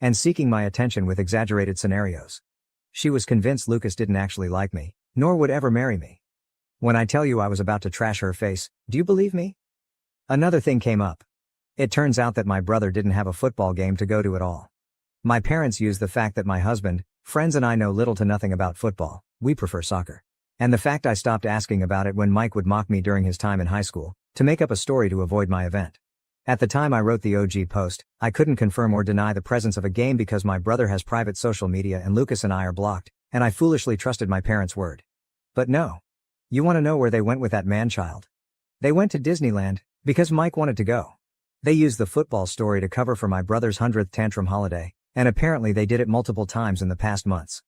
And seeking my attention with exaggerated scenarios. She was convinced Lucas didn't actually like me, nor would ever marry me. When I tell you I was about to trash her face, do you believe me? Another thing came up. It turns out that my brother didn't have a football game to go to at all. My parents used the fact that my husband, friends and I know little to nothing about football, we prefer soccer. And the fact I stopped asking about it when Mike would mock me during his time in high school, to make up a story to avoid my event. At the time I wrote the OG post, I couldn't confirm or deny the presence of a game because my brother has private social media and Lucas and I are blocked, and I foolishly trusted my parents' word. But no. You want to know where they went with that man-child? They went to Disneyland, because Mike wanted to go. They used the football story to cover for my brother's 100th tantrum holiday, and apparently they did it multiple times in the past months.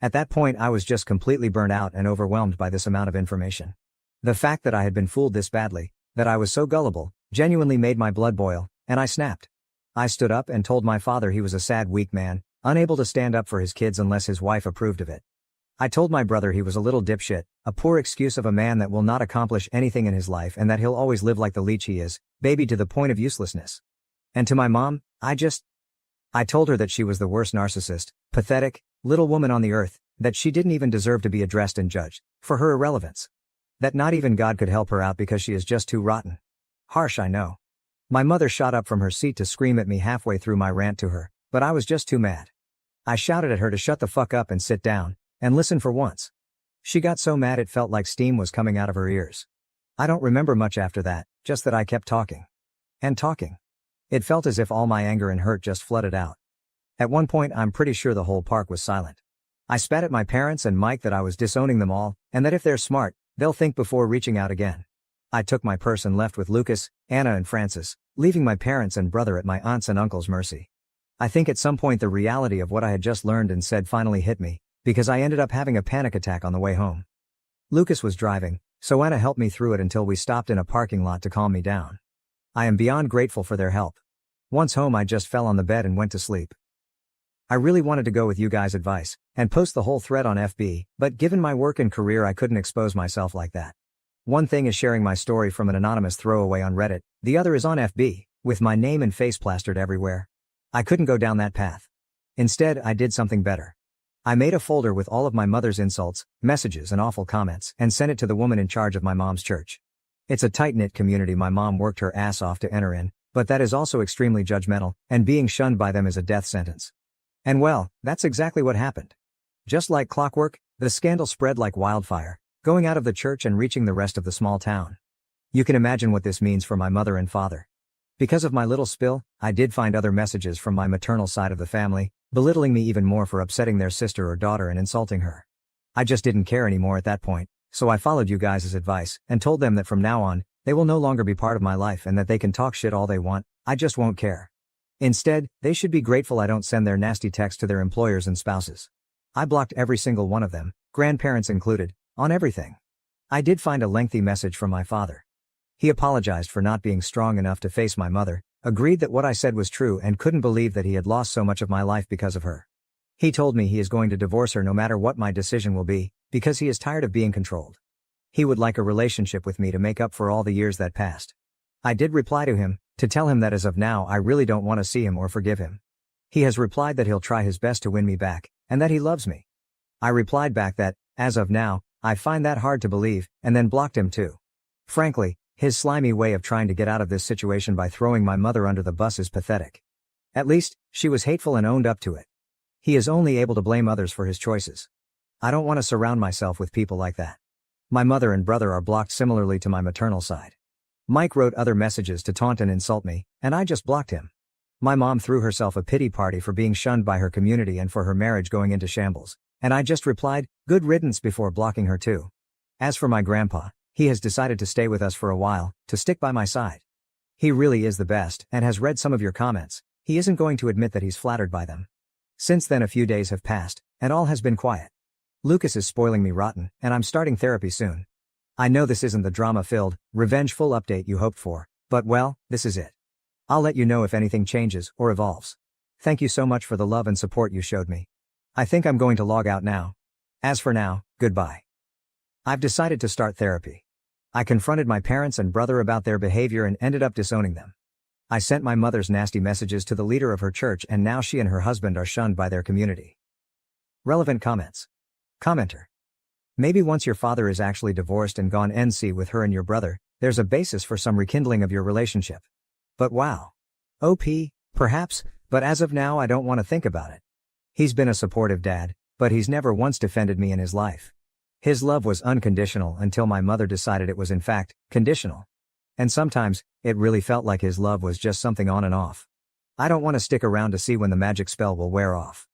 At that point I was just completely burnt out and overwhelmed by this amount of information. The fact that I had been fooled this badly, that I was so gullible, genuinely made my blood boil, and I snapped. I stood up and told my father he was a sad, weak man, unable to stand up for his kids unless his wife approved of it. I told my brother he was a little dipshit, a poor excuse of a man that will not accomplish anything in his life and that he'll always live like the leech he is, baby to the point of uselessness. And to my mom, I told her that she was the worst narcissist, pathetic, little woman on the earth, that she didn't even deserve to be addressed and judged, for her irrelevance. That not even God could help her out because she is just too rotten. Harsh, I know. My mother shot up from her seat to scream at me halfway through my rant to her, but I was just too mad. I shouted at her to shut the fuck up and sit down, and listen for once. She got so mad it felt like steam was coming out of her ears. I don't remember much after that, just that I kept talking. And talking. It felt as if all my anger and hurt just flooded out. At one point I'm pretty sure the whole park was silent. I spat at my parents and Mike that I was disowning them all, and that if they're smart, they'll think before reaching out again. I took my purse and left with Lucas, Anna and Francis, leaving my parents and brother at my aunt's and uncle's mercy. I think at some point the reality of what I had just learned and said finally hit me, because I ended up having a panic attack on the way home. Lucas was driving, so Anna helped me through it until we stopped in a parking lot to calm me down. I am beyond grateful for their help. Once home I just fell on the bed and went to sleep. I really wanted to go with you guys' advice, and post the whole thread on FB, but given my work and career I couldn't expose myself like that. One thing is sharing my story from an anonymous throwaway on Reddit, the other is on FB, with my name and face plastered everywhere. I couldn't go down that path. Instead, I did something better. I made a folder with all of my mother's insults, messages and awful comments, and sent it to the woman in charge of my mom's church. It's a tight-knit community my mom worked her ass off to enter in, but that is also extremely judgmental, and being shunned by them is a death sentence. And well, that's exactly what happened. Just like clockwork, the scandal spread like wildfire, going out of the church and reaching the rest of the small town. You can imagine what this means for my mother and father. Because of my little spill, I did find other messages from my maternal side of the family, belittling me even more for upsetting their sister or daughter and insulting her. I just didn't care anymore at that point, so I followed you guys' advice, and told them that from now on, they will no longer be part of my life and that they can talk shit all they want, I just won't care. Instead, they should be grateful I don't send their nasty texts to their employers and spouses. I blocked every single one of them, grandparents included, on everything. I did find a lengthy message from my father. He apologized for not being strong enough to face my mother, agreed that what I said was true and couldn't believe that he had lost so much of my life because of her. He told me he is going to divorce her no matter what my decision will be, because he is tired of being controlled. He would like a relationship with me to make up for all the years that passed. I did reply to him, to tell him that as of now I really don't want to see him or forgive him. He has replied that he'll try his best to win me back, and that he loves me. I replied back that, as of now, I find that hard to believe, and then blocked him too. Frankly, his slimy way of trying to get out of this situation by throwing my mother under the bus is pathetic. At least, she was hateful and owned up to it. He is only able to blame others for his choices. I don't want to surround myself with people like that. My mother and brother are blocked similarly to my maternal side. Mike wrote other messages to taunt and insult me, and I just blocked him. My mom threw herself a pity party for being shunned by her community and for her marriage going into shambles, and I just replied, good riddance, before blocking her too. As for my grandpa, he has decided to stay with us for a while, to stick by my side. He really is the best, and has read some of your comments. He isn't going to admit that he's flattered by them. Since then a few days have passed, and all has been quiet. Lucas is spoiling me rotten, and I'm starting therapy soon. I know this isn't the drama-filled, revengeful update you hoped for, but well, this is it. I'll let you know if anything changes or evolves. Thank you so much for the love and support you showed me. I think I'm going to log out now. As for now, goodbye. I've decided to start therapy. I confronted my parents and brother about their behavior and ended up disowning them. I sent my mother's nasty messages to the leader of her church and now she and her husband are shunned by their community. Relevant comments. Commenter. Maybe once your father is actually divorced and gone NC with her and your brother, there's a basis for some rekindling of your relationship. But wow. OP, perhaps, but as of now I don't want to think about it. He's been a supportive dad, but he's never once defended me in his life. His love was unconditional until my mother decided it was in fact, conditional. And sometimes, it really felt like his love was just something on and off. I don't want to stick around to see when the magic spell will wear off.